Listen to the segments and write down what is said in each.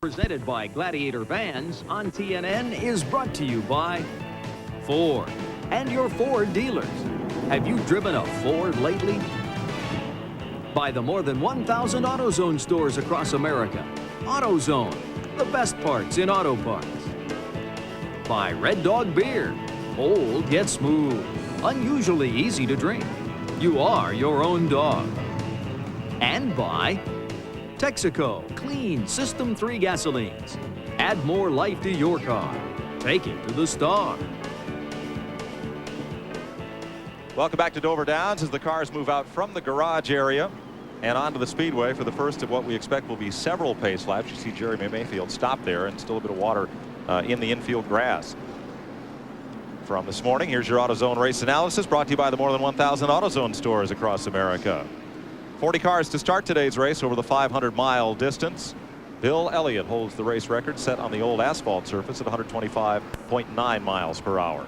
Presented by Gladiator Vans on TNN is brought to you by Ford and your Ford dealers. Have you driven a Ford lately? By the more than 1,000 AutoZone stores across America. AutoZone, the best parts in auto parts. By Red Dog Beer, bold yet smooth, unusually easy to drink. You are your own dog. And by Texaco Clean System 3 gasolines. Add more life to your car. Take it to the star. Welcome back to Dover Downs as the cars move out from the garage area and onto the speedway for the first of what we expect will be several pace laps. You see Jeremy Mayfield stop there, and still a bit of water in the infield grass. From this morning, here's your AutoZone race analysis brought to you by the more than 1,000 AutoZone stores across America. 40 cars to start today's race over the 500-mile distance. Bill Elliott holds the race record set on the old asphalt surface at 125.9 miles per hour.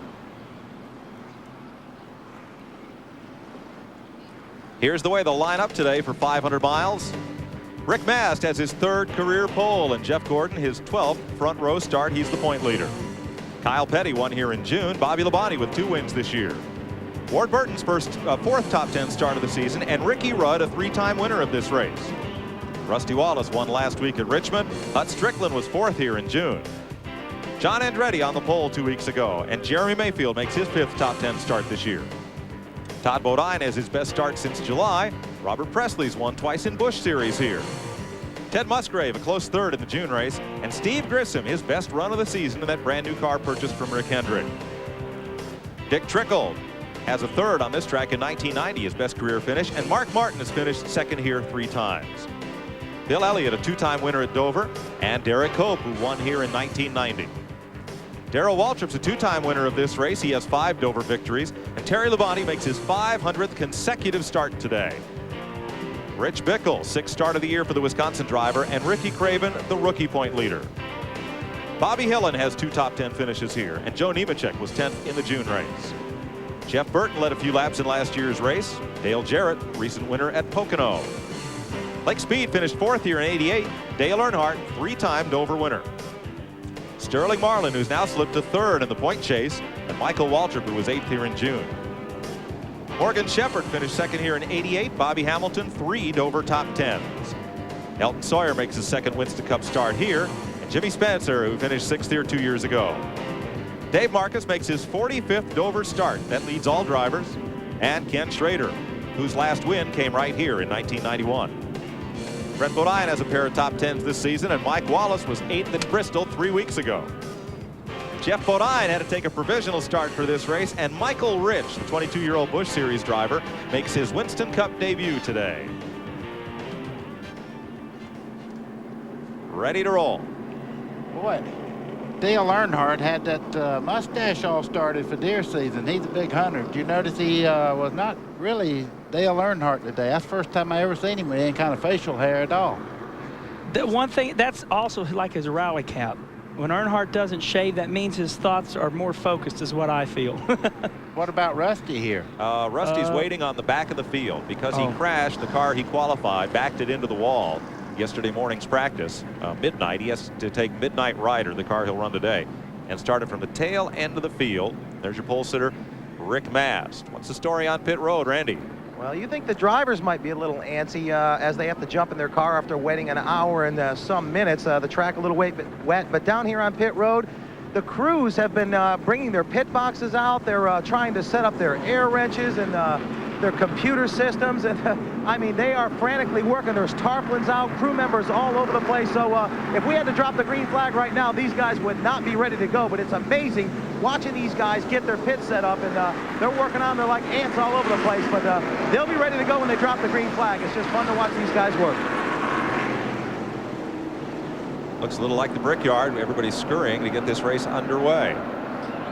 Here's the way they'll line up today for 500 miles. Rick Mast has his third career pole, and Jeff Gordon his 12th front row start. He's the point leader. Kyle Petty won here in June. Bobby Labonte with 2 wins this year. Ward Burton's fourth top 10 start of the season, and Ricky Rudd, a 3-time winner of this race. Rusty Wallace won last week at Richmond. Hut Strickland was 4th here in June. John Andretti on the pole 2 weeks ago, and Jeremy Mayfield makes his 5th top 10 start this year. Todd Bodine has his best start since July. Robert Presley's won twice in Busch Series here. Ted Musgrave a close 3rd in the June race, and Steve Grissom his best run of the season in that brand new car purchased from Rick Hendrick. Dick Trickle has a 3rd on this track in 1990, his best career finish, and Mark Martin has finished 2nd here 3 times. Bill Elliott, a 2-time winner at Dover, and Derek Cope, who won here in 1990. Darrell Waltrip's a 2-time winner of this race. He has 5 Dover victories, and Terry Labonte makes his 500th consecutive start today. Rich Bickle, 6th start of the year for the Wisconsin driver, and Ricky Craven, the rookie point leader. Bobby Hillen has 2 top 10 finishes here, and Joe Nemechek was 10th in the June race. Jeff Burton led a few laps in last year's race. Dale Jarrett, recent winner at Pocono. Lake Speed finished 4th here in '88. Dale Earnhardt, 3-time Dover winner. Sterling Marlin, who's now slipped to 3rd in the point chase, and Michael Waltrip, who was 8th here in June. Morgan Shepherd finished 2nd here in '88. Bobby Hamilton, 3 Dover top 10s. Elton Sawyer makes his 2nd Winston Cup start here, and Jimmy Spencer, who finished 6th here 2 years ago. Dave Marcus makes his 45th Dover start. That leads all drivers. And Ken Schrader, whose last win came right here in 1991. Brett Bodine has a pair of top 10s this season, and Mike Wallace was 8th at Bristol 3 weeks ago. Jeff Bodine had to take a provisional start for this race, and Michael Rich, the 22-year-old Busch Series driver, makes his Winston Cup debut today. Ready to roll. Boy, Dale Earnhardt had that mustache all started for deer season. He's a big hunter. Did you notice he was not really Dale Earnhardt today? That's the first time I ever seen him with any kind of facial hair at all. The one thing, that's also like his rally cap. When Earnhardt doesn't shave, that means his thoughts are more focused, is what I feel. What about Rusty here? Rusty's waiting on the back of the field because he crashed the car he qualified, backed it into the wall yesterday morning's practice, midnight. He has to take Midnight Rider, the car he'll run today, and started from the tail end of the field. There's your pole sitter, Rick Mast. What's the story on pit road, Randy? Well, you think the drivers might be a little antsy as they have to jump in their car after waiting an hour and some minutes. The track a little wet, but down here on pit road, the crews have been bringing their pit boxes out. They're trying to set up their air wrenches and their computer systems, and I mean, they are frantically working. There's tarpaulins out, crew members all over the place. So if we had to drop the green flag right now, these guys would not be ready to go. But it's amazing watching these guys get their pit set up, and they're working on. They're like ants all over the place, but they'll be ready to go when they drop the green flag. It's just fun to watch these guys work. Looks a little like the Brickyard. Everybody's scurrying to get this race underway.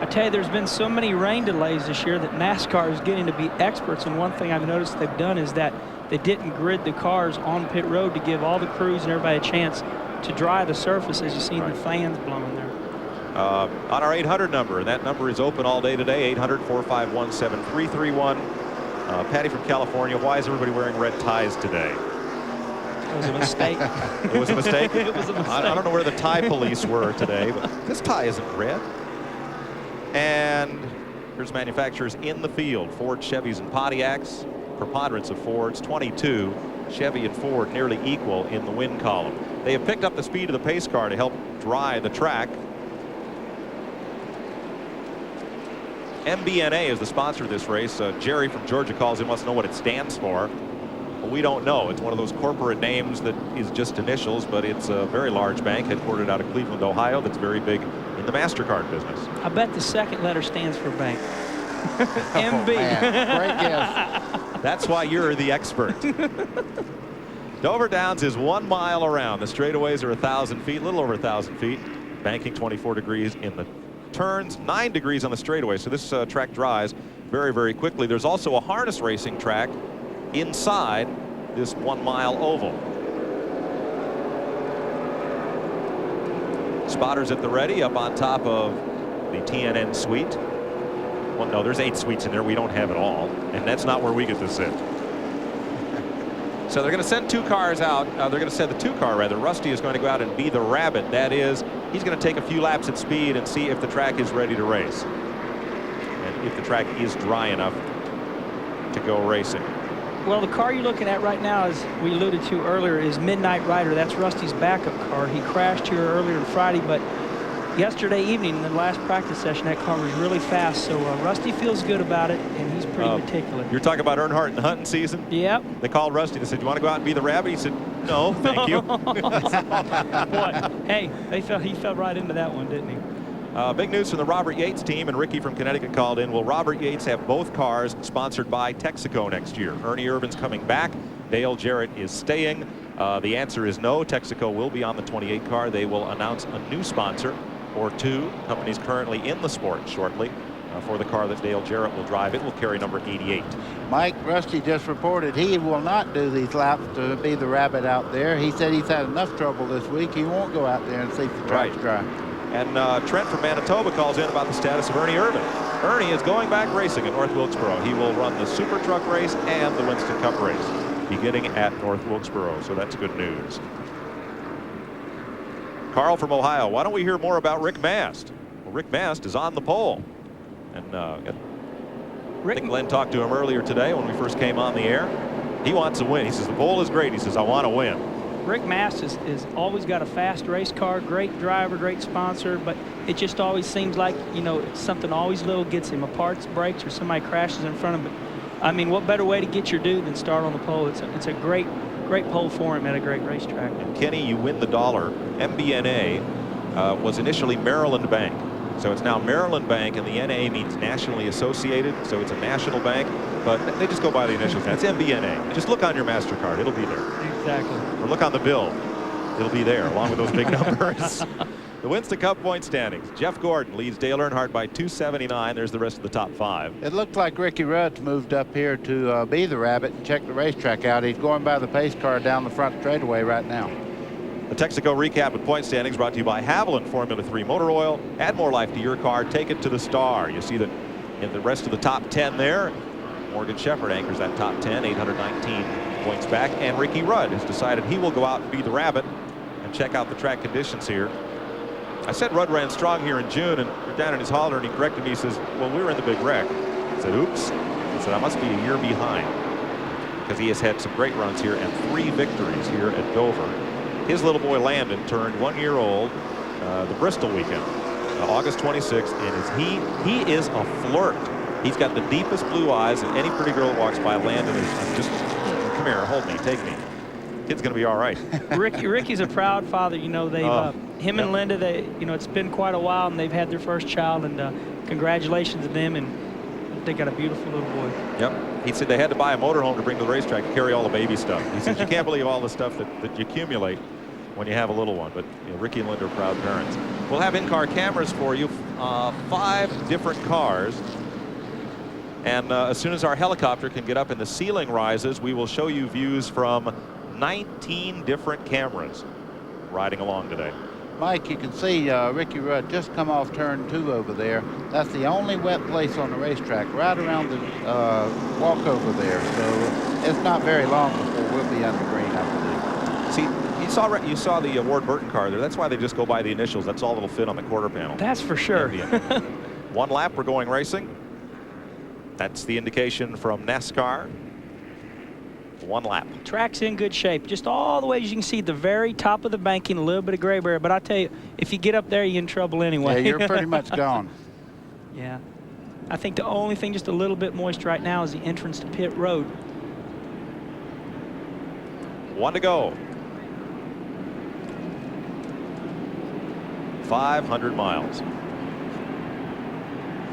I tell you, there's been so many rain delays this year that NASCAR is getting to be experts. And one thing I've noticed they've done is that they didn't grid the cars on pit road to give all the crews and everybody a chance to dry the surface, as you see the fans blowing there. On our 800 number, and that number is open all day today, 800-451-7331. Patty from California, why is everybody wearing red ties today? was a mistake. It was a mistake? It was a mistake. I don't know where the tie police were today, but this tie isn't red. And here's manufacturers in the field. Ford, Chevys, and Pontiacs. Preponderance of Fords, 22. Chevy and Ford nearly equal in the win column. They have picked up the speed of the pace car to help dry the track. MBNA is the sponsor of this race. Jerry from Georgia calls in, wants to know what it stands for. Well, we don't know. It's one of those corporate names that is just initials, but it's a very large bank headquartered out of Cleveland, Ohio, that's very big in the MasterCard business. I bet the second letter stands for bank. MB. Great guess. That's why you're the expert. Dover Downs is 1 mile around. The straightaways are 1,000 feet, a little over 1,000 feet. Banking 24 degrees in the turns, 9 degrees on the straightaway. So this track dries very, very quickly. There's also a harness racing track inside this 1 mile oval. Spotters at the ready up on top of the TNN suite. Well, no, there's 8 suites in there. We don't have it all, and that's not where we get to sit. So they're going to send 2 cars out. They're going to send the 2-car rather. Rusty is going to go out and be the rabbit. That is, he's going to take a few laps at speed and see if the track is ready to race, and if the track is dry enough to go racing. Well, the car you're looking at right now, as we alluded to earlier, is Midnight Rider. That's Rusty's backup car. He crashed here earlier on Friday, but yesterday evening in the last practice session, that car was really fast. So Rusty feels good about it, and he's pretty meticulous. You're talking about Earnhardt in the hunting season? Yep. They called Rusty. They said, "You want to go out and be the rabbit?" He said, "No, thank you." What? Hey, he fell right into that one, didn't he? Big news from the Robert Yates team, and Ricky from Connecticut called in. Will Robert Yates have both cars sponsored by Texaco next year? Ernie Irvin's coming back. Dale Jarrett is staying. The answer is no. Texaco will be on the 28 car. They will announce a new sponsor or 2 companies currently in the sport shortly for the car that Dale Jarrett will drive. It will carry number 88. Mike, Rusty just reported he will not do these laps to be the rabbit out there. He said he's had enough trouble this week. He won't go out there and see if the track's dry. And Trent from Manitoba calls in about the status of Ernie Irvin. Ernie is going back racing at North Wilkesboro. He will run the Super Truck race and the Winston Cup race beginning at North Wilkesboro, so that's good news. Carl from Ohio, why don't we hear more about Rick Mast? Well, Rick Mast is on the pole. And I think Glenn talked to him earlier today when we first came on the air. He wants to win. He says, the pole is great. He says, I want to win. Rick Mast is always got a fast race car, great driver, great sponsor, but it just always seems like, you know, something always little gets him, a parts breaks or somebody crashes in front of him. I mean, what better way to get your due than start on the pole? It's a great pole for him at a great racetrack. And Kenny, you win the dollar. MBNA was initially Maryland Bank. So it's now Maryland Bank, and the NA means nationally associated, so it's a national bank, but they just go by the initials. That's MBNA. Just look on your MasterCard. It'll be there. Exactly. Or look on the bill. It'll be there, along with those big numbers. The Winston Cup point standings. Jeff Gordon leads Dale Earnhardt by 279. There's the rest of the top 5. It looked like Ricky Rudd's moved up here to be the rabbit and check the racetrack out. He's going by the pace car down the front straightaway right now. The Texaco recap of point standings brought to you by Haviland Formula 3 Motor Oil. Add more life to your car. Take it to the star. You see that in the rest of the top 10 there. Morgan Shepherd anchors that top 10, 819 points back. And Ricky Rudd has decided he will go out and be the rabbit and check out the track conditions here. I said Rudd ran strong here in June, and we're down in his hauler, and he corrected me. He says, well, we were in the big wreck. I said, oops. He said, I must be a year behind, because he has had some great runs here and 3 victories here at Dover. His little boy Landon turned 1 year old the Bristol weekend, August 26th, and he is a flirt. He's got the deepest blue eyes, and any pretty girl that walks by Landon is just, come here, hold me, take me. Kid's going to be all right. Ricky's a proud father. You know, they've him and Linda, it's been quite a while, and they've had their first child, and congratulations to them, and they got a beautiful little boy. Yep. He said they had to buy a motorhome to bring to the racetrack to carry all the baby stuff. He says you can't believe all the stuff that you accumulate when you have a little one. But Ricky and Linda are proud parents. We'll have in-car cameras for you, 5 different cars. And as soon as our helicopter can get up and the ceiling rises, we will show you views from 19 different cameras riding along today. Mike, you can see Ricky Rudd just come off turn 2 over there. That's the only wet place on the racetrack, right around the walkover there. So it's not very long before we'll be under green, I believe. You saw the Ward Burton car there. That's why they just go by the initials. That's all that'll fit on the quarter panel. That's for sure. One lap, we're going racing. That's the indication from NASCAR. One lap. Track's in good shape. Just all the way, as you can see, the very top of the banking, a little bit of gray area. But I tell you, if you get up there, you're in trouble anyway. Yeah, you're pretty much gone. Yeah. I think the only thing just a little bit moist right now is the entrance to pit road. One to go. 500 miles.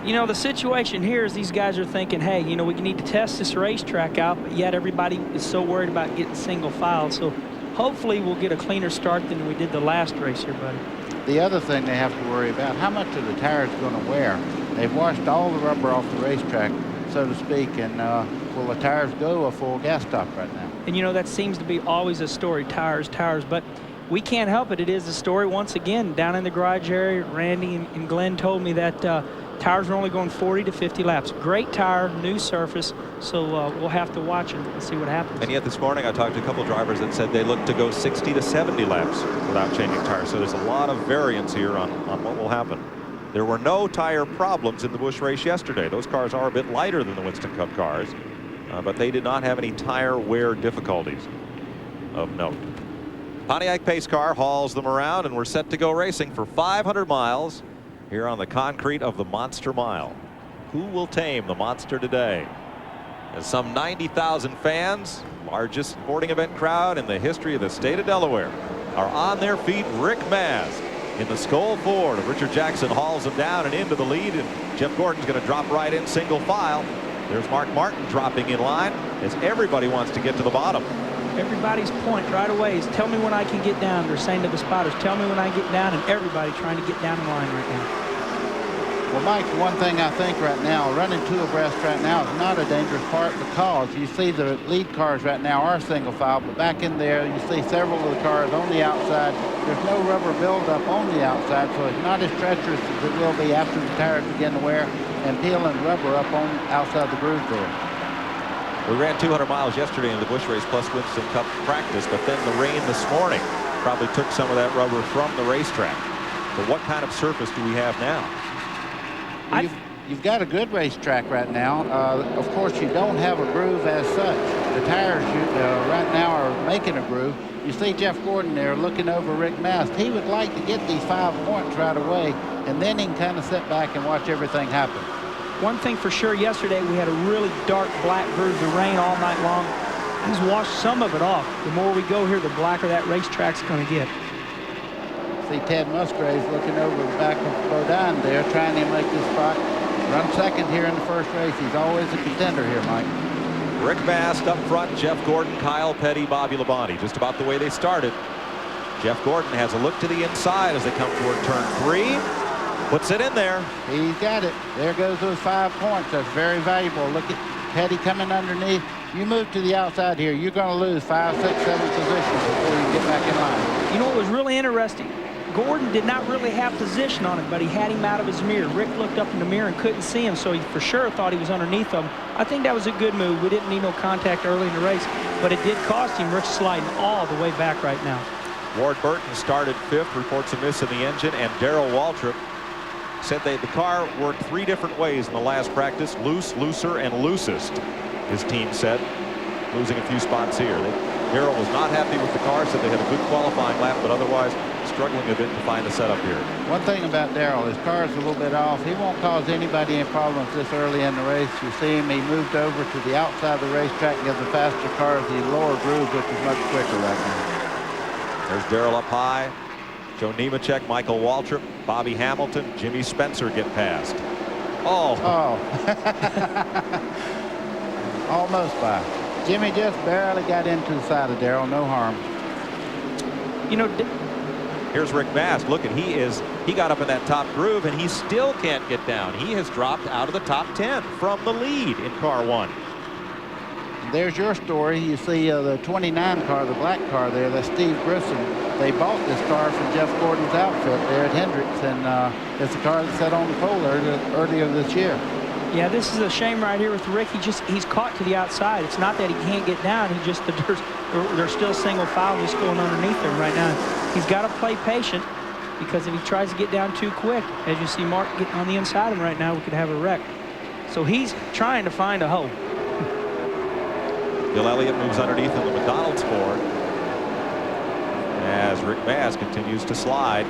You know, the situation here is these guys are thinking, hey, you know, we need to test this racetrack out, but yet everybody is so worried about getting single file. So hopefully we'll get a cleaner start than we did the last race here, buddy. The other thing they have to worry about, how much of the tires going to wear? They've washed all the rubber off the racetrack, so to speak, and will the tires go a full gas stop right now? And, you know, that seems to be always a story, tires, but we can't help it. It is a story. Once again, down in the garage area, Randy and Glenn told me that tires are only going 40 to 50 laps. Great tire, new surface, so we'll have to watch it and see what happens. And yet this morning I talked to a couple of drivers that said they look to go 60 to 70 laps without changing tires. So there's a lot of variance here on what will happen. There were no tire problems in the Busch race yesterday. Those cars are a bit lighter than the Winston Cup cars, but they did not have any tire wear difficulties of note. Pontiac pace car hauls them around, and we're set to go racing for 500 miles here on the concrete of the Monster Mile. Who will tame the monster today? As some 90,000 fans, largest sporting event crowd in the history of the state of Delaware, are on their feet. Rick Maz in the Skoll Ford of Richard Jackson hauls him down and into the lead, and Jeff Gordon's going to drop right in single file. There's Mark Martin dropping in line as everybody wants to get to the bottom. Everybody's point right away is tell me when I can get down. They're saying to the spotters, tell me when I get down, and everybody trying to get down in line right now. Well, Mike, one thing I think right now, running two abreast right now is not a dangerous part because you see the lead cars right now are single file, but back in there you see several of the cars on the outside. There's no rubber buildup on the outside, so it's not as treacherous as it will be after the tires begin to wear and peeling rubber up on outside the groove there. We ran 200 miles yesterday in the Busch race plus Winston Cup practice, but then the rain this morning probably took some of that rubber from the racetrack. So what kind of surface do we have now? You've got a good racetrack right now. Of course, you don't have a groove as such. The tires right now are making a groove. You see Jeff Gordon there looking over Rick Mast. He would like to get these 5 points right away, and then he can kind of sit back and watch everything happen. One thing for sure, yesterday we had a really dark black groove, the rain all night long. He's washed some of it off. The more we go here, the blacker that racetrack's going to get. See Ted Musgraves looking over the back of Bodine there, trying to make this spot. Run second here in the first race. He's always a contender here, Mike. Rick Mast up front, Jeff Gordon, Kyle Petty, Bobby Labonte. Just about the way they started. Jeff Gordon has a look to the inside as they come toward turn 3. Puts it in there. He's got it. There goes those 5 points. That's very valuable. Look at Petty coming underneath. You move to the outside here, you're going to lose 5, 6, 7 positions before you get back in line. You know what was really interesting? Gordon did not really have position on him, but he had him out of his mirror. Rick looked up in the mirror and couldn't see him, so he for sure thought he was underneath him. I think that was a good move. We didn't need no contact early in the race, but it did cost him. Rick's sliding all the way back right now. Ward Burton started 5th, reports a miss in the engine, and Darrell Waltrip said the car worked 3 different ways in the last practice: loose, looser, and loosest, his team said, losing a few spots here. Darrell was not happy with the car, said they had a good qualifying lap, but otherwise struggling a bit to find the setup here. One thing about Darrell, his car is a little bit off. He won't cause anybody any problems this early in the race. You see him, he moved over to the outside of the racetrack and gives the faster cars the lower groove, which is much quicker right now. There's Darrell up high. Joe Nemechek, Michael Waltrip, Bobby Hamilton, Jimmy Spencer get past. Oh. Almost by. Jimmy just barely got into the side of Darrell, no harm. You know, here's Rick Mast. Look, at he got up in that top groove, and he still can't get down. He has dropped out of the top 10 from the lead in car 1. There's your story. You see the 29 car, the black car there, that's Steve Grissom. They bought this car from Jeff Gordon's outfit there at Hendricks, and it's a car that sat on the pole earlier this year. Yeah, this is a shame right here with Rick. He's caught to the outside. It's not that he can't get down. He just, they're still single file just going underneath him right now. He's got to play patient, because if he tries to get down too quick, as you see Mark getting on the inside of him right now, we could have a wreck. So he's trying to find a hole. Bill Elliott moves underneath in the McDonald's board as Rick Mast continues to slide.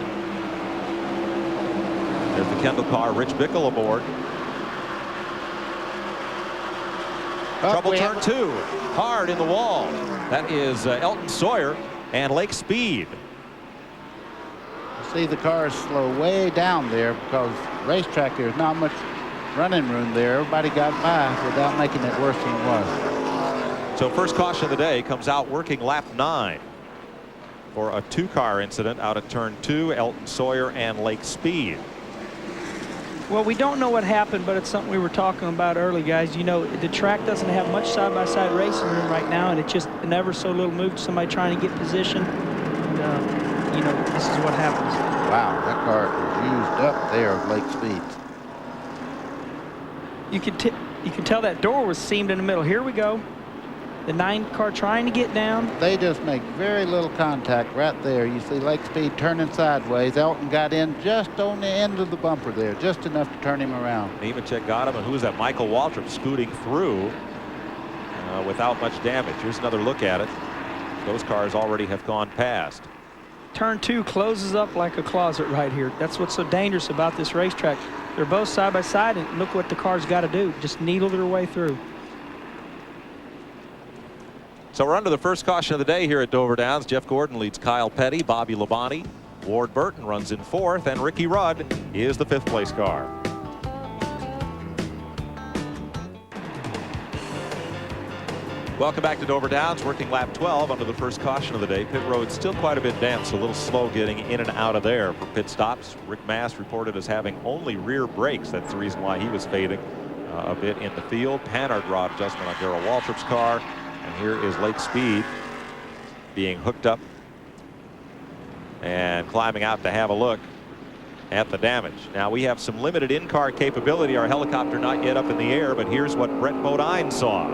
There's the Kendall car, Rich Bickle aboard. Trouble turn 2, hard in the wall. That is Elton Sawyer and Lake Speed. See, the cars slow way down there because racetrack, there's not much running room there. Everybody got by without making it worse than it was. So first caution of the day comes out working lap 9 for a 2-car incident out at turn 2, Elton Sawyer and Lake Speed. Well, we don't know what happened, but it's something we were talking about early, guys. You know, the track doesn't have much side-by-side racing room right now, and it's just an ever so little move to somebody trying to get position. And, you know, this is what happens. Wow, that car is used up there of Lake Speed's. You can tell that door was seamed in the middle. Here we go. The 9 car trying to get down. They just make very little contact right there. You see Lake Speed turning sideways. Elton got in just on the end of the bumper there, just enough to turn him around. Nemechek got him, and who was that? Michael Waltrip scooting through without much damage. Here's another look at it. Those cars already have gone past. Turn 2 closes up like a closet right here. That's what's so dangerous about this racetrack. They're both side by side, and look what the car's got to do. Just needle their way through. So we're under the first caution of the day here at Dover Downs. Jeff Gordon leads Kyle Petty, Bobby Labonte, Ward Burton runs in 4th, and Ricky Rudd is the 5th place car. Welcome back to Dover Downs, working lap 12 under the first caution of the day. Pit road still quite a bit dense, a little slow getting in and out of there for pit stops. Rick Mast reported as having only rear brakes. That's the reason why he was fading a bit in the field. Panhard rod adjustment on Darrell Waltrip's car. And here is Lake Speed being hooked up and climbing out to have a look at the damage. Now we have some limited in-car capability. Our helicopter not yet up in the air, but here's what Brett Bodine saw.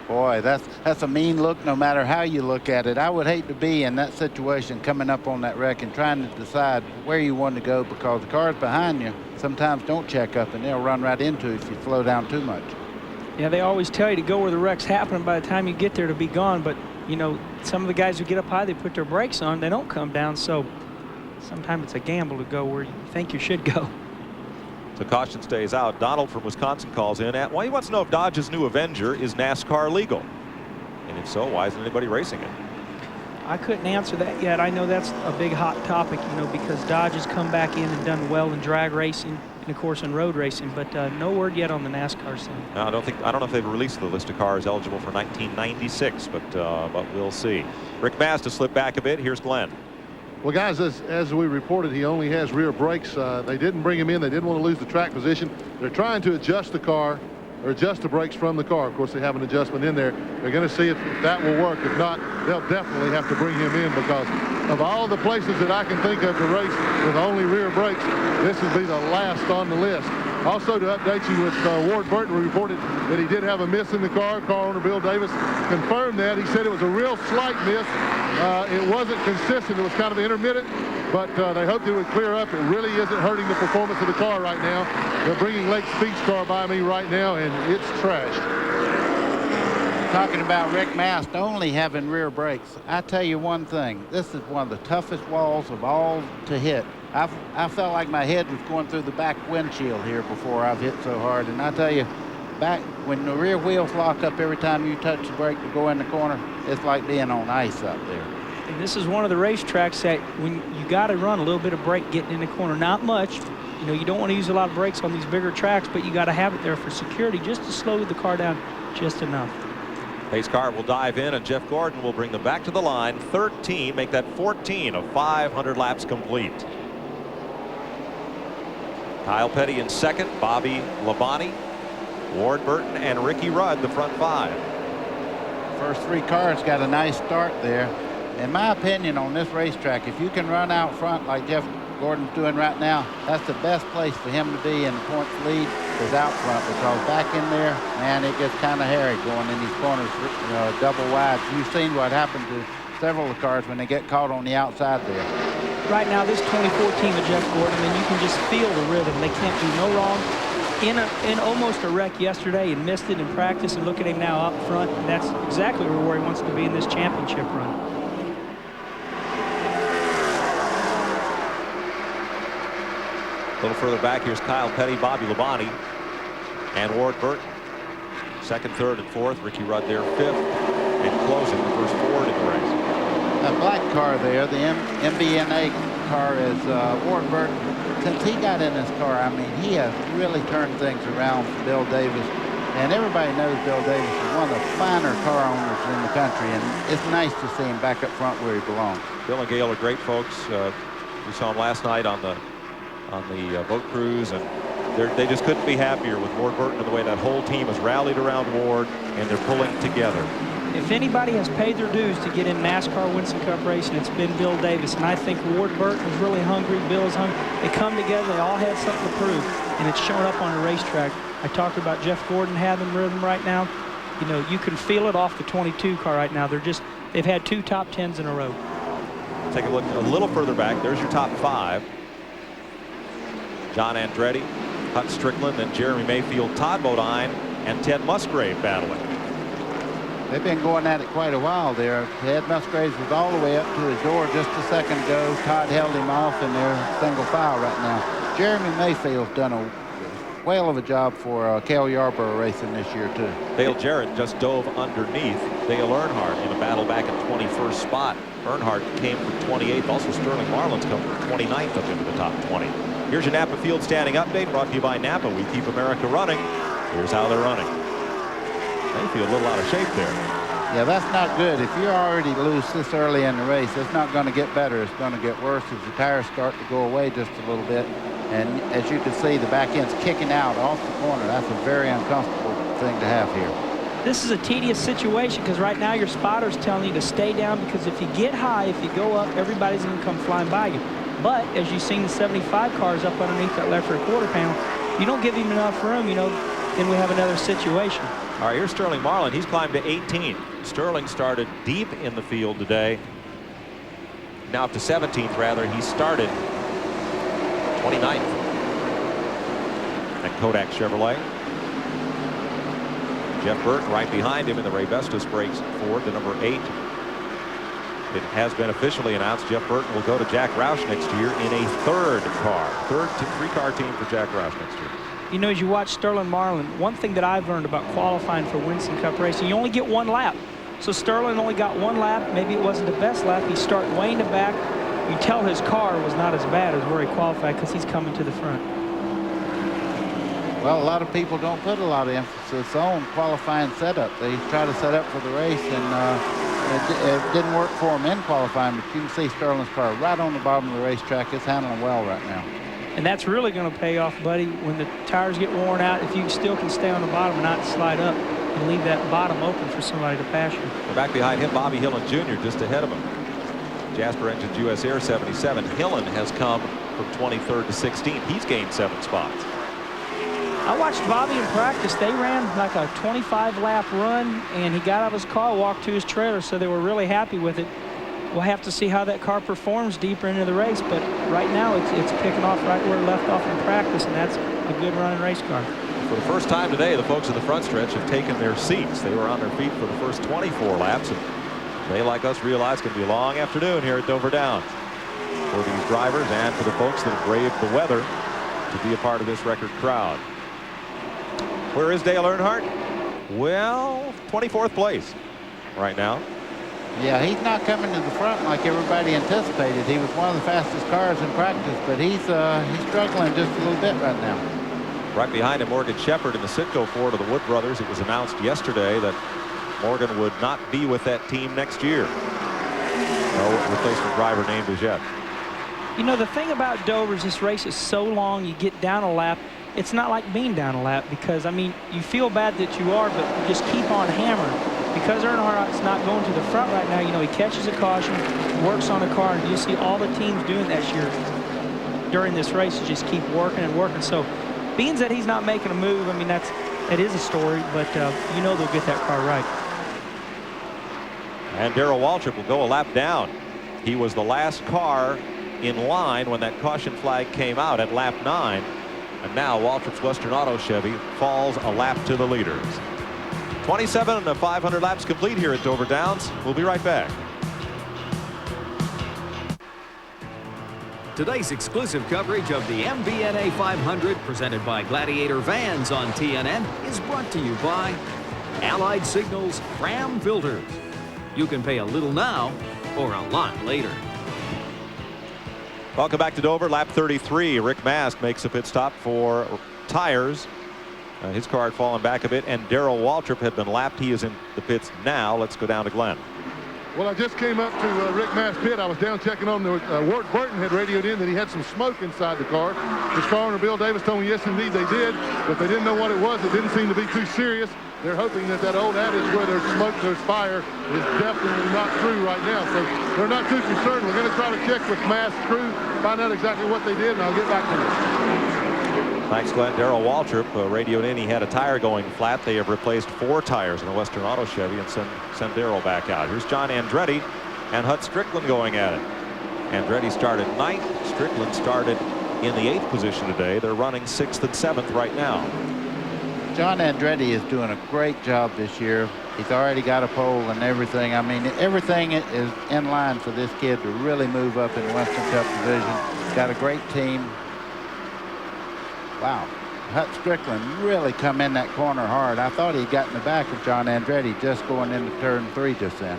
Boy, that's a mean look no matter how you look at it. I would hate to be in that situation coming up on that wreck and trying to decide where you want to go, because the cars behind you sometimes don't check up and they'll run right into you if you slow down too much. Yeah, they always tell you to go where the wreck's happening by the time you get there to be gone, but you know, some of the guys who get up high, they put their brakes on, they don't come down, so sometimes it's a gamble to go where you think you should go. So caution stays out. Donald from Wisconsin calls in. Well, he wants to know if Dodge's new Avenger is NASCAR legal, and if so, why isn't anybody racing it? I couldn't answer that yet. I know that's a big hot topic, you know, because Dodge has come back in and done well in drag racing and of course in road racing, but no word yet on the NASCAR scene. No, I don't know if they've released the list of cars eligible for 1996, but we'll see. Rick Mast to slip back a bit. Here's Glenn. Well, guys, as we reported, he only has rear brakes. They didn't bring him in. They didn't want to lose the track position. They're trying to adjust the car, or adjust the brakes from the car. Of course, they have an adjustment in there. They're going to see if that will work. If not, they'll definitely have to bring him in, because of all the places that I can think of to race with only rear brakes, this would be the last on the list. Also, to update you with Ward Burton, reported that he did have a miss in the car. Car owner Bill Davis confirmed that. He said it was a real slight miss. It wasn't consistent. It was kind of intermittent, but they hoped it would clear up. It really isn't hurting the performance of the car right now. They're bringing Lake Speed's car by me right now, and it's trashed. Talking about Rick Mast only having rear brakes, I tell you one thing, this is one of the toughest walls of all to hit. I felt like my head was going through the back windshield here before I've hit so hard, and I tell you, back when the rear wheels lock up every time you touch the brake to go in the corner, it's like being on ice up there. And this is one of the racetracks that when you got to run a little bit of brake getting in the corner, not much. You know, you don't want to use a lot of brakes on these bigger tracks, but you got to have it there for security just to slow the car down just enough. Pace car will dive in, and Jeff Gordon will bring them back to the line. 13, make that 14 of 500 laps complete. Kyle Petty in second, Bobby Labonte, Ward Burton, and Ricky Rudd, the front 5. First 3 cars got a nice start there. in my opinion, on this racetrack, if you can run out front like Jeff Gordon's doing right now, that's the best place for him to be in the points lead is out front, because back in there, man, it gets kind of hairy going in these corners, double wide. You've seen what happened to several of the cars when they get caught on the outside there. Right now, this 24 team of Jeff Gordon, I mean, you can just feel the rhythm. They can't do no wrong. In almost a wreck yesterday and missed it in practice, and look at him now up front. And that's exactly where he wants to be in this championship run. A little further back, here's Kyle Petty, Bobby Labonte, and Ward Burton. Second, third, and fourth. Ricky Rudd there fifth, and closing the first Ford in the race. That black car there, the MBNA car, is Ward Burton. Since he got in this car, I mean, he has really turned things around for Bill Davis. And everybody knows Bill Davis is one of the finer car owners in the country, and it's nice to see him back up front where he belongs. Bill and Gail are great folks. We saw him last night on the boat cruise, and they just couldn't be happier with Ward Burton and the way that whole team has rallied around Ward, and they're pulling together. If anybody has paid their dues to get in NASCAR Winston Cup racing, it's been Bill Davis. And I think Ward Burton is really hungry. Bill is hungry. They come together. They all had something to prove, and it's showing up on the racetrack. I talked about Jeff Gordon having rhythm right now. You know, you can feel it off the 22 car right now. They've had 2 top 10s in a row. Take a look a little further back. There's your top 5. John Andretti, Hut Strickland, and Jeremy Mayfield, Todd Bodine, and Ted Musgrave battling. They've been going at it quite a while there. Ted Musgraves was all the way up to his door just a second ago. Todd held him off, and they're single file right now. Jeremy Mayfield's done a whale of a job for Cale Yarborough Racing this year, too. Dale Jarrett just dove underneath Dale Earnhardt in a battle back in 21st spot. Earnhardt came from 28th. Also, Sterling Marlin's come from 29th up into the top 20. Here's your Napa Field standing update brought to you by Napa. We keep America running. Here's how they're running. They feel a little out of shape there. Yeah, that's not good. If you're already loose this early in the race, it's not going to get better. It's going to get worse as the tires start to go away just a little bit. And as you can see, the back end's kicking out off the corner. That's a very uncomfortable thing to have here. This is a tedious situation because right now your spotter's telling you to stay down, because if you get high, if you go up, everybody's going to come flying by you. But as you've seen the 75 cars up underneath that left rear quarter panel, you don't give him enough room, then we have another situation. All right, here's Sterling Marlin. He's climbed to 18. Sterling started deep in the field today. Now up to 17th, rather. He started 29th at Kodak Chevrolet. Jeff Burton right behind him in the Ray Bestis Brakes Ford, the number 8. It has been officially announced Jeff Burton will go to Jack Roush next year in a third car. Third 3-car team for Jack Roush next year. You know, as you watch Sterling Marlin, one thing that I've learned about qualifying for Winston Cup racing, you only get 1 lap. So Sterling only got 1 lap. Maybe it wasn't the best lap. He started way in the back. You tell his car was not as bad as where he qualified because he's coming to the front. Well, a lot of people don't put a lot of emphasis on qualifying setup. They try to set up for the race, and it didn't work for him in qualifying. But you can see Sterling's car right on the bottom of the racetrack. It's handling well right now. And that's really going to pay off, buddy, when the tires get worn out. If you still can stay on the bottom and not slide up and leave that bottom open for somebody to pass you. Back behind him, Bobby Hillin Jr. just ahead of him. Jasper Engines US Air 77. Hillin has come from 23rd to 16th. He's gained 7 spots. I watched Bobby in practice. They ran like a 25-lap run, and he got out of his car, walked to his trailer, so they were really happy with it. We'll have to see how that car performs deeper into the race, but right now it's picking off right where it left off in practice, and that's a good running race car. For the first time today, the folks in the front stretch have taken their seats. They were on their feet for the first 24 laps, and they, like us, realize it's going to be a long afternoon here at Dover Downs for these drivers and for the folks that have braved the weather to be a part of this record crowd. Where is Dale Earnhardt? Well, 24th place right now. Yeah, he's not coming to the front like everybody anticipated. He was one of the fastest cars in practice, but he's struggling just a little bit right now. Right behind him, Morgan Shepherd in the Citgo Ford of the Wood brothers. It was announced yesterday that Morgan would not be with that team next year. No replacement driver named as yet. You know, the thing about Dover is this race is so long, you get down a lap. It's not like being down a lap because, I mean, you feel bad that you are, but you just keep on hammering. because Earnhardt's not going to the front right now, you know, he catches a caution, works on a car, and you see all the teams doing that year during this race is just keep working and working. So being that he's not making a move, I mean, that is a story, but you know they'll get that car right. And Darrell Waltrip will go a lap down. He was the last car in line when that caution flag came out at lap 9. And now Waltrip's Western Auto Chevy falls a lap to the leaders. 27 and 500 laps complete here at Dover Downs. We'll be right back. Today's exclusive coverage of the MBNA 500 presented by Gladiator Vans on TNN is brought to you by Allied Signals Ram Filters. You can pay a little now or a lot later. Welcome back to Dover. Lap 33. Rick Mast makes a pit stop for tires. His car had fallen back a bit, and Darrell Waltrip had been lapped. He is in the pits now. Let's go down to Glenn. Well, I just came up to Rick Mast's pit. I was down checking on the Ward Burton had radioed in that he had some smoke inside the car. His car owner Bill Davis told me yes indeed they did, but they didn't know what it was. It didn't seem to be too serious. They're hoping that that old adage where there's smoke there's fire is definitely not true right now, so they're not too concerned. We're going to try to check with Mast's crew, find out exactly what they did, and I'll get back to you. Thanks, Glenn. Darrell Waltrip radioed in. He had a tire going flat. They have replaced 4 tires in the Western Auto Chevy and send Darrell back out. Here's John Andretti and Hut Strickland going at it. Andretti started 9th. Strickland started in the 8th position today. They're running 6th and 7th right now. John Andretti is doing a great job this year. He's already got a pole and everything. I mean, everything is in line for this kid to really move up in the Western Cup division. Got a great team. Wow. Hut Strickland really come in that corner hard. I thought he'd got in the back of John Andretti just going into turn 3 just then.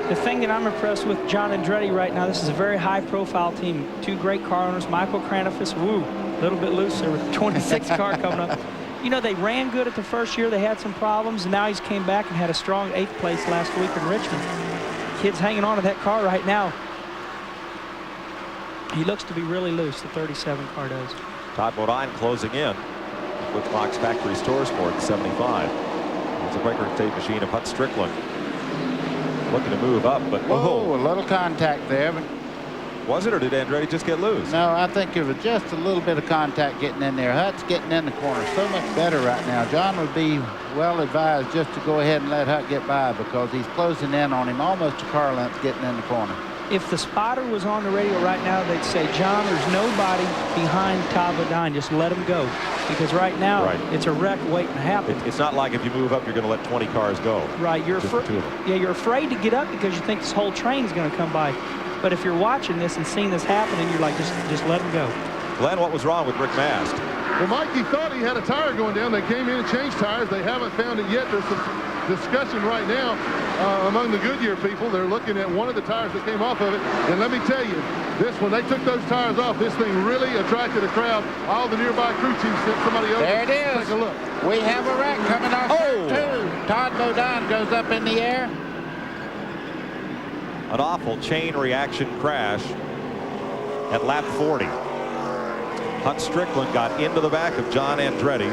The thing that I'm impressed with John Andretti right now, this is a very high-profile team. 2 great car owners, Michael Kranifus, a little bit loose there with the 26 car coming up. You know, they ran good at the first year. They had some problems, and now he's came back and had a strong 8th place last week in Richmond. Kid's hanging on to that car right now. He looks to be really loose, the 37 car does. Todd Bodine closing in with Fox Factory Store Sport 75. It's a quicker tape machine of Hut Strickland. Looking to move up, but whoa, a little contact there. But was it, or did Andretti just get loose? no, I think it was just a little bit of contact getting in there. Hut's getting in the corner so much better right now. John would be well advised just to go ahead and let Hut get by because he's closing in on him almost a car length getting in the corner. If the spotter was on the radio right now, they'd say, John, there's nobody behind Todd Bodine. Just let him go. Because right now, it's a wreck waiting to happen. It's not like if you move up, you're going to let 20 cars go. Right. You're afraid to get up because you think this whole train's going to come by. But if you're watching this and seeing this happen, and you're like, just let him go. Glenn, what was wrong with Rick Mast? Well, Mikey thought he had a tire going down. They came in and changed tires. They haven't found it yet. There's some discussion right now among the Goodyear people. They're looking at one of the tires that came off of it. And let me tell you, when they took those tires off, this thing really attracted a crowd. All the nearby crew chiefs sent somebody over. There it is. Take a look. We have a wreck coming off turn 2. Todd Bodine goes up in the air. An awful chain reaction crash at lap 40. Hut Strickland got into the back of John Andretti.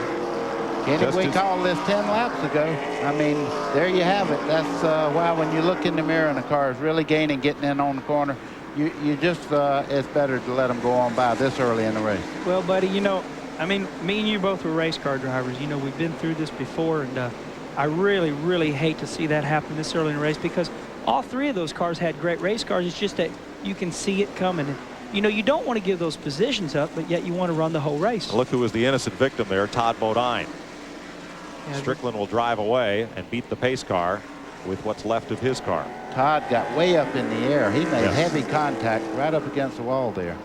Kenny, we called this 10 laps ago. I mean, there you have it. That's why when you look in the mirror and the car is really gaining, getting in on the corner, you just, it's better to let them go on by this early in the race. Well, buddy, you know, I mean, me and you both were race car drivers. You know, we've been through this before, and I really, really hate to see that happen this early in the race because all 3 of those cars had great race cars. It's just that you can see it coming. And, you know, you don't want to give those positions up, but yet you want to run the whole race. Look who was the innocent victim there, Todd Bodine. Yeah, Strickland will drive away and beat the pace car with what's left of his car. Todd got way up in the air. He made heavy contact right up against the wall there.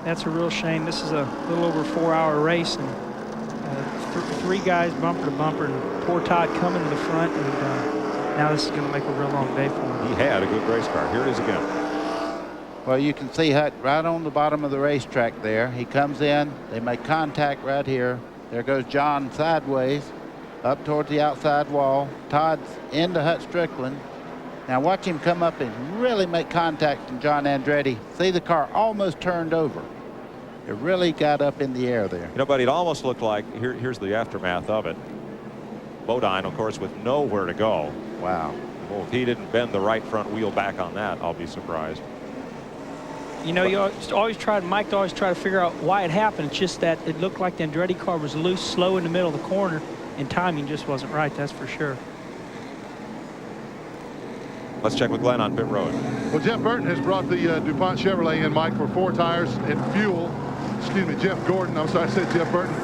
That's a real shame. This is a little over 4-hour race, and 3 guys bumper to bumper, and poor Todd coming to the front, and now this is going to make a real long day for him. He had a good race car. Here it is again. Well, you can see Hut right on the bottom of the racetrack there. He comes in. They make contact right here. There goes John sideways up towards the outside wall. Todd's into Hut Strickland. Now watch him come up and really make contact with John Andretti. See, the car almost turned over. It really got up in the air there. You know, but it almost looked like, here's the aftermath of it. Bodine, of course, with nowhere to go. Wow. Well, if he didn't bend the right front wheel back on that, I'll be surprised. You know, Mike always tried to figure out why it happened. It's just that it looked like the Andretti car was loose, slow in the middle of the corner, and timing just wasn't right, that's for sure. Let's check with Glenn on pit road. Well, Jeff Burton has brought the DuPont Chevrolet in, Mike, for 4 tires and fuel. Excuse me, Jeff Gordon. I'm sorry, I said Jeff Burton.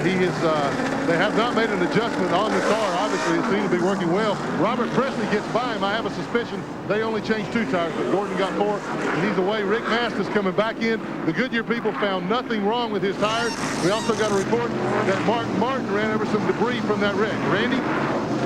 They have not made an adjustment on the car. Obviously, it seems to be working well. Robert Presley gets by him. I have a suspicion they only changed 2 tires, but Gordon got 4, and he's away. Rick Mast is coming back in. The Goodyear people found nothing wrong with his tires. We also got a report that Martin ran over some debris from that wreck. Randy?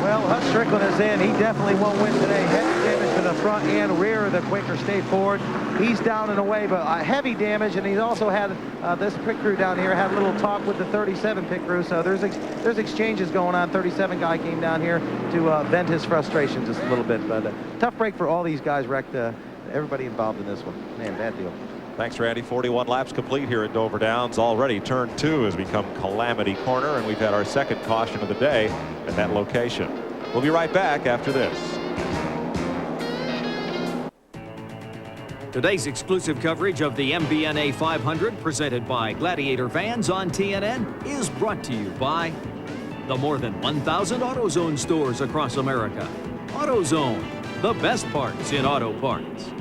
Well, Hut Strickland is in. He definitely won't win today. Heavy damage to the front and rear of the Quaker State Ford. He's down and away, but heavy damage, and he's also had this pit crew down here had a little talk with the 37 pit crew, so there's exchanges going on. 37 guy came down here to vent his frustration just a little bit, but tough break for all these guys. Wrecked everybody involved in this one. Man, bad deal. Thanks, Randy. 41 laps complete here at Dover Downs. Already turn 2 has become Calamity Corner, and we've had our second caution of the day at that location. We'll be right back after this. Today's exclusive coverage of the MBNA 500 presented by Gladiator Vans on TNN is brought to you by the more than 1,000 AutoZone stores across America. AutoZone, the best parts in auto parts.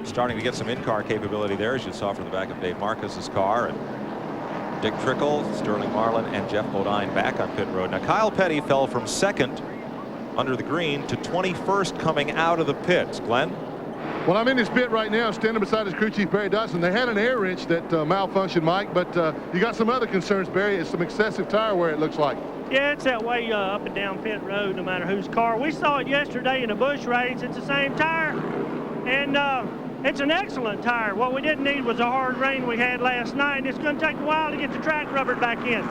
Starting to get some in-car capability there, as you saw from the back of Dave Marcus's car. And Dick Trickle, Sterling Marlin, and Jeff Bodine back on pit road. Now, Kyle Petty fell from 2nd under the green to 21st coming out of the pits. Glenn? Well, I'm in his pit right now, standing beside his crew chief, Barry Dodson. They had an air wrench that malfunctioned, Mike, but you got some other concerns, Barry. It's some excessive tire wear, it looks like. Yeah, it's that way up and down pit road, no matter whose car. We saw it yesterday in a bush race. It's the same tire, and it's an excellent tire. What we didn't need was a hard rain we had last night. It's going to take a while to get the track rubbered back in.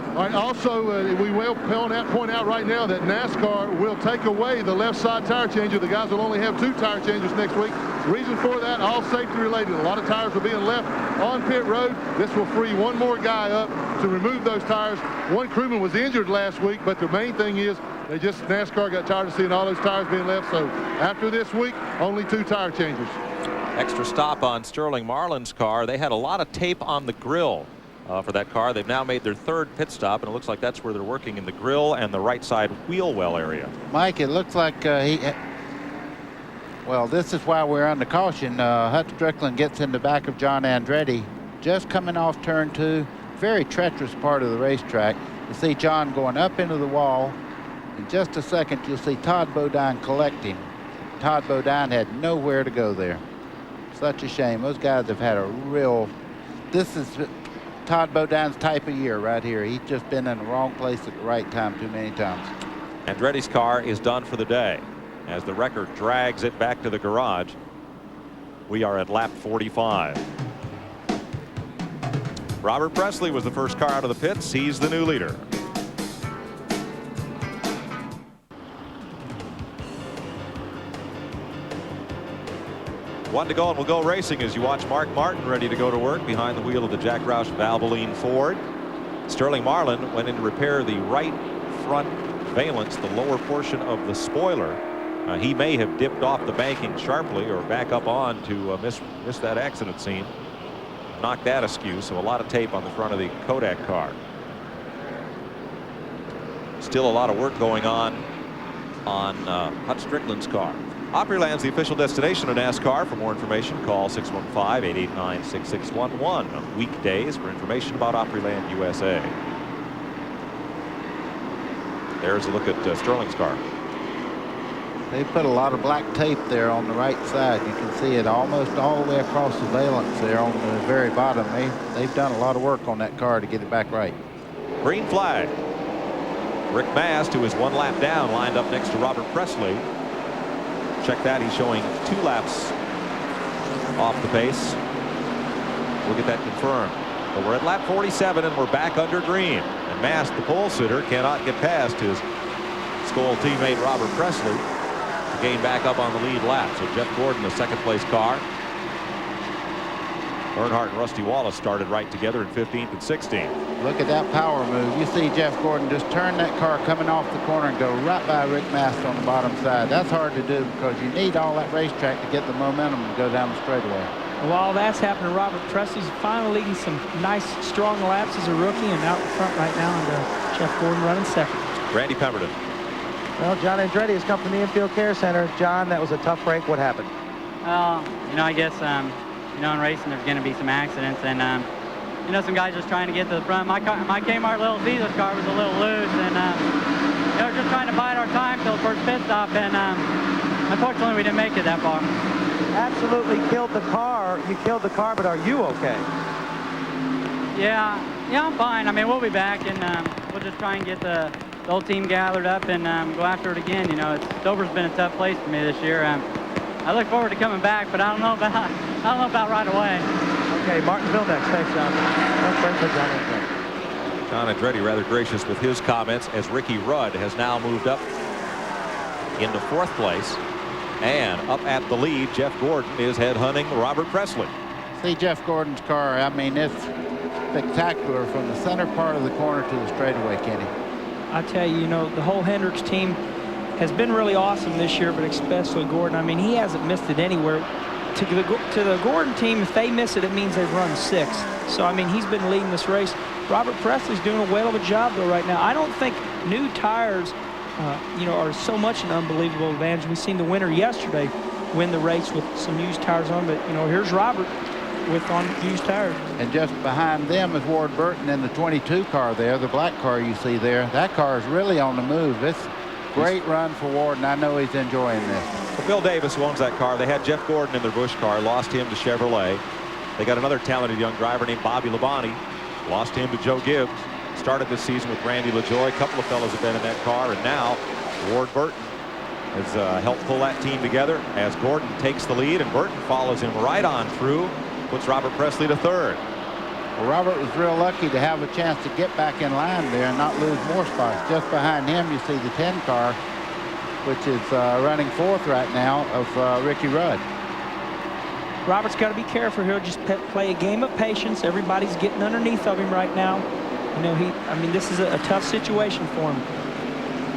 All right, also, we will point out right now that NASCAR will take away the left side tire changer. The guys will only have 2 tire changers next week. The reason for that, all safety related. A lot of tires are being left on pit road. This will free one more guy up to remove those tires. One crewman was injured last week, but the main thing is NASCAR got tired of seeing all those tires being left. So after this week, only 2 tire changers. Extra stop on Sterling Marlin's car. They had a lot of tape on the grill for that car. They've now made their 3rd pit stop, and it looks like that's where they're working, in the grill and the right side wheel well area. Mike, it looks like well, this is why we're under caution. Hut Strickland gets in the back of John Andretti, just coming off turn 2. Very treacherous part of the racetrack. You see John going up into the wall. In just a second, you'll see Todd Bodine collecting. Todd Bodine had nowhere to go there. Such a shame. Those guys have had a real... This is Todd Bodine's type of year right here. He's just been in the wrong place at the right time too many times. Andretti's car is done for the day as the wrecker drags it back to the garage. We are at lap 45. Robert Presley was the first car out of the pits. He's the new leader. One to go, and we'll go racing as you watch Mark Martin ready to go to work behind the wheel of the Jack Roush Valvoline Ford. Sterling Marlin went in to repair the right front valance, the lower portion of the spoiler. He may have dipped off the banking sharply or back up on to miss that accident scene. Knocked that askew, so a lot of tape on the front of the Kodak car. Still a lot of work going on Hut Strickland's car. Opryland's the official destination of NASCAR. For more information, call 615-889-6611 on weekdays for information about Opryland USA. There's a look at Sterling's car. They put a lot of black tape there on the right side. You can see it almost all the way across the valance there on the very bottom. They've done a lot of work on that car to get it back right. Green flag. Rick Mast, who is 1 lap down, lined up next to Robert Presley. Check that. He's showing 2 laps off the pace. We'll get that confirmed. But we're at lap 47 and we're back under green. And Mast, the pole sitter, cannot get past his Skoal teammate Robert Presley to gain back up on the lead lap. So Jeff Gordon, the 2nd place car. Earnhardt and Rusty Wallace started right together in 15th and 16th. Look at that power move. You see Jeff Gordon just turn that car coming off the corner and go right by Rick Mast on the bottom side. That's hard to do because you need all that racetrack to get the momentum and go down the straightaway. While that's happening, Robert Presley's finally leading some nice, strong laps as a rookie and out in front right now, and Jeff Gordon running second. Randy Pemberton. Well, John Andretti has come from the Infield Care Center. John, that was a tough break. What happened? I guess, in racing there's going to be some accidents, and, some guys just trying to get to the front. My Kmart Little Caesars car was a little loose, and they were just trying to bide our time till the first pit stop, and unfortunately we didn't make it that far. Absolutely killed the car. You killed the car, but are you okay? Yeah, I'm fine. I mean, we'll be back, and we'll just try and get the whole team gathered up and go after it again. Dover's been a tough place for me this year. I look forward to coming back, but I don't know about right away. Okay, Martinsville next. Thanks, John. That's great for John Andretti. John Andretti rather gracious with his comments as Ricky Rudd has now moved up into 4th place. And up at the lead, Jeff Gordon is headhunting Robert Presley. See Jeff Gordon's car. I mean, it's spectacular from the center part of the corner to the straightaway, Kenny. I tell you, the whole Hendricks team has been really awesome this year, but especially Gordon. I mean, he hasn't missed it anywhere. To the Gordon team, if they miss it, it means they've run 6th. So, I mean, he's been leading this race. Robert Presley's doing a whale of a job, though, right now. I don't think new tires, are so much an unbelievable advantage. We've seen the winner yesterday win the race with some used tires on, but, here's Robert on used tires. And just behind them is Ward Burton in the 22 car there, the black car you see there. That car is really on the move. It's great run for Ward, and I know he's enjoying this. Well, Bill Davis, who owns that car, they had Jeff Gordon in their Busch car, lost him to Chevrolet. They got another talented young driver named Bobby Labonte, lost him to Joe Gibbs. Started this season with Randy LaJoie. A couple of fellows have been in that car, and now Ward Burton has helped pull that team together as Gordon takes the lead, and Burton follows him right on through, puts Robert Presley to 3rd. Well, Robert was real lucky to have a chance to get back in line there and not lose more spots. Just behind him, you see the 10 car, which is running 4th right now of Ricky Rudd. Robert's got to be careful here. Just play a game of patience. Everybody's getting underneath of him right now. This is a tough situation for him.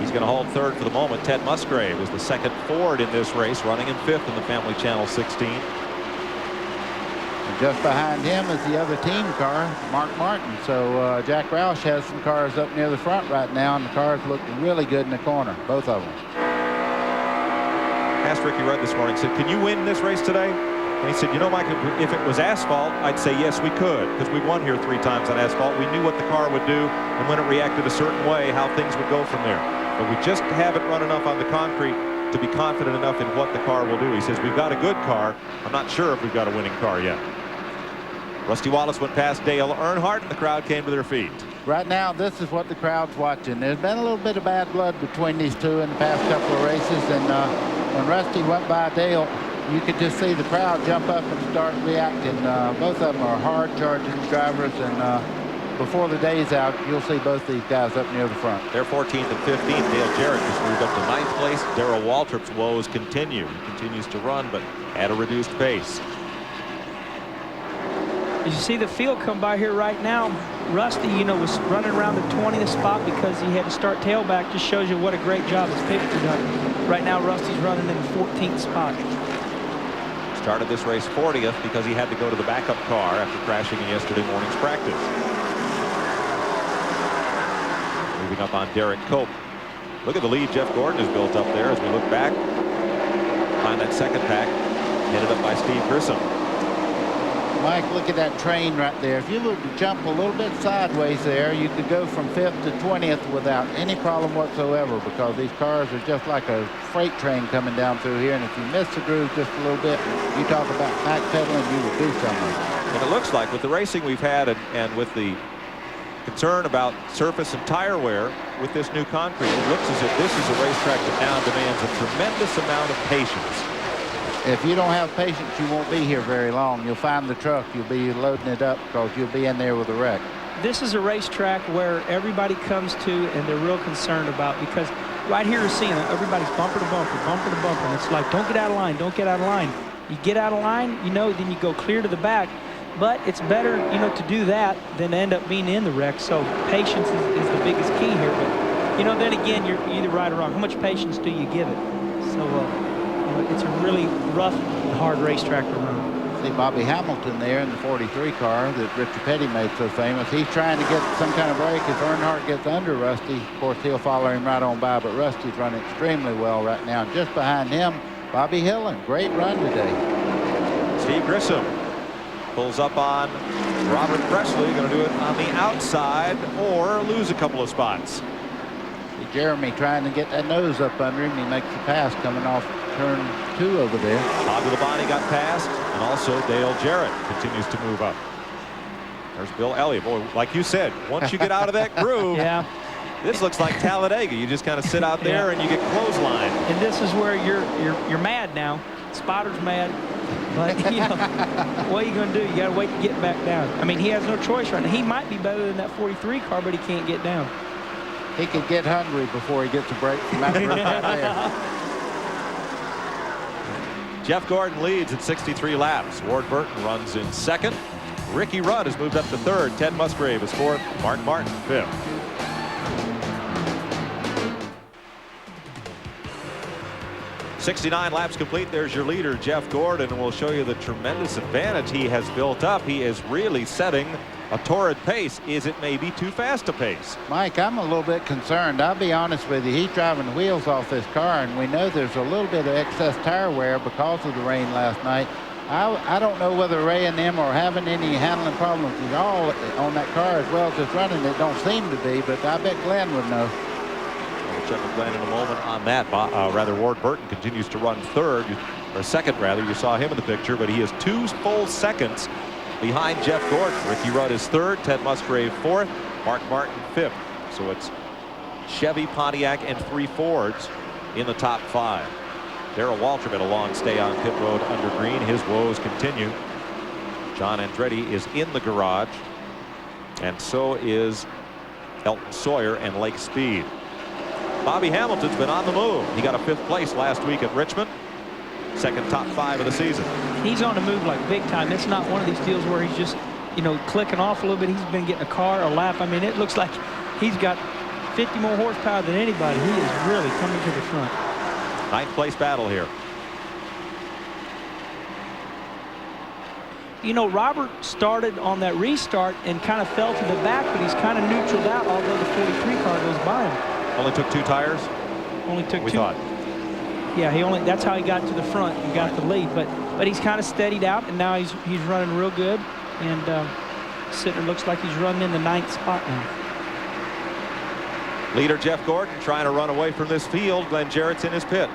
He's going to hold 3rd for the moment. Ted Musgrave is the 2nd Ford in this race, running in 5th in the Family Channel 16. And just behind him is the other team car, Mark Martin. So Jack Roush has some cars up near the front right now, and the cars look really good in the corner, both of them. Asked Ricky Rudd this morning, said, can you win this race today? And he said, Mike, if it was asphalt, I'd say yes, we could, because we won here 3 times on asphalt. We knew what the car would do, and when it reacted a certain way, how things would go from there. But we just haven't run enough on the concrete to be confident enough in what the car will do. He says, we've got a good car. I'm not sure if we've got a winning car yet. Rusty Wallace went past Dale Earnhardt, and the crowd came to their feet. Right now, this is what the crowd's watching. There's been a little bit of bad blood between these two in the past couple of races, and when Rusty went by Dale, you could just see the crowd jump up and start reacting. Both of them are hard-charging drivers, and before the day's out, you'll see both these guys up near the front. They're 14th and 15th. Dale Jarrett just moved up to 9th place. Darrell Waltrip's woes continue. He continues to run, but at a reduced pace. As you see the field come by here right now, Rusty, was running around the 20th spot because he had to start tailback. Just shows you what a great job his picture done. Right now, Rusty's running in the 14th spot. Started this race 40th because he had to go to the backup car after crashing in yesterday morning's practice. Moving up on Derek Cope. Look at the lead Jeff Gordon has built up there as we look back. Find that 2nd pack, headed up by Steve Grissom. Mike, look at that train right there. If you were to jump a little bit sideways there, you could go from 5th to 20th without any problem whatsoever, because these cars are just like a freight train coming down through here, and if you miss the groove just a little bit, you talk about backpedaling, you will do something. And it looks like with the racing we've had and with the concern about surface and tire wear with this new concrete, it looks as if this is a racetrack that now demands a tremendous amount of patience. If you don't have patience, you won't be here very long. You'll find the truck, you'll be loading it up because you'll be in there with a wreck. This is a racetrack where everybody comes to and they're real concerned about, because right here you're seeing everybody's bumper to bumper, and it's like, don't get out of line, don't get out of line. You get out of line, then you go clear to the back. But it's better, you know, to do that than end up being in the wreck. So patience is the biggest key here. But, you know, then again, you're either right or wrong. How much patience do you give it? So, you know, it's a really rough and hard racetrack to run. See Bobby Hamilton there in the 43 car that Richard Petty made so famous. He's trying to get some kind of break. If Earnhardt gets under Rusty, of course, he'll follow him right on by. But Rusty's running extremely well right now. And just behind him, Bobby Hillin. Great run today. Steve Grissom pulls up on Robert Presley. Going to do it on the outside or lose a couple of spots. See Jeremy trying to get that nose up under him. He makes the pass coming off turn 2 over there. Bobby Labonte got past, and also Dale Jarrett continues to move up. There's Bill Elliott. Boy, like you said, once you get out of that groove, yeah. This looks like Talladega. You just kind of sit out there and you get clotheslined. And this is where you're mad now. Spotter's mad. But, you know, what are you going to do? You got to wait to get back down. I mean, he has no choice right now. He might be better than that 43 car, but he can't get down. He could get hungry before he gets a break from that right there. Jeff Gordon leads at 63 laps. Ward Burton runs in second. Ricky Rudd has moved up to third. Ted Musgrave is fourth. Mark Martin fifth. .69 laps complete. There's your leader, Jeff Gordon, and we'll show you the tremendous advantage he has built up. He is really setting a torrid pace. Is it maybe too fast a pace? Mike, I'm a little bit concerned. I'll be honest with you. He's driving the wheels off this car, and we know there's a little bit of excess tire wear because of the rain last night. I don't know whether Ray and them are having any handling problems at all on that car as well as it's running. It don't seem to be, but I bet Glenn would know. We'll check with Glenn in a moment on that. Ward Burton continues to run third, or second rather. You saw him in the picture, but he is 2 full seconds behind Jeff Gordon. Ricky Rudd is third, Ted Musgrave fourth, Mark Martin fifth. So it's Chevy, Pontiac, and 3 Fords in the top 5. Darrell Waltrip had a long stay on pit road under green. His woes continue. John Andretti is in the garage, and so is Elton Sawyer and Lake Speed. Bobby Hamilton's been on the move. He got a 5th place last week at Richmond. Second top 5 of the season. He's on the move like big time. It's not one of these deals where he's just, you know, clicking off a little bit. He's been getting a car, a lap. I mean, it looks like he's got 50 more horsepower than anybody. He is really coming to the front. 9th place battle here. You know, Robert started on that restart and kind of fell to the back, but he's kind of neutraled out, although the 43 car goes by him. Only took 2 tires? Only took 2. We thought. Yeah, that's how he got to the front and got the lead. But he's kind of steadied out, and now he's running real good. And Sittner looks like he's running in the 9th spot now. Leader Jeff Gordon trying to run away from this field. Glenn Jarrett's in his pit.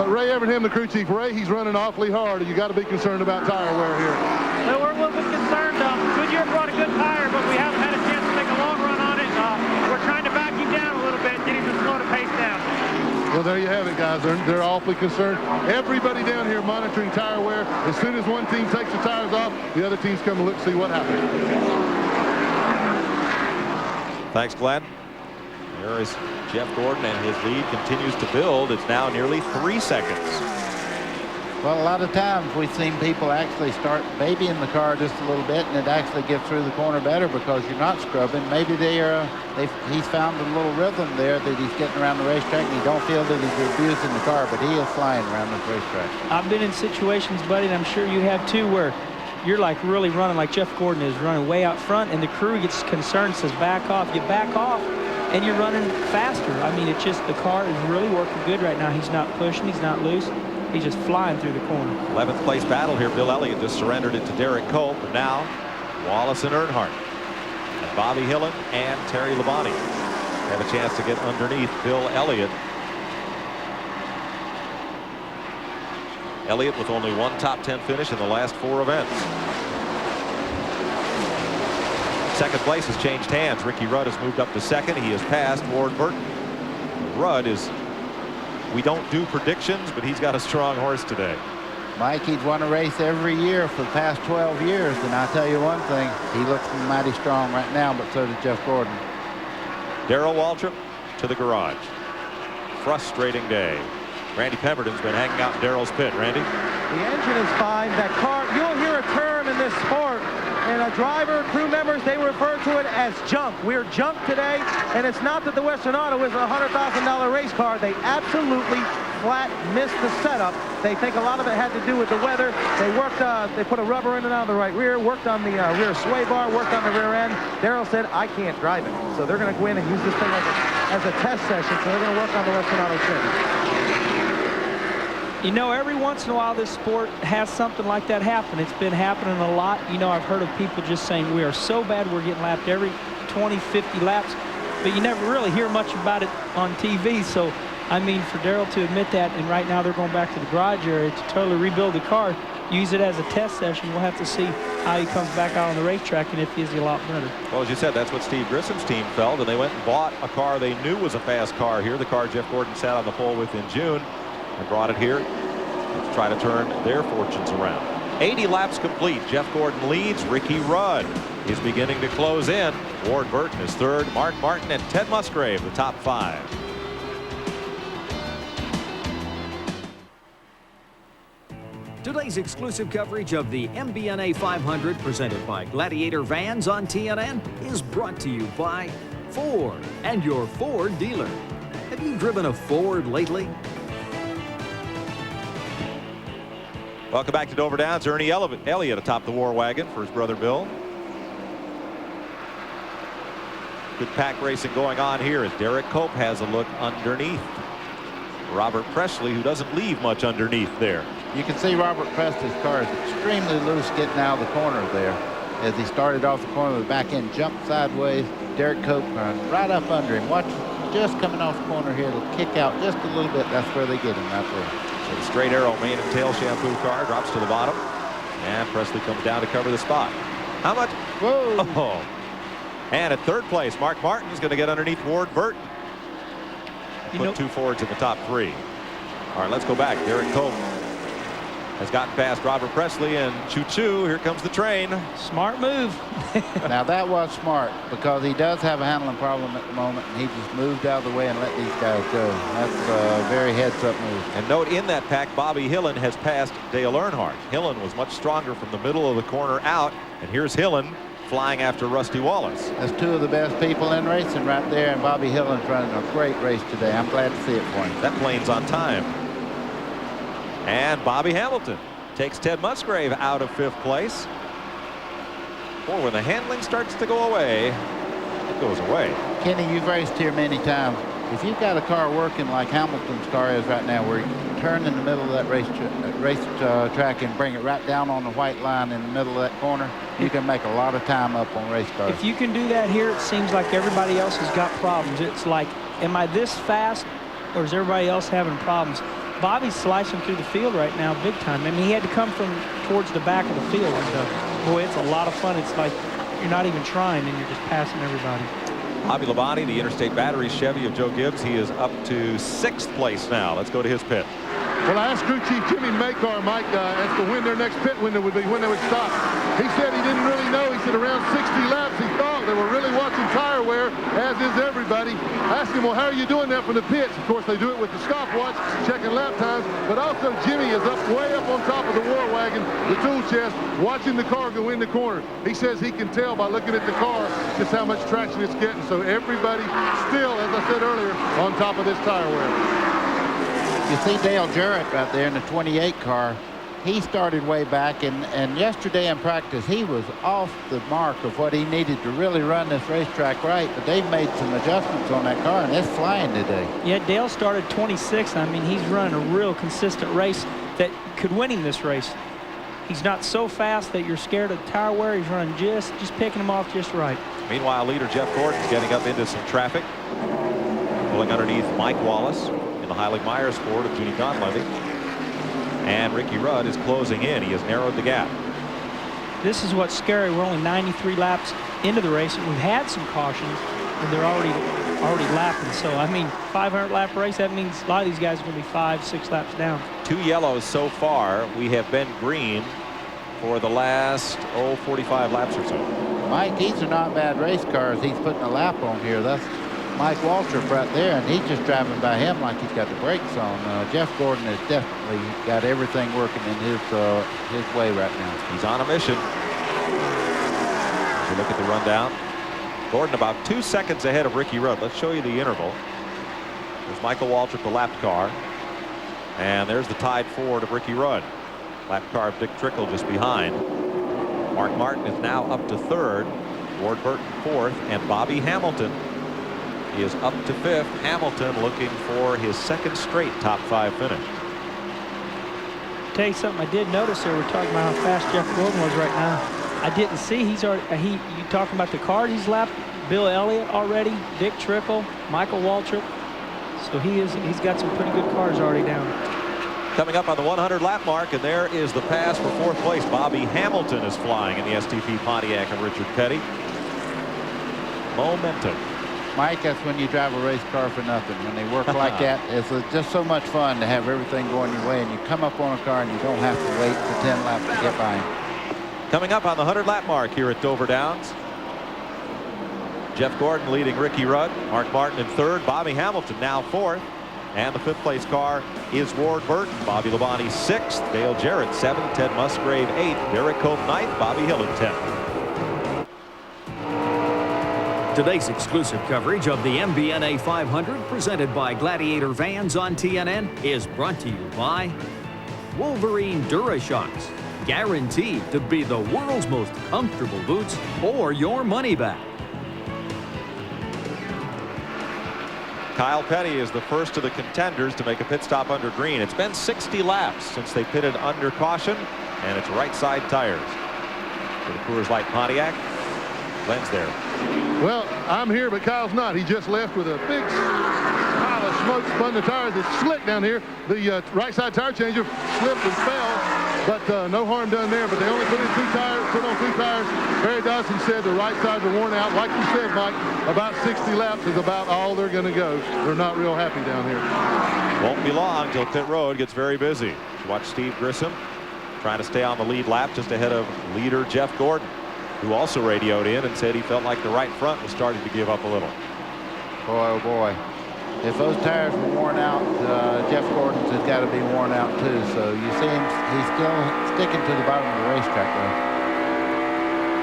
Ray Evernham, the crew chief. Ray, he's running awfully hard. You got to be concerned about tire wear here. Well, we're a little bit concerned. Goodyear brought a good tire, but we haven't had a chance to make a long run on it. We're trying to back him down a little bit, get him to slow the pace down. Well, there you have it, guys. They're awfully concerned. Everybody down here monitoring tire wear. As soon as one team takes the tires off, the other teams come and look, see what happened. Thanks, Glenn. There is Jeff Gordon, and his lead continues to build. It's now nearly 3 seconds. Well, a lot of times we've seen people actually start babying the car just a little bit, and it actually gets through the corner better because you're not scrubbing. Maybe he's found a little rhythm there that he's getting around the racetrack, and you don't feel that he's abusing the car, but he is flying around this racetrack. I've been in situations, buddy, and I'm sure you have too, where you're like really running like Jeff Gordon is running way out front, and the crew gets concerned, says back off. You back off, and you're running faster. I mean, it's just the car is really working good right now. He's not pushing, he's not loose. He's just flying through the corner. 11th place battle here. Bill Elliott just surrendered it to Derek Cope, but now Wallace and Earnhardt and Bobby Hillin and Terry Labonte have a chance to get underneath Bill Elliott. Elliott with only 1 top 10 finish in the last 4 events. Second place has changed hands. Ricky Rudd has moved up to second. He has passed Ward Burton. Rudd is, we don't do predictions, but he's got a strong horse today. Mike, he's won a race every year for the past 12 years, and I'll tell you one thing, he looks mighty strong right now, but so does Jeff Gordon. Darrell Waltrip to the garage. Frustrating day. Randy Pemberton's been hanging out in Darrell's pit. Randy? The engine is fine. That car, you'll hear a term in this sport driver, crew members, they refer to it as junk. We're junk today, and it's not that the Western Auto is a $100,000 race car. They absolutely flat missed the setup. They think a lot of it had to do with the weather. They worked, they put a rubber in and out of the right rear, worked on the rear sway bar, worked on the rear end. Darrell said, I can't drive it. So they're going to go in and use this thing as a test session. So they're going to work on the Western Auto Trim. You know, every once in a while this sport has something like that happen. It's been happening a lot. You know, I've heard of people just saying we are so bad we're getting lapped every 20, 50 laps, but you never really hear much about it on TV. So, I mean, for Darrell to admit that, and right now they're going back to the garage area to totally rebuild the car, use it as a test session. We'll have to see how he comes back out on the racetrack and if he's a lot better. Well, as you said, that's what Steve Grissom's team felt, and they went and bought a car they knew was a fast car here. The car Jeff Gordon sat on the pole with in June and brought it here to try to turn their fortunes around. 80 laps complete. Jeff Gordon leads. Ricky Rudd is beginning to close in. Ward Burton is third. Mark Martin and Ted Musgrave, the top 5. Today's exclusive coverage of the MBNA 500 presented by Gladiator Vans on TNN is brought to you by Ford and your Ford dealer. Have you driven a Ford lately? Welcome back to Dover Downs. Ernie Elliott atop the War Wagon for his brother Bill. Good pack racing going on here as Derek Cope has a look underneath Robert Presley, who doesn't leave much underneath there. You can see Robert Presley's car is extremely loose getting out of the corner there. As he started off the corner, the back end jumped sideways. Derek Cope right up under him. Watch, just coming off the corner here. It'll kick out just a little bit. That's where they get him, right there. So the straight arrow mane and tail shampoo car drops to the bottom. And Presley comes down to cover the spot. How much? Whoa. Oh. And at third place, Mark Martin is going to get underneath Ward Burton. Put 2 Fords in the top 3. All right, let's go back. Derek Cope has gotten past Robert Presley, and choo-choo, here comes the train. Smart move. Now that was smart because he does have a handling problem at the moment, and he just moved out of the way and let these guys go. That's a very heads-up move. And note in that pack, Bobby Hillen has passed Dale Earnhardt. Hillen was much stronger from the middle of the corner out, and here's Hillen flying after Rusty Wallace. That's 2 of the best people in racing right there, and Bobby Hillen's running a great race today. I'm glad to see it for him. That plane's on time. And Bobby Hamilton takes Ted Musgrave out of 5th place. Boy, when the handling starts to go away, it goes away. Kenny, you've raced here many times. If you've got a car working like Hamilton's car is right now, where you turn in the middle of that race track and bring it right down on the white line in the middle of that corner, you can make a lot of time up on race cars. If you can do that here, it seems like everybody else has got problems. It's like, am I this fast, or is everybody else having problems? Bobby's slicing through the field right now big time. I mean, he had to come from towards the back of the field. And, boy, it's a lot of fun. It's like you're not even trying, and you're just passing everybody. Bobby Labonte, the Interstate Battery Chevy of Joe Gibbs, he is up to 6th place now. Let's go to his pit. Well, I asked crew chief Jimmy Makar, Mike, as to when their next pit window would be, when they would stop. He said he didn't really know. He said around 60 laps. He thought they were really watching tire wear, as is everybody. I asked him, well, how are you doing that from the pits? Of course, they do it with the stopwatch, checking lap times. But also, Jimmy is up way up on top of the War Wagon, the tool chest, watching the car go in the corner. He says he can tell by looking at the car just how much traction it's getting. So everybody still, as I said earlier, on top of this tire wear. You see Dale Jarrett right there in the 28 car. He started way back, and yesterday in practice, he was off the mark of what he needed to really run this racetrack right, but they've made some adjustments on that car, and it's flying today. Yeah, Dale started 26th. I mean, he's running a real consistent race that could win him this race. He's not so fast that you're scared of the tire wear. He's running just picking him off just right. Meanwhile, leader Jeff Gordon's getting up into some traffic, pulling underneath Mike Wallace in the Heilig Myers Ford of Junie Donlevy. And Ricky Rudd is closing in. He has narrowed the gap. This is what's scary. We're only 93 laps into the race, and we've had some cautions, and they're already lapping. So, I mean, 500-lap race, that means a lot of these guys are going to be 5-6 laps down. 2 yellows so far. We have been green for the last, 45 laps or so. Mike, these are not bad race cars. He's putting a lap on here. That's Mike Waltrip right there, and he's just driving by him like he's got the brakes on. Jeff Gordon has definitely got everything working in his way right now. He's on a mission. You look at the rundown. Gordon about 2 seconds ahead of Ricky Rudd. Let's show you the interval. There's Michael Waltrip, the lapped car. And there's the tied Ford of Ricky Rudd. Lapped car of Dick Trickle just behind. Mark Martin is now up to third. Ward Burton fourth. And Bobby Hamilton is up to fifth. Hamilton looking for his second straight top 5 finish. Tell you something I did notice there. We're talking about how fast Jeff Gordon was right now. I didn't see he's already, you talking about the cars he's lapped? Bill Elliott already, Dick Trickle, Michael Waltrip. So he's got some pretty good cars already down. Coming up on the 100 lap mark, and there is the pass for fourth place. Bobby Hamilton is flying in the STP Pontiac of Richard Petty. Momentum. Mike, that's when you drive a race car for nothing. When they work like that, it's just so much fun to have everything going your way, and you come up on a car and you don't have to wait for 10 laps to get by him. Coming up on the 100 lap mark here at Dover Downs. Jeff Gordon leading Ricky Rudd. Mark Martin in third. Bobby Hamilton now fourth. And the fifth place car is Ward Burton. Bobby Labonte sixth. Dale Jarrett seventh. Ted Musgrave eighth. Derek Cope ninth. Bobby Hillin 10th. Today's exclusive coverage of the MBNA 500 presented by Gladiator Vans on TNN is brought to you by Wolverine DuraShocks. Guaranteed to be the world's most comfortable boots or your money back. Kyle Petty is the first of the contenders to make a pit stop under green. It's been 60 laps since they pitted under caution, and it's right side tires. For the Coors Light Pontiac, Glenn's there. Well, I'm here, but Kyle's not. He just left with a big pile of smoke, spun the tires. It's slick down here. The right side tire changer slipped and fell, but no harm done there. But they only put on 2 tires. Barry Dodson said the right sides are worn out. Like you said, Mike, about 60 laps is about all they're going to go. They're not real happy down here. Won't be long till pit road gets very busy. Watch Steve Grissom trying to stay on the lead lap just ahead of leader Jeff Gordon, who also radioed in and said he felt like the right front was starting to give up a little. Boy, oh boy. If those tires were worn out, Jeff Gordon's has got to be worn out too. So you see him, he's still sticking to the bottom of the racetrack though.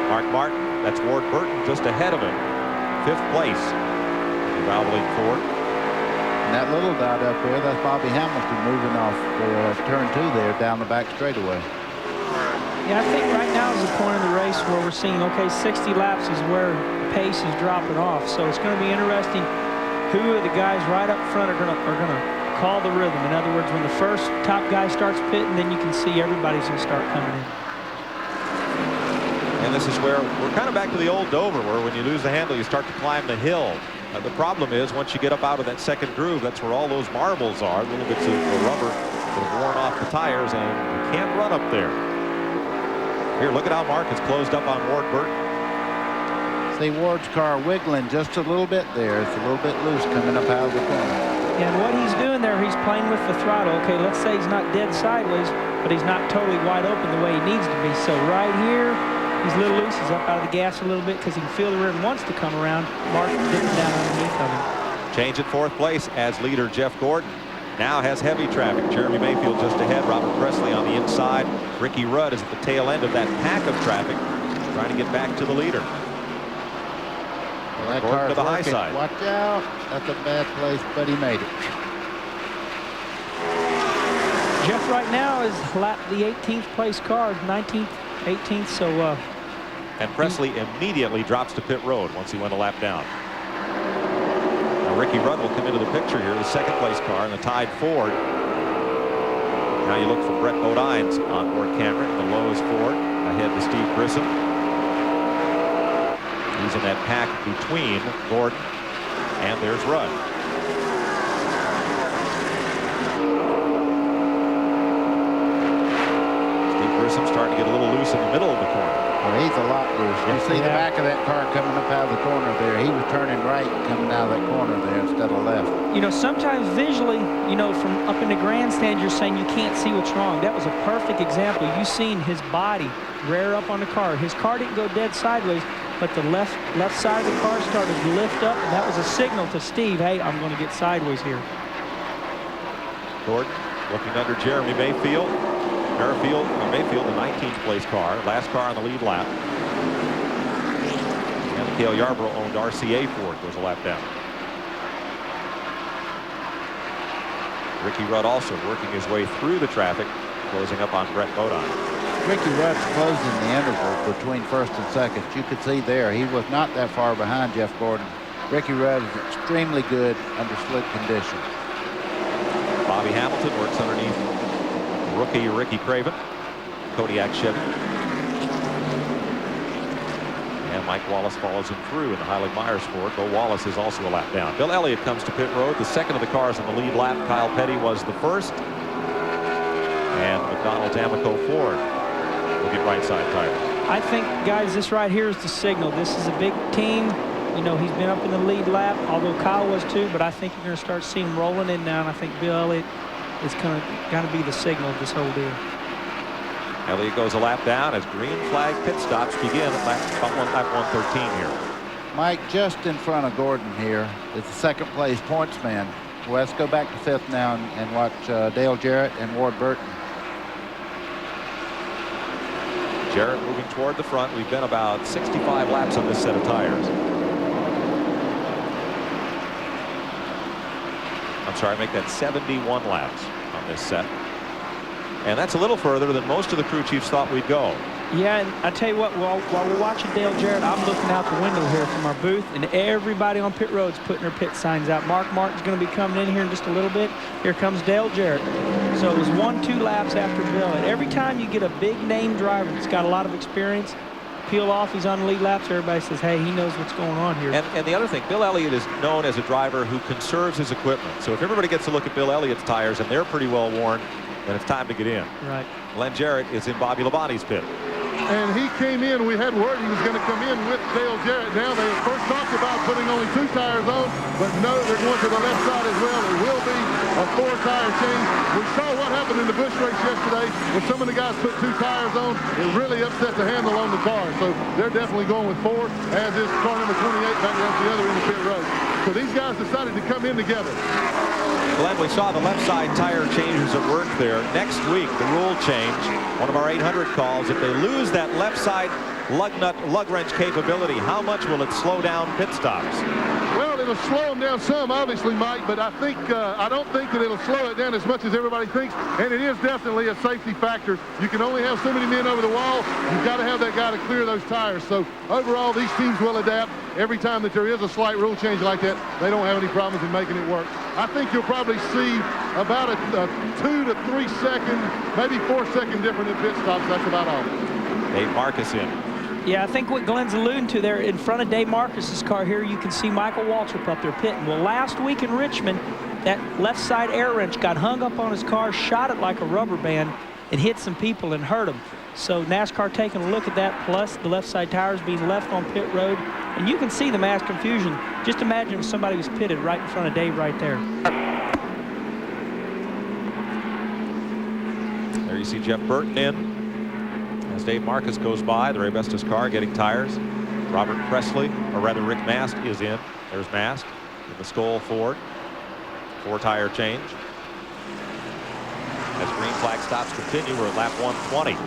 Mark Martin, that's Ward Burton just ahead of him. 5th place. Valvoline Ford. And that little dot up there, that's Bobby Hamilton moving off for turn 2 there down the back straightaway. Yeah, I think right now is the point of the race where we're seeing, okay, 60 laps is where the pace is dropping off. So it's going to be interesting who of the guys right up front are going to call the rhythm. In other words, when the first top guy starts pitting, then you can see everybody's going to start coming in. And this is where we're kind of back to the old Dover, where when you lose the handle, you start to climb the hill. The problem is once you get up out of that second groove, that's where all those marbles are, little bits of rubber that have worn off the tires, and you can't run up there. Here, look at how Mark is closed up on Ward Burton. See Ward's car wiggling just a little bit there. It's a little bit loose coming up out of the corner. Yeah, and what he's doing there, he's playing with the throttle. Okay, let's say he's not dead sideways, but he's not totally wide open the way he needs to be. So right here, he's a little loose. He's up out of the gas a little bit because he can feel the rim wants to come around. Mark dipping down underneath of him. Change at 4th place as leader Jeff Gordon. Now has heavy traffic. Jeremy Mayfield just ahead. Robert Presley on the inside. Ricky Rudd is at the tail end of that pack of traffic, trying to get back to the leader. Well, that Gordon car's to the high working. side. Watch out. That's a bad place, but he made it. Jeff right now is the 18th place car, 19th, 18th. So And Presley immediately drops to pit road once he went a lap down. Now Ricky Rudd will come into the picture here, the 2nd place car in the tied Ford. Now you look for Brett Bodine's onboard camera. The low is Ford, ahead to Steve Grissom. He's in that pack between Gordon, and there's Rudd. Steve Grissom starting to get a little loose in the middle of the corner. Well, he's a lot loose. You see the back of that car coming up out of the corner there. He was turning right coming out of that corner there instead of left. You know, sometimes visually, you know, from up in the grandstand, you're saying you can't see what's wrong. That was a perfect example. You seen his body rear up on the car. His car didn't go dead sideways, but the left side of the car started to lift up, and that was a signal to Steve, hey, I'm going to get sideways here. Gordon looking under Jeremy Mayfield. Mayfield, the 19th place car, last car on the lead lap. And Cale Yarborough-owned RCA Ford goes a lap down. Ricky Rudd also working his way through the traffic, closing up on Brett Bodine. Ricky Rudd's closing the interval between first and second. You could see there he was not that far behind Jeff Gordon. Ricky Rudd is extremely good under slick conditions. Bobby Hamilton works underneath rookie Ricky Craven, Kodiak Chevy. And Mike Wallace follows him through in the Heilig Myers Ford. Bo Wallace is also a lap down. Bill Elliott comes to pit road, the second of the cars in the lead lap. Kyle Petty was the first. And McDonald's Amoco Ford will get right side tires. I think, guys, this right here is the signal. This is a big team. You know, he's been up in the lead lap, although Kyle was too, but I think you're going to start seeing him rolling in now, and I think Bill Elliott is going to be the signal of this whole deal. Elliott goes a lap down as green flag pit stops begin at lap 113 here. Mike, just in front of Gordon here is the second place points man. Well, let's go back to fifth now and watch Dale Jarrett and Ward Burton. Jarrett moving toward the front. We've been about 65 laps on this set of tires. I'm sorry, make that 71 laps on this set. And that's a little further than most of the crew chiefs thought we'd go. Yeah, and I tell you what, while we're watching Dale Jarrett, I'm looking out the window here from our booth, and everybody on pit road's putting their pit signs out. Mark Martin's going to be coming in here in just a little bit. Here comes Dale Jarrett. So it was 1-2 laps after Bill. And every time you get a big name driver that's got a lot of experience, peel off, he's on the lead laps, everybody says, hey, he knows what's going on here. And the other thing, Bill Elliott is known as a driver who conserves his equipment. So if everybody gets to look at Bill Elliott's tires and they're pretty well worn, then it's time to get in. Right. Glenn Jarrett is in Bobby Labonte's pit. And he came in, we had word he was going to come in with Dale Jarrett. Now they first talked about putting only 2 tires on, but no, they're going to the left side as well. There will be a 4-tire change. We saw what happened in the Busch race yesterday when some of the guys put 2 tires on. It really upset the handle on the car. So they're definitely going with 4, as is car number 28 back down to the other end of pit road. So these guys decided to come in together. Glenn, we saw the left side tire changes at work there. Next week, the rule change, one of our 800 calls, if they lose that left side lug wrench capability, how much will it slow down pit stops? Well, it'll slow them down some, obviously, Mike, but I don't think that it'll slow it down as much as everybody thinks, and it is definitely a safety factor. You can only have so many men over the wall. You've got to have that guy to clear those tires. So overall, these teams will adapt. Every time that there is a slight rule change like that, they don't have any problems in making it work. I think you'll probably see about a 2 to 3 second, maybe 4 second difference in pit stops. That's about all. Dave Marcus in. Yeah, I think what Glenn's alluding to there, in front of Dave Marcus's car here, you can see Michael Waltrip up there pitting. Well, last week in Richmond, that left side air wrench got hung up on his car, shot it like a rubber band, and hit some people and hurt them. So NASCAR taking a look at that, plus the left side tires being left on pit road. And you can see the mass confusion. Just imagine if somebody was pitted right in front of Dave right there. There you see Jeff Burton in. As Dave Marcus goes by, the Ray Bestis car getting tires. Robert Presley, or rather Rick Mast, is in. There's Mast in the Skoll Ford. 4-tire change. As green flag stops continue, we're at lap 120.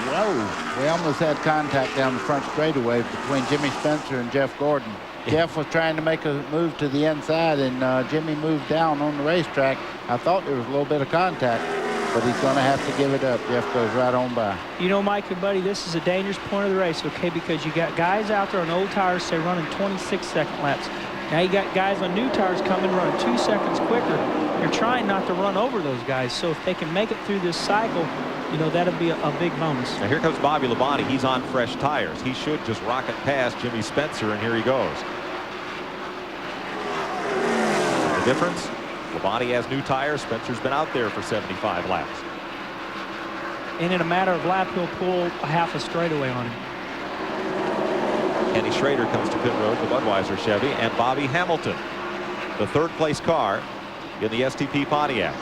Whoa. We almost had contact down the front straightaway between Jimmy Spencer and Jeff Gordon. Jeff was trying to make a move to the inside, and Jimmy moved down on the racetrack. I thought there was a little bit of contact, but he's going to have to give it up. Jeff goes right on by. You know, Mike and Buddy, this is a dangerous point of the race, okay, because you got guys out there on old tires, say, running 26-second laps. Now you got guys on new tires coming running 2 seconds quicker. You're trying not to run over those guys, so if they can make it through this cycle, you know, that'll be a big bonus. Now here comes Bobby Labonte. He's on fresh tires. He should just rocket past Jimmy Spencer, and here he goes. The difference? Labonte has new tires. Spencer's been out there for 75 laps. And in a matter of lap, he'll pull a half a straightaway on him. Kenny Schrader comes to pit road, the Budweiser Chevy, and Bobby Hamilton, the 3rd place car in the STP Pontiac.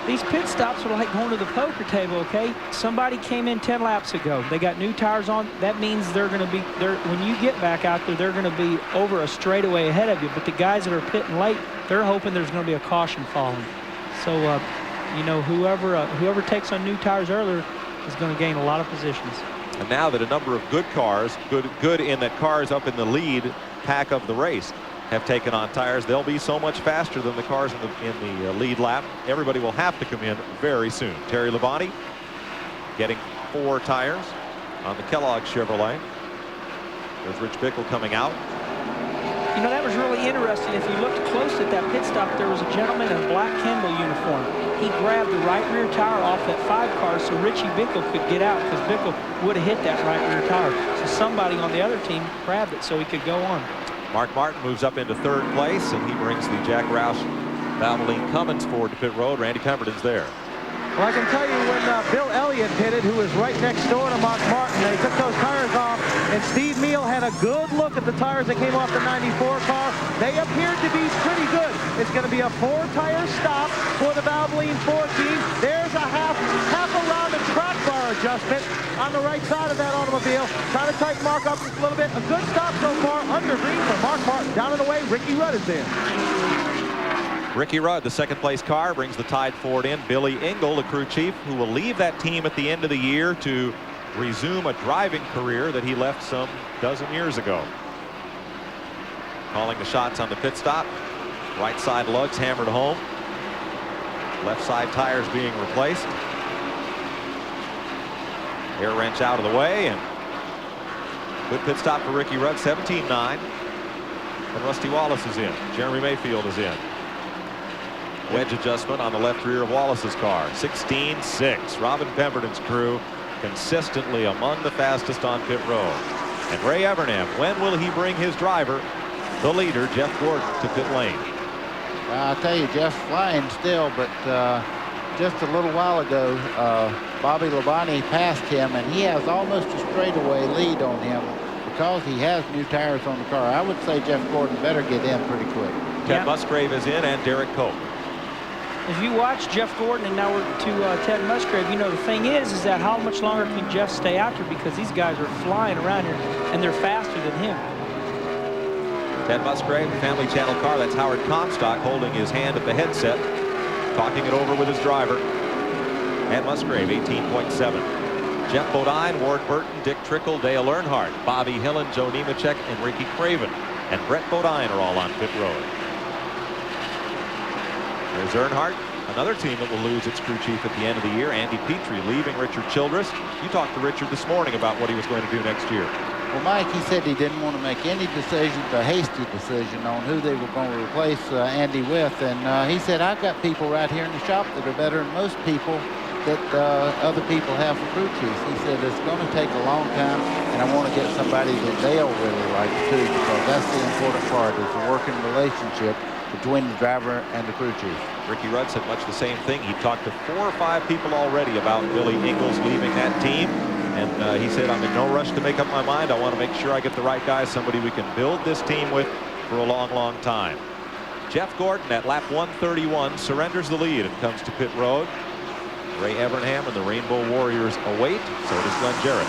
These pit stops are like going to the poker table, okay? Somebody came in 10 laps ago. They got new tires on. That means they're going to be there when you get back out there. They're going to be over a straightaway ahead of you. But the guys that are pitting late, they're hoping there's going to be a caution falling. So, you know, whoever takes on new tires earlier is going to gain a lot of positions. And now that a number of good cars, good in that cars up in the lead pack of the race, have taken on tires, they'll be so much faster than the cars in the lead lap. Everybody will have to come in very soon. Terry Labonte getting 4 tires on the Kellogg Chevrolet. There's Rich Bickle coming out. You know, that was really interesting. If you looked close at that pit stop, there was a gentleman in a black Kendall uniform. He grabbed the right rear tire off that 5 car so Richie Bickle could get out, because Bickle would have hit that right rear tire. So somebody on the other team grabbed it so he could go on. Mark Martin moves up into 3rd place, and he brings the Jack Roush Valvoline Cummins forward to pit road. Randy Pemberton's there. Well, I can tell you when Bill Elliott pitted, who was right next door to Mark Martin, they took those tires off, and Steve Meal had a good look at the tires that came off the 94 car. They appeared to be pretty good. It's going to be a 4-tire stop for the Valvoline 4 team. There's a half a round of track bar adjustment on the right side of that automobile. Trying to tighten Mark up just a little bit. A good stop so far under green for Mark Martin. Down and away, Ricky Rudd is there. Ricky Rudd, the 2nd place car, brings the Tide Ford in. Billy Engel, the crew chief, who will leave that team at the end of the year to resume a driving career that he left some dozen years ago. Calling the shots on the pit stop. Right side lugs hammered home. Left side tires being replaced. Air wrench out of the way, and good pit stop for Ricky Rudd. 17-9. And Rusty Wallace is in. Jeremy Mayfield is in. Wedge adjustment on the left rear of Wallace's car. 16-6. Robin Pemberton's crew consistently among the fastest on pit road. And Ray Evernham, when will he bring his driver, the leader, Jeff Gordon, to pit lane? I'll tell you, Jeff's flying still, but just a little while ago, Bobby Labonte passed him, and he has almost a straightaway lead on him because he has new tires on the car. I would say Jeff Gordon better get in pretty quick. Ted Musgrave is in, and Derek Cope. If you watch Jeff Gordon and now we're to Ted Musgrave, you know, the thing is that how much longer can Jeff stay out here, because these guys are flying around here and they're faster than him. Ted Musgrave, Family Channel car. That's Howard Comstock holding his hand at the headset, talking it over with his driver. Ted Musgrave, 18.7. Jeff Bodine, Ward Burton, Dick Trickle, Dale Earnhardt, Bobby Hillen, Joe Nemechek, and Ricky Craven. And Brett Bodine are all on pit road. There's Earnhardt, another team that will lose its crew chief at the end of the year. Andy Petrie leaving Richard Childress. You talked to Richard this morning about what he was going to do next year. Well, Mike, he said he didn't want to make any decisions, a hasty decision on who they were going to replace Andy with. And he said, I've got people right here in the shop that are better than most people that other people have for crew chiefs. He said, it's going to take a long time, and I want to get somebody that they'll really like too, because that's the important part, is the working relationship between the driver and the crew chief. Ricky Rudd said much the same thing. He talked to 4 or 5 people already about Billy Ingles leaving that team. And he said, I'm in no rush to make up my mind. I want to make sure I get the right guy, somebody we can build this team with for a long, long time. Jeff Gordon at lap 131 surrenders the lead and comes to pit road. Ray Evernham and the Rainbow Warriors await. So does Glenn Jarrett.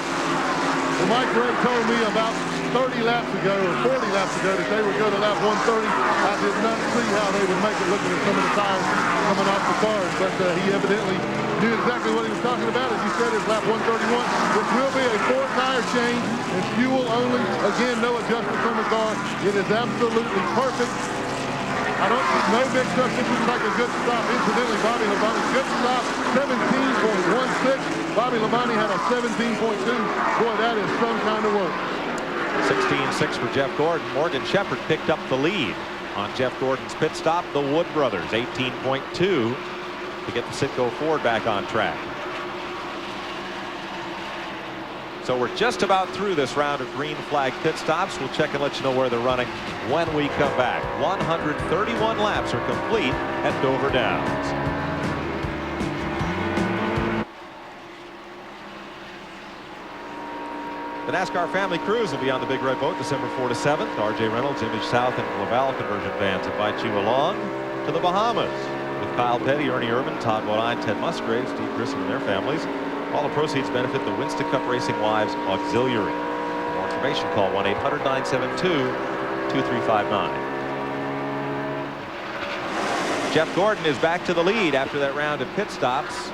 Well, Mike Ray told me about 30 laps ago or 40 laps ago that they would go to lap 130. I did not see how they would make it looking at some of the tires coming off the cars, but he evidently knew exactly what he was talking about. As you said, it's lap 131, which will be a 4-tire change and fuel only. Again, no adjustment from the car. It is absolutely perfect. I don't see no big stuff. This looks like a good stop. Incidentally, Bobby Labonte, good stop, 17.16. Bobby Labonte had a 17.2. Boy, that is some kind of work. 16-6 for Jeff Gordon. Morgan Shepherd picked up the lead on Jeff Gordon's pit stop. The Wood brothers, 18.2 to get the Citgo Ford back on track. So we're just about through this round of green flag pit stops. We'll check and let you know where they're running when we come back. 131 laps are complete at Dover Downs. The NASCAR Family Cruise will be on the Big Red Boat December 4 to 7th. R.J. Reynolds, Image South, and Laval conversion vans invite you along to the Bahamas with Kyle Petty, Ernie Irvin, Todd Bodine, Ted Musgrave, Steve Grissom, and their families. All the proceeds benefit the Winston Cup Racing Wives Auxiliary. For more information, call 1-800-972-2359. Jeff Gordon is back to the lead after that round of pit stops.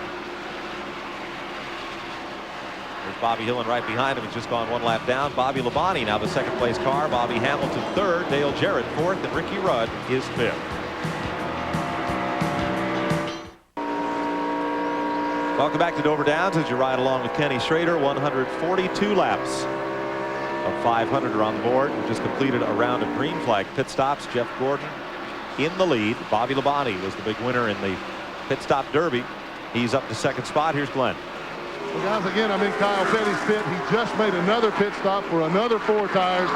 There's Bobby Hillin right behind him. He's just gone 1 lap down. Bobby Labonte now the second place car. Bobby Hamilton third. Dale Jarrett fourth. And Ricky Rudd is fifth. Welcome back to Dover Downs as you ride along with Kenny Schrader. 142 laps of 500 are on the board. We just completed a round of green flag pit stops. Jeff Gordon in the lead. Bobby Labonte was the big winner in the pit stop derby. He's up to second spot. Here's Glenn. Well, guys, again, I'm in Kyle Petty's pit. He just made another pit stop for another 4 tires.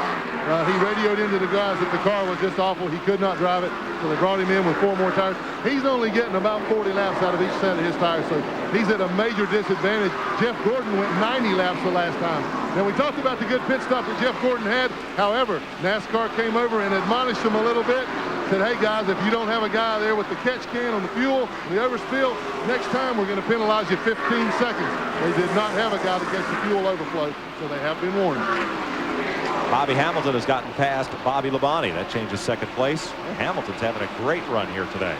He radioed into the guys that the car was just awful. He could not drive it, so they brought him in with 4 more tires. He's only getting about 40 laps out of each set of his tires, so he's at a major disadvantage. Jeff Gordon went 90 laps the last time. Now, we talked about the good pit stop that Jeff Gordon had. However, NASCAR came over and admonished him a little bit. Said, hey, guys, if you don't have a guy there with the catch can on the fuel, the overspill, next time we're going to penalize you 15 seconds. They did not have a guy to catch the fuel overflow, so they have been warned. Bobby Hamilton has gotten past Bobby Labonte. That changes second place. Hamilton's having a great run here today.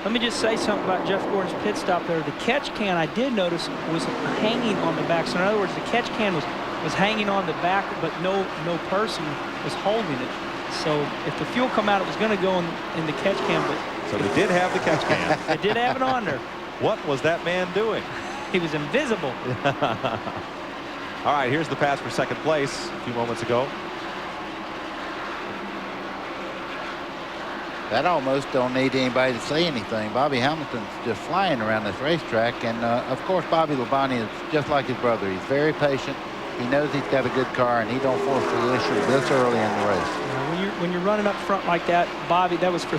Let me just say something about Jeff Gordon's pit stop there. The catch can, I did notice, was hanging on the back. So in other words, the catch can was hanging on the back, but no person was holding it. So if the fuel come out, it was going to go in the catch can. But so they did have the catch can. They did have it on there. What was that man doing? He was invisible. All right, here's the pass for second place a few moments ago. That almost don't need anybody to say anything. Bobby Hamilton's just flying around this racetrack. And, of course, Bobby Labonte is just like his brother. He's very patient. He knows he's got a good car, and he don't force the issue this early in the race. When you're running up front like that, Bobby, that was for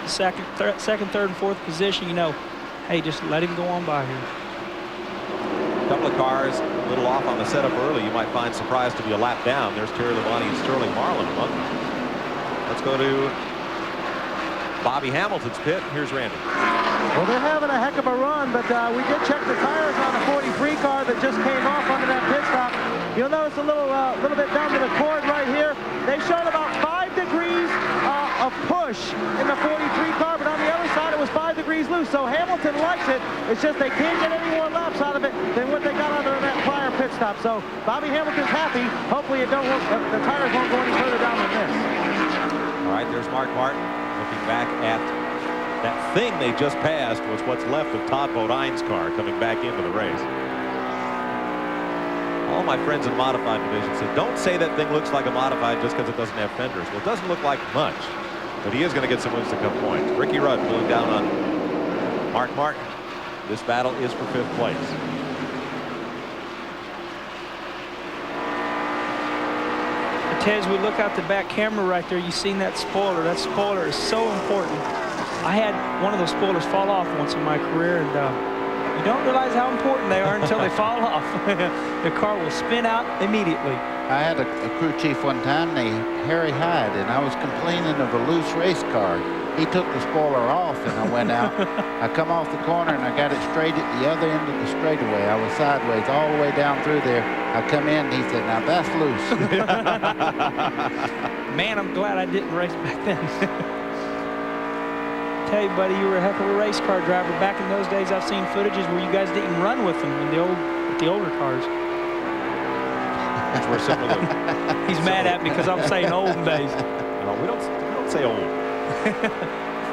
second, third, and fourth position. You know, hey, just let him go on by here. A couple of cars a little off on the setup early. You might find surprised to be a lap down. There's Terry Labonte and Sterling Marlin among them. Let's go to Bobby Hamilton's pit. Here's Randy. Well, they're having a heck of a run, but we did check the tires on the 43 car that just came off under that pit stop. You'll notice a little bit down to the cord right here. They showed about 5 degrees of push in the 43 car, but on the other side it was 5 degrees loose. So Hamilton likes it. It's just they can't get any more laps out of it than what they got under that prior pit stop. So Bobby Hamilton's happy. Hopefully the tires won't go any further down than this. All right, there's Mark Martin looking back at that thing they just passed was what's left of Todd Bodine's car coming back into the race. All my friends in modified division said, don't say that thing looks like a modified just because it doesn't have fenders. Well, it doesn't look like much, but he is going to get some wins to come points. Ricky Rudd pulling down on Mark Martin. This battle is for 5th place. As we look out the back camera right there, you've seen that spoiler. That spoiler is so important. I had one of those spoilers fall off once in my career, and you don't realize how important they are until they fall off. The car will spin out immediately. I had a crew chief one time named Harry Hyde, and I was complaining of a loose race car. He took the spoiler off, and I went out. I come off the corner, and I got it straight at the other end of the straightaway. I was sideways all the way down through there. I come in, and he said, now that's loose. Man, I'm glad I didn't race back then. Tell you, buddy, you were a heck of a race car driver. Back in those days, I've seen footages where you guys didn't run with them in the older cars. We're similar. He's mad at me because I'm saying olden days. No, we don't say old.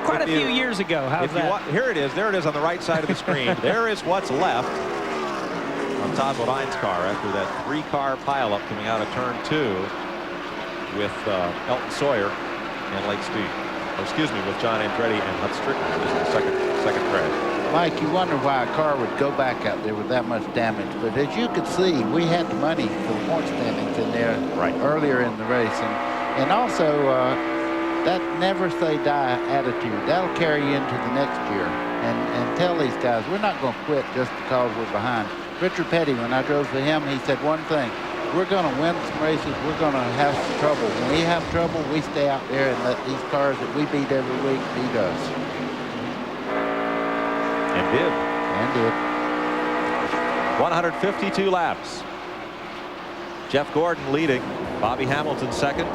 Quite a few years ago. How's that? Here it is. There it is on the right side of the screen. There is what's left on Todd Bodine's car after that 3-car pileup coming out of turn 2 with Elton Sawyer and Lake Steve. Or excuse me, with John Andretti and Hut Strickland. This is the second crash. Mike, you wonder why a car would go back out there with that much damage. But as you could see, we had the money for the point standings in there earlier in the race. And also, that never say die attitude, that'll carry you into the next year. And tell these guys, we're not going to quit just because we're behind. Richard Petty, when I drove for him, he said one thing: we're going to win some races, we're going to have some trouble. When we have trouble, we stay out there and let these cars that we beat every week beat us. And did. 152 laps. Jeff Gordon leading. Bobby Hamilton second.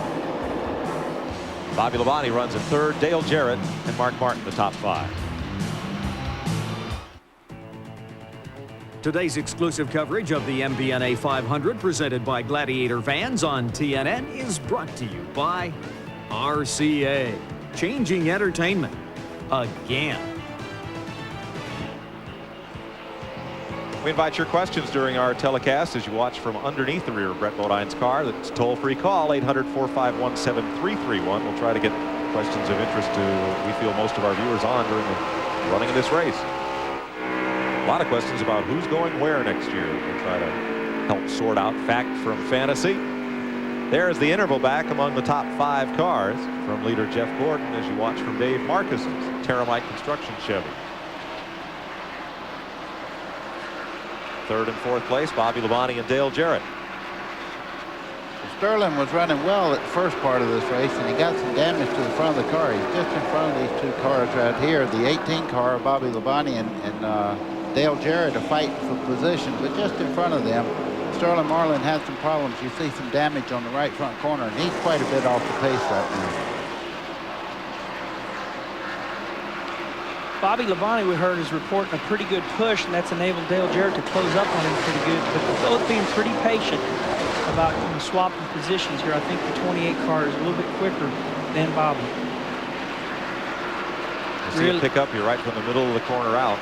Bobby Labonte runs in third. Dale Jarrett and Mark Martin the top 5. Today's exclusive coverage of the MBNA 500 presented by Gladiator Vans on TNN is brought to you by RCA, changing entertainment again. We invite your questions during our telecast as you watch from underneath the rear of Brett Bodine's car. That's a toll-free call, 800-451-7331. We'll try to get questions of interest to we feel most of our viewers on during the running of this race. A lot of questions about who's going where next year. We'll try to help sort out fact from fantasy. There's the interval back among the top 5 cars from leader Jeff Gordon as you watch from Dave Marcus's Terramite Construction Chevy. Third and fourth place, Bobby Labonte and Dale Jarrett. Sterling was running well at the first part of this race, and he got some damage to the front of the car. He's just in front of these 2 cars right here. The 18 car, Bobby Labonte and Dale Jarrett are fighting for position, but just in front of them, Sterling Marlin had some problems. You see some damage on the right front corner, and he's quite a bit off the pace right now. Bobby Labonte, we heard, is reporting a pretty good push, and that's enabled Dale Jarrett to close up on him pretty good. But they're both being pretty patient about swapping positions here. I think the 28 car is a little bit quicker than Bobby. You see him pick up here right from the middle of the corner out.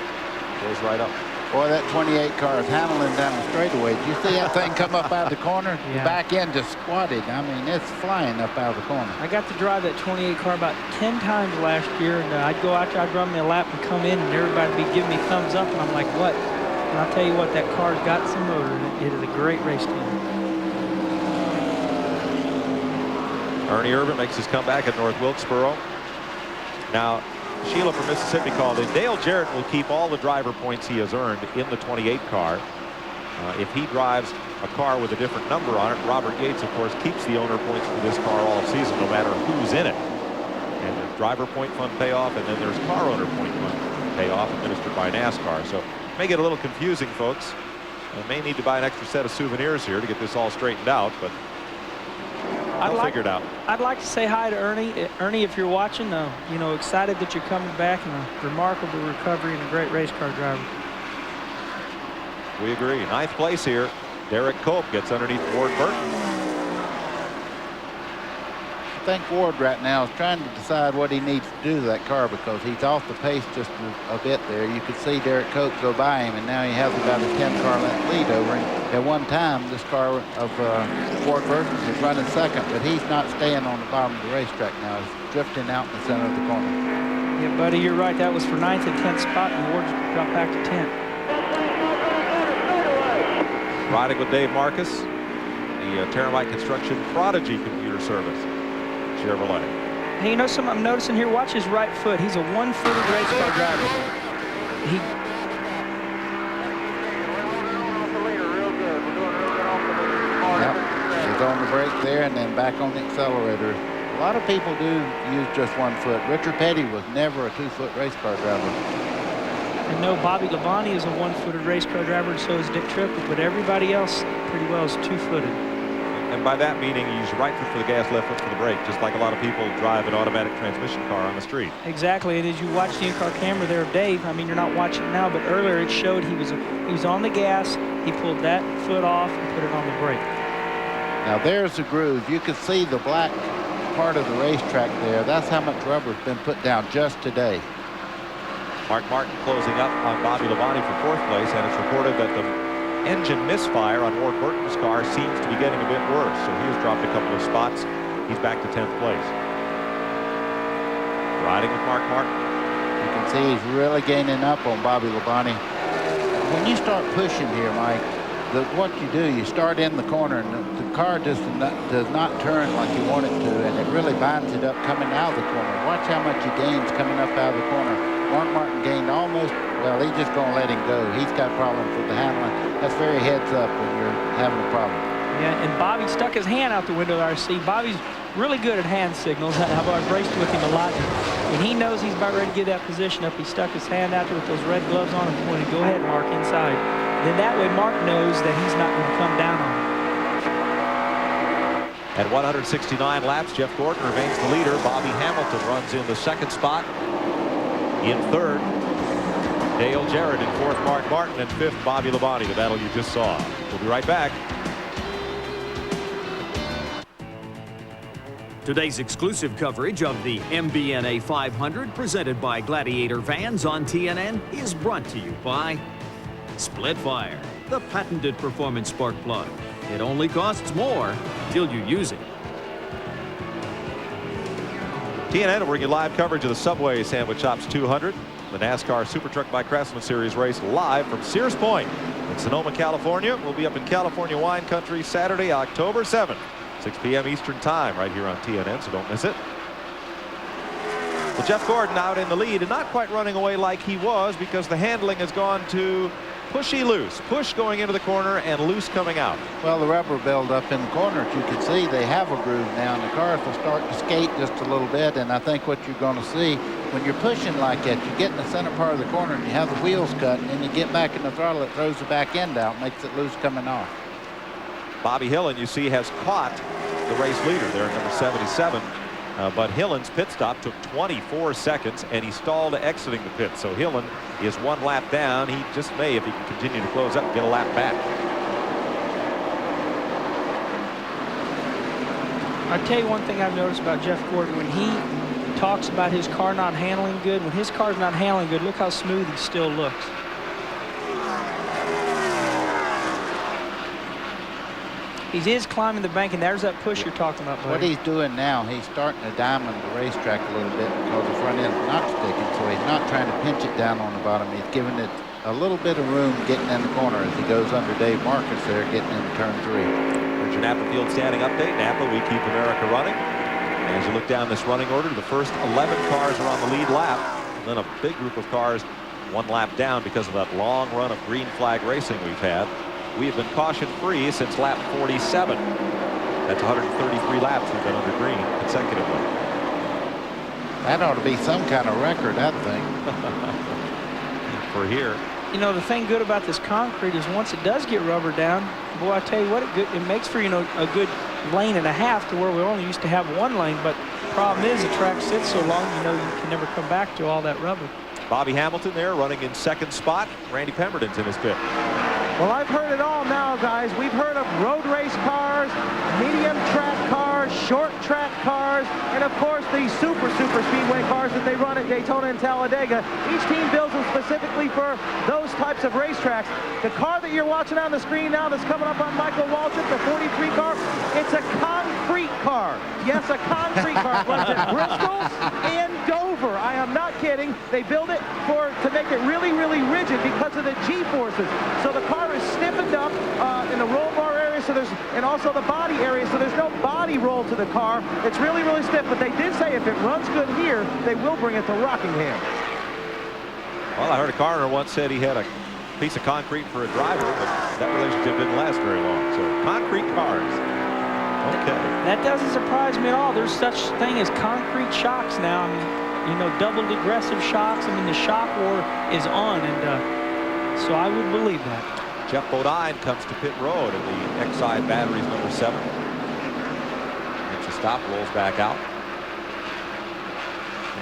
Goes right up. Boy, that 28 car is handling down the straightaway. Did you see that thing come up out of the corner? Yeah. The back end just squatted. I mean, it's flying up out of the corner. I got to drive that 28 car about 10 times last year, and I'd go out there, I'd run me a lap and come in, and everybody would be giving me thumbs up, and I'm like, what? And I'll tell you what, that car's got some motor. It is a great race team. Ernie Irvin makes his comeback at North Wilkesboro. Now, Sheila from Mississippi called in. Dale Jarrett will keep all the driver points he has earned in the 28 car. If he drives a car with a different number on it, Robert Yates, of course, keeps the owner points for this car all season, no matter who's in it. And there's driver point fund payoff, and then there's car owner point fund payoff administered by NASCAR. So it may get a little confusing, folks. May need to buy an extra set of souvenirs here to get this all straightened out, but I'll figure it out. I'd like to say hi to Ernie. Ernie, if you're watching, you know, excited that you're coming back, and a remarkable recovery and a great race car driver. We agree. 9th place here. Derek Cope gets underneath Ward Burton. I think Ward right now is trying to decide what he needs to do to that car because he's off the pace just a bit there. You could see Derek Cope go by him, and now he has about a 10-car length lead over him. At one time, this car of Ward Burton is running second, but he's not staying on the bottom of the racetrack now. He's drifting out in the center of the corner. Yeah, buddy, you're right. That was for 9th and 10th spot, and Ward dropped back to 10th. Riding with Dave Marcus, the Terramite Construction Prodigy Computer Service. Chevrolet. Hey, you know something I'm noticing here? Watch his right foot. He's a one-footed race car driver. Yep. He's on the brake there and then back on the accelerator. A lot of people do use just one foot. Richard Petty was never a 2-foot race car driver. And no, Bobby Labonte is a one-footed race car driver, and so is Dick Triple, but everybody else pretty well is 2-footed. And by that meaning, you use your right foot for the gas, left foot for the brake, just like a lot of people drive an automatic transmission car on the street. Exactly, and as you watch the in-car camera there of Dave, I mean, you're not watching now, but earlier it showed he was on the gas, he pulled that foot off and put it on the brake. Now there's the groove. You can see the black part of the racetrack there. That's how much rubber's been put down just today. Mark Martin closing up on Bobby Labonte for 4th place, and it's reported that the engine misfire on Ward Burton's car seems to be getting a bit worse, so he has dropped a couple of spots. He's back to 10th place. Riding with Mark Martin. You can see he's really gaining up on Bobby Labonte. When you start pushing here, Mike, what you do, you start in the corner, and the car does not turn like you want it to, and it really binds it up coming out of the corner. Watch how much he gains coming up out of the corner. Mark Martin gained almost, well, he's just going to let him go. He's got problems with the handling. That's very heads up when you're having a problem. Yeah, and Bobby stuck his hand out the window there. I see Bobby's really good at hand signals. I've raced with him a lot. When he knows he's about ready to get that position up, he stuck his hand out there with those red gloves on and pointed, go ahead, Mark, inside. Then that way Mark knows that he's not going to come down on him. At 169 laps, Jeff Gordon remains the leader. Bobby Hamilton runs in the 2nd spot. In 3rd, Dale Jarrett in fourth, Mark Martin, and fifth, Bobby Labonte, the battle you just saw. We'll be right back. Today's exclusive coverage of the MBNA 500 presented by Gladiator Vans on TNN is brought to you by Split Fire, the patented performance spark plug. It only costs more till you use it. TNN will bring you live coverage of the Subway Sandwich Shops 200, the NASCAR Super Truck by Craftsman Series race, live from Sears Point in Sonoma, California. We'll be up in California wine country Saturday, October 7th. 6 p.m. Eastern time right here on TNN, so don't miss it. Well, Jeff Gordon out in the lead and not quite running away like he was because the handling has gone to pushy loose. Push going into the corner and loose coming out. Well, the rubber buildup in the corner, as you can see, they have a groove now, and the cars will start to skate just a little bit. And I think what you're going to see when you're pushing like that, you get in the center part of the corner and you have the wheels cut, and then you get back in the throttle, it throws the back end out, makes it loose coming off. Bobby Hillin, you see, has caught the race leader there, number 77. But Hillen's pit stop took 24 seconds, and he stalled exiting the pit. So Hillin is one lap down. He just may, if he can continue to close up, get a lap back. I'll tell you one thing I've noticed about Jeff Gordon. When he talks about his car not handling good, when his car's not handling good, look how smooth he still looks. He is climbing the bank, and there's that push you're talking about, buddy. What he's doing now, he's starting to diamond the racetrack a little bit because the front end's not sticking, so he's not trying to pinch it down on the bottom. He's giving it a little bit of room getting in the corner as he goes under Dave Marcus there, getting into turn 3. There's your Napa Field standing update. Napa, we keep America running. As you look down this running order, the first 11 cars are on the lead lap. And then a big group of cars one lap down because of that long run of green flag racing we've had. We have been caution-free since lap 47. That's 133 laps we've been under green consecutively. That ought to be some kind of record, that thing. For here. You know, the thing good about this concrete is once it does get rubber down, boy, I tell you what, it makes for, you know, a good lane and a half to where we only used to have one lane. But the problem is the track sits so long, you know, you can never come back to all that rubber. Bobby Hamilton there running in second spot. Randy Pemberton's in his pit. Well, I've heard it all now, guys. We've heard of road race cars, medium track cars, short track cars, and of course the super speedway cars that they run at Daytona and Talladega. Each team builds them specifically for those types of racetracks. The car that you're watching on the screen now that's coming up on Michael Waltrip, the 43 car, it's a concrete car. Yes, a concrete car. Runs at Bristol and Dover. I am not kidding. They build it to make it really rigid because of the G-forces. So the car is stiffened up in the roll bar area, and also the body area, so there's no body roll to the car. It's really stiff, but they did say if it runs good here, they will bring it to Rockingham. Well, I heard a coroner once said he had a piece of concrete for a driver, but that relationship didn't last very long. So concrete cars. Okay. That doesn't surprise me at all. There's such thing as concrete shocks now. I mean, you know, double aggressive shocks. I mean, the shock war is on, and so I would believe that. Jeff Bodine comes to pit road in the Exide Batteries number 7. Makes a stop, rolls back out.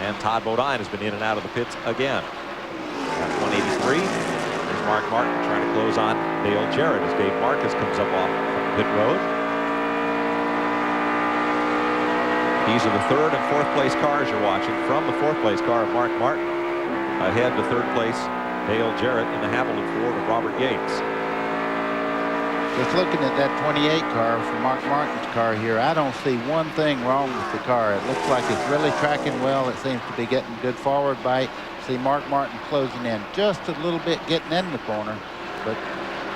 And Todd Bodine has been in and out of the pits again. At 183. There's Mark Martin trying to close on Dale Jarrett as Dave Marcus comes up off pit road. These are the third and fourth place cars you're watching from the fourth place car of Mark Martin. Ahead to third place, Dale Jarrett in the Hamilton Ford of Robert Yates. Just looking at that 28 car from Mark Martin's car here, I don't see one thing wrong with the car. It looks like it's really tracking well. It seems to be getting good forward bite. See Mark Martin closing in just a little bit, getting in the corner. But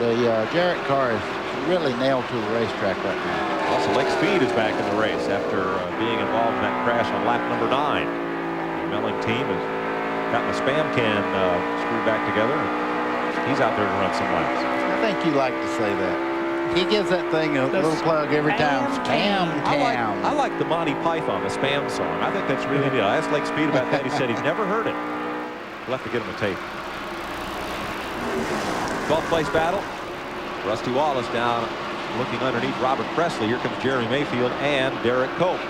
the Jarrett car is really nailed to the racetrack right now. Also, Lake Speed is back in the race after being involved in that crash on lap number 9. The Melling team has gotten the spam can screwed back together. He's out there to run some laps. I think you like to say that. He gives that thing a little plug every time. Spam cam. I like the Monty Python, the Spam song. I think that's really neat. I asked Lake Speed about that. He said he'd never heard it. We'll have to get him a tape. 12th place battle. Rusty Wallace down looking underneath Robert Presley. Here comes Jeremy Mayfield and Derek Cope.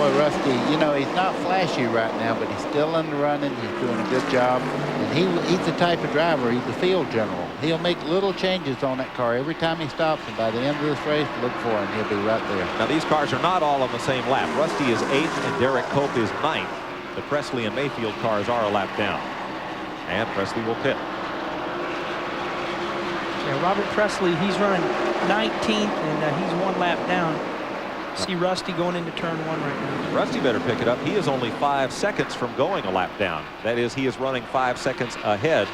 Boy, Rusty, you know, he's not flashy right now, but he's still in the running. He's doing a good job. And he's the type of driver, he's a field general. He'll make little changes on that car every time he stops, and by the end of this race, look for him. He'll be right there. Now, these cars are not all on the same lap. Rusty is 8th, and Derek Cope is 9th. The Presley and Mayfield cars are a lap down. And Presley will pit. Yeah, Robert Presley, he's running 19th, and he's 1 lap down. See Rusty going into turn 1 right now. Rusty better pick it up. He is only 5 seconds from going a lap down. That is, he is running 5 seconds ahead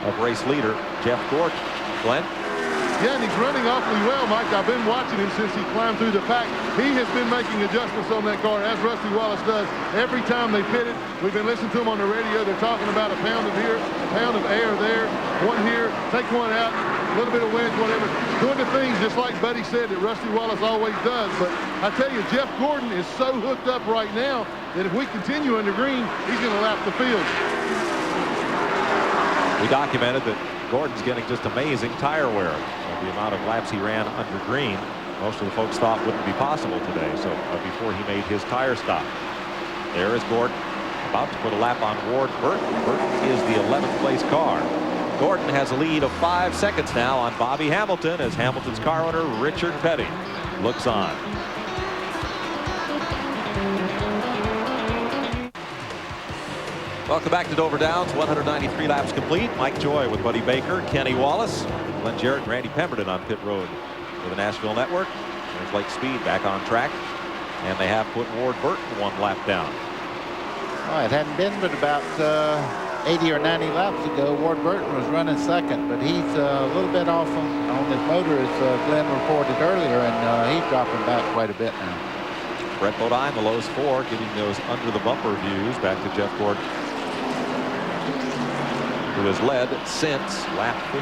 of race leader Jeff Gordon. Glenn? Yeah, and he's running awfully well, Mike. I've been watching him since he climbed through the pack. He has been making adjustments on that car, as Rusty Wallace does. Every time they pit it, we've been listening to him on the radio. They're talking about a pound of here, a pound of air there, one here, take one out, a little bit of wind, whatever. Doing the things just like Buddy said that Rusty Wallace always does. But I tell you, Jeff Gordon is so hooked up right now that if we continue under green, he's going to lap the field. We documented that Gordon's getting just amazing tire wear. The amount of laps he ran under green, most of the folks thought wouldn't be possible today. So before he made his tire stop. There is Gordon about to put a lap on Ward Burton. Burton is the 11th place car. Gordon has a lead of 5 seconds now on Bobby Hamilton as Hamilton's car owner Richard Petty looks on. Welcome back to Dover Downs. 193 laps complete. Mike Joy with Buddy Baker, Kenny Wallace, Glenn Jarrett, and Randy Pemberton on pit road for the Nashville Network. There's Lake Speed back on track, and they have put Ward Burton 1 lap down. Oh, it hadn't been but about 80 or 90 laps ago. Ward Burton was running second, but he's a little bit off on his motor, as Glenn reported earlier, and he's dropping back quite a bit now. Brett Bodine, the Lowe's 4, giving those under the bumper views back to Jeff Gordon, who has led since lap 54.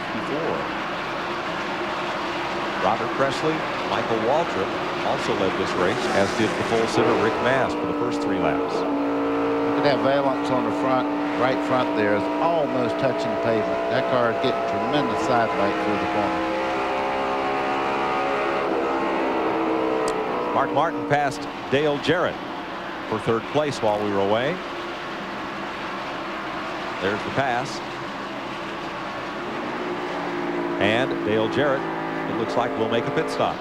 Robert Presley, Michael Waltrip also led this race, as did the pole sitter Rick Mast for the first 3 laps. Look at that valance on the front, right front there is almost touching the pavement. That car is getting tremendous side bite through the corner. Mark Martin passed Dale Jarrett for 3rd place while we were away. There's the pass. And Dale Jarrett, it looks like, will make a pit stop.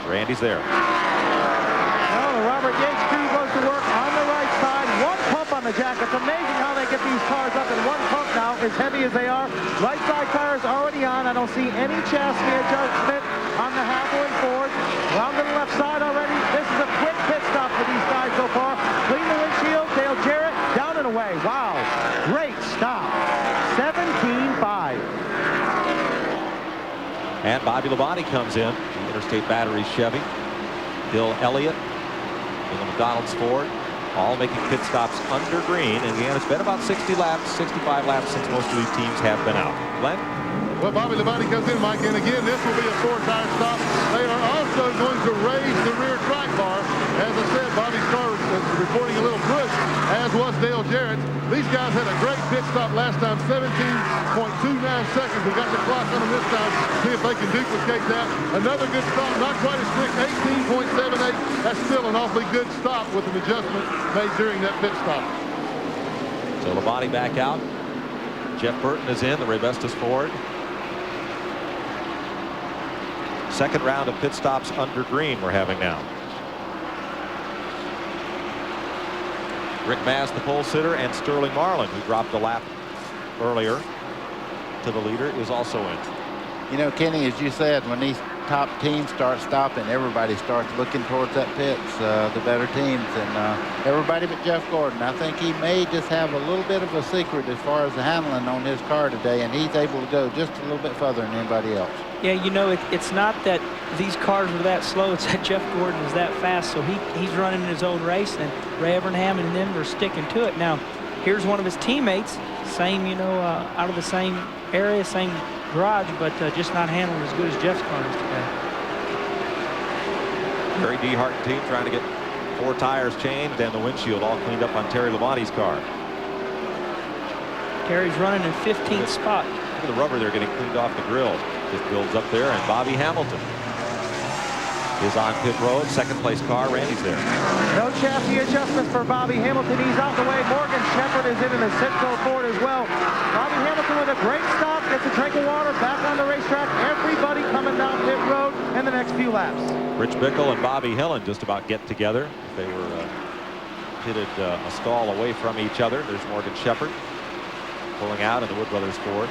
Randy's there. Well, the Robert Yates crew goes to work on the right side. 1 pump on the jack. It's amazing how they get these cars up in 1 pump now, as heavy as they are. Right side tires already on. I don't see any chassis adjustment on the halfway forward. Around to the left side already. This is a quick pit stop for these guys so far. Clean the windshield. Dale Jarrett down and away. Wow. Great stop. 17.5. And Bobby Labonte comes in, the Interstate Batteries Chevy. Bill Elliott in the McDonald's Ford, all making pit stops under green. And again, it's been about 60 laps, 65 laps since most of these teams have been out. Glenn? Well, Bobby Labonte comes in, Mike, and again, this will be a 4-tire stop. They are also going to raise the rear track bar. As I said, Bobby's car was reporting a little push, as was Dale Jarrett. These guys had a great pit stop last time, 17.29 seconds. We got the clock on them this time. See if they can duplicate that. Another good stop, not quite as quick, 18.78. That's still an awfully good stop with an adjustment made during that pit stop. So Labonte back out. Jeff Burton is in, the Raybestos Ford. 2nd round of pit stops under green we're having now. Rick Mast, the pole sitter, and Sterling Marlin, who dropped a lap earlier to the leader, is also in. You know, Kenny, as you said, when these top teams start stopping, everybody starts looking towards that pits, the better teams, and everybody but Jeff Gordon. I think he may just have a little bit of a secret as far as the handling on his car today, and he's able to go just a little bit further than anybody else. Yeah, you know, it's not that these cars are that slow, it's that Jeff Gordon is that fast, so he's running his own race, and Ray Evernham and them are sticking to it. Now, here's one of his teammates, same, you know, out of the same area, same garage, but just not handling as good as Jeff's car is today. Terry DeHart team trying to get 4 tires changed and the windshield all cleaned up on Terry Labonte's car. Terry's running in 15th spot. Look at the rubber there getting cleaned off the grill. Just builds up there, and Bobby Hamilton is on pit road. Second place car, Randy's there. No chassis adjustments for Bobby Hamilton. He's out the way. Morgan Shepherd is in the Citgo Ford as well. Bobby Hamilton with a great stop, gets a drink of water, back on the racetrack. Everybody coming down pit road in the next few laps. Rich Bickle and Bobby Hillen just about get together. They were pitted a stall away from each other. There's Morgan Shepherd pulling out in the Wood Brothers Ford.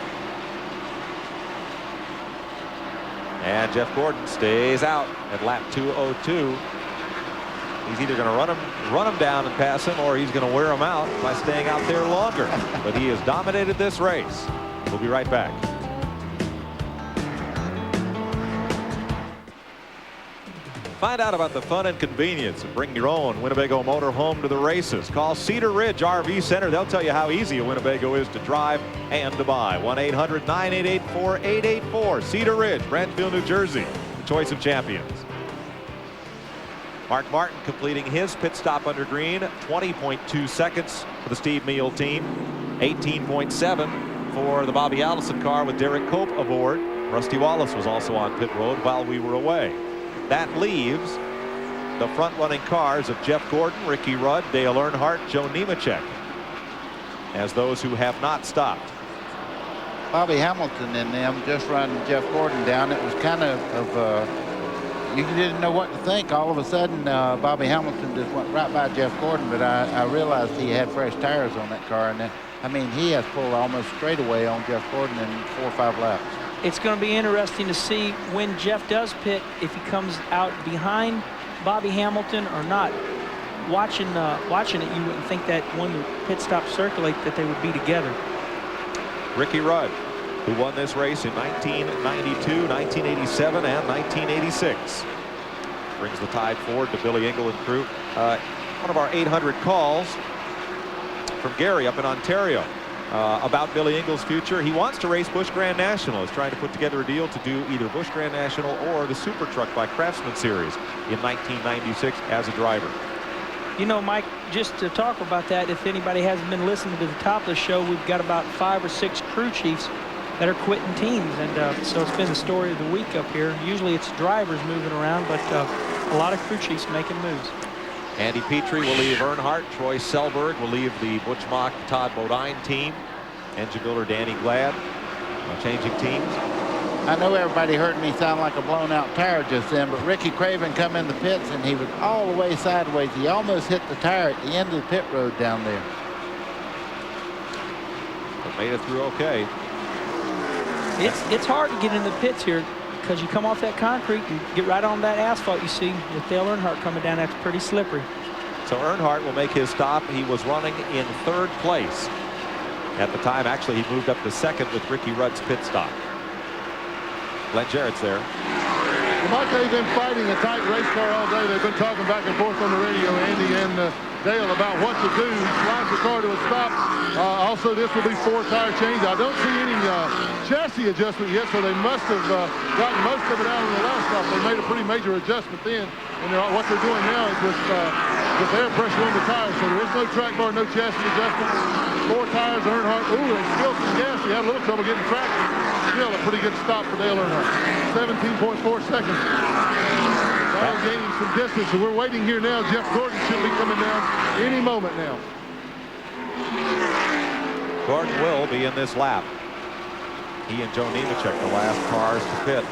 And Jeff Gordon stays out at lap 202. He's either going to run him down and pass him, or he's going to wear him out by staying out there longer. But he has dominated this race. We'll be right back. Find out about the fun and convenience of bringing your own Winnebago motor home to the races. Call Cedar Ridge RV Center. They'll tell you how easy a Winnebago is to drive and to buy. 1-800-988-4884. Cedar Ridge, Brantfield, New Jersey. The choice of champions. Mark Martin completing his pit stop under green. 20.2 seconds for the Steve Meal team. 18.7 for the Bobby Allison car with Derek Cope aboard. Rusty Wallace was also on pit road while we were away. That leaves the front-running cars of Jeff Gordon, Ricky Rudd, Dale Earnhardt, Joe Nemechek as those who have not stopped. Bobby Hamilton and them just running Jeff Gordon down. It was kind of you didn't know what to think. All of a sudden, Bobby Hamilton just went right by Jeff Gordon, but I realized he had fresh tires on that car, and I mean, he has pulled almost straight away on Jeff Gordon in 4 or 5 laps. It's going to be interesting to see when Jeff does pit, if he comes out behind Bobby Hamilton or not. Watching it, you wouldn't think that when the pit stops circulate that they would be together. Ricky Rudd, who won this race in 1992, 1987, and 1986. Brings the tide forward to Billy Engle and crew. One of our 800 calls from Gary up in Ontario. About Billy Engle's future. He wants to race Busch Grand National. He's trying to put together a deal to do either Busch Grand National or the Super Truck by Craftsman Series in 1996 as a driver. You know, Mike, just to talk about that, if anybody hasn't been listening to the top of the show, we've got about 5 or 6 crew chiefs that are quitting teams, and so it's been the story of the week up here. Usually it's drivers moving around, but a lot of crew chiefs making moves. Andy Petrie will leave Earnhardt. Troy Selberg will leave the Butch Mock Todd Bodine team. Engine builder Danny Glad changing teams. I know everybody heard me sound like a blown out tire just then, but Ricky Craven come in the pits and he was all the way sideways. He almost hit the tire at the end of the pit road down there. But made it through okay. It's hard to get in the pits here, because you come off that concrete and get right on that asphalt. You see with Dale Earnhardt coming down, that's pretty slippery. So Earnhardt will make his stop. He was running in 3rd place at the time. Actually, he moved up to 2nd with Ricky Rudd's pit stop. Glenn Jarrett's there. Well, Mike, they've been fighting a tight race car all day. They've been talking back and forth on the radio, Andy and Dale, about what to do. He slides the car to a stop. Also, this will be 4 tire change. I don't see any chassis adjustment yet, so they must have gotten most of it out on the last stop. They made a pretty major adjustment then, and what they're doing now is with air pressure on the tires. So there is no track bar, no chassis adjustment. 4 tires, Earnhardt. Ooh, they spilled some gas. He had a little trouble getting traction. Still a pretty good stop for Dale Earnhardt. 17.4 seconds. Now gaining some distance, so we're waiting here now. Jeff Gordon should be coming down any moment now. Gordon will be in this lap. He and Joe Nemechek, the last cars to pit.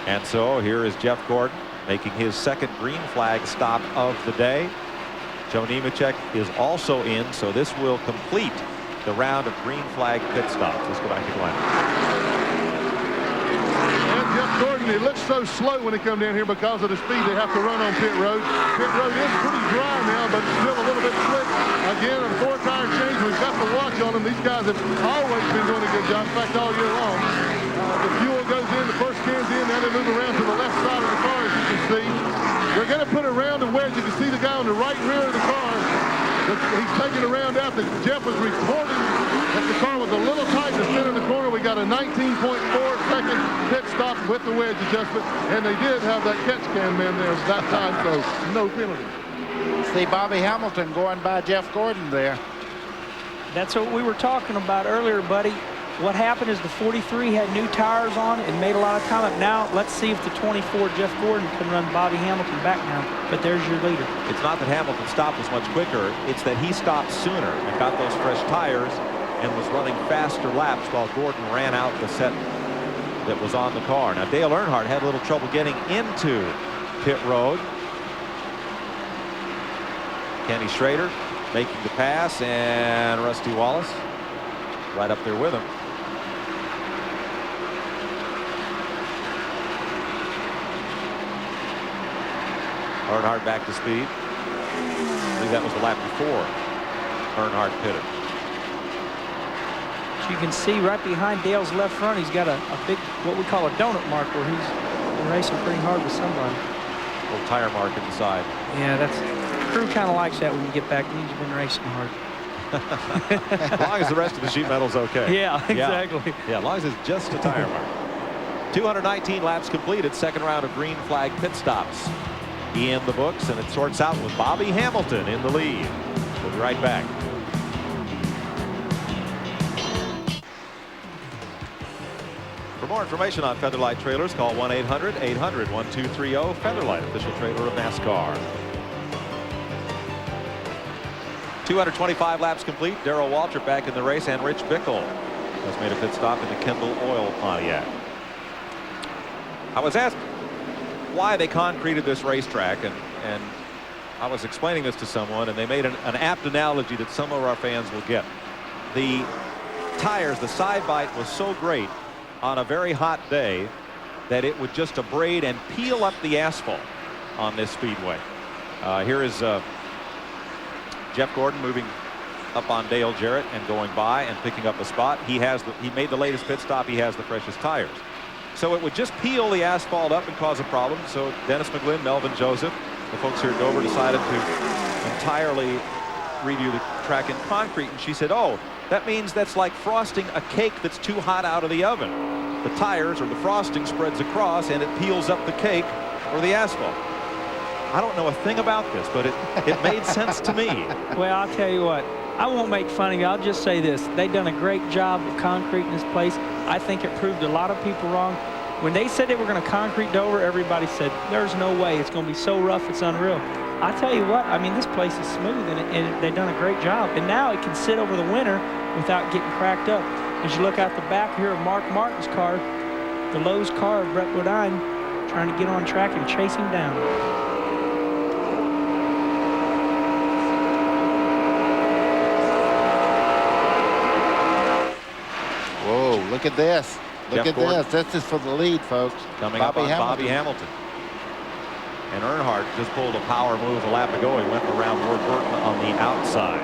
And so here is Jeff Gordon making his 2nd green flag stop of the day. Joe Nemechek is also in, so this will complete the round of green flag pit stops. Let's go back to Glenn. And Jeff Gordon, it looks so slow when they come down here because of the speed they have to run on pit road. Pit road is pretty dry now, but still a little bit slick. Again, a 4 tire change. We've got the watch on them. These guys have always been doing a good job. In fact, all year long. The fuel goes in, the first can's in, now they move around to the left side of the car, as you can see. They're going to put a rounded wedge. You can see the guy on the right rear of the car. He's taking a round out. Jeff was reporting that the car was a little tight to sit in the corner. We got a 19.4 second pit stop with the wedge adjustment, and they did have that catch can man there at that time, so no penalty. See Bobby Hamilton going by Jeff Gordon there. That's what we were talking about earlier, buddy. what happened is the 43 had new tires on and made a lot of time up. Now let's see if the 24 Jeff Gordon can run Bobby Hamilton back now. But there's your leader. It's not that Hamilton stopped was much quicker. It's that he stopped sooner and got those fresh tires and was running faster laps while Gordon ran out the set that was on the car. Now Dale Earnhardt had a little trouble getting into pit road. Kenny Schrader making the pass, and Rusty Wallace right up there with him. Earnhardt back to speed. I believe that was the lap before Earnhardt pitted. As you can see right behind Dale's left front, he's got a big, what we call a donut mark, where he's been racing pretty hard with somebody. Little tire mark in the side. Yeah, that's, the crew kind of likes that when you get back. It means you've been racing hard. As long as the rest of the sheet metal's okay. Yeah, exactly. Yeah, as long as it's just a tire mark. 219 laps completed. Second round of green flag pit stops in the books, and it sorts out with Bobby Hamilton in the lead. We'll be right back. For more information on Featherlight trailers, call 1-800-800-1230. Featherlight, official trailer of NASCAR. 225 laps complete. Darrell Waltrip back in the race, and Rich Bickle has made a pit stop in the Kendall Oil Pontiac. I was asked why they concreted this racetrack, and I was explaining this to someone, and they made an apt analogy that some of our fans will get. The tires, the side bite was so great on a very hot day that it would just abrade and peel up the asphalt on this speedway. Here is Jeff Gordon moving up on Dale Jarrett and going by and picking up a spot. He made the latest pit stop. He has the freshest tires. So it would just peel the asphalt up and cause a problem. So Dennis McGlynn, Melvin Joseph, the folks here at Dover decided to entirely redo the track in concrete. And she said, oh, that means that's like frosting a cake that's too hot out of the oven. The tires or the frosting spreads across and it peels up the cake or the asphalt. I don't know a thing about this, but it made sense to me. Well, I'll tell you what, I won't make fun of you. I'll just say this. They've done a great job of concreting this place. I think it proved a lot of people wrong. When they said they were going to concrete Dover, everybody said, there's no way. It's going to be so rough, it's unreal. I tell you what, I mean, this place is smooth, and they've done a great job. And now it can sit over the winter without getting cracked up. As you look out the back here of Mark Martin's car, the Lowe's car of Brett Bodine, trying to get on track and chase him down. Whoa, look at this. Look at this. This is for the lead, folks. Coming up on Bobby Hamilton. And Earnhardt just pulled a power move a lap ago. He went around Ward Burton on the outside.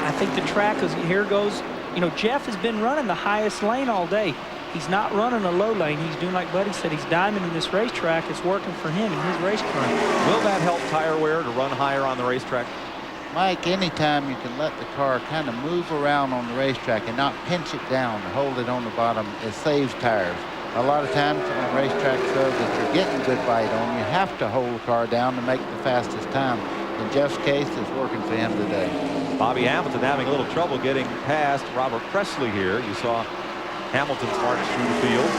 I think the track is, here goes, you know, Jeff has been running the highest lane all day. He's not running a low lane. He's doing like Buddy said, he's diamonding this racetrack. It's working for him in his race car. Will that help tire wear to run higher on the racetrack? Mike, anytime you can let the car kind of move around on the racetrack and not pinch it down or hold it on the bottom, it saves tires. A lot of times on racetracks, though, that you're getting good bite on, you have to hold the car down to make the fastest time. In Jeff's case, it's working for him today. Bobby Hamilton having a little trouble getting past Robert Presley here. You saw Hamilton's march through the field.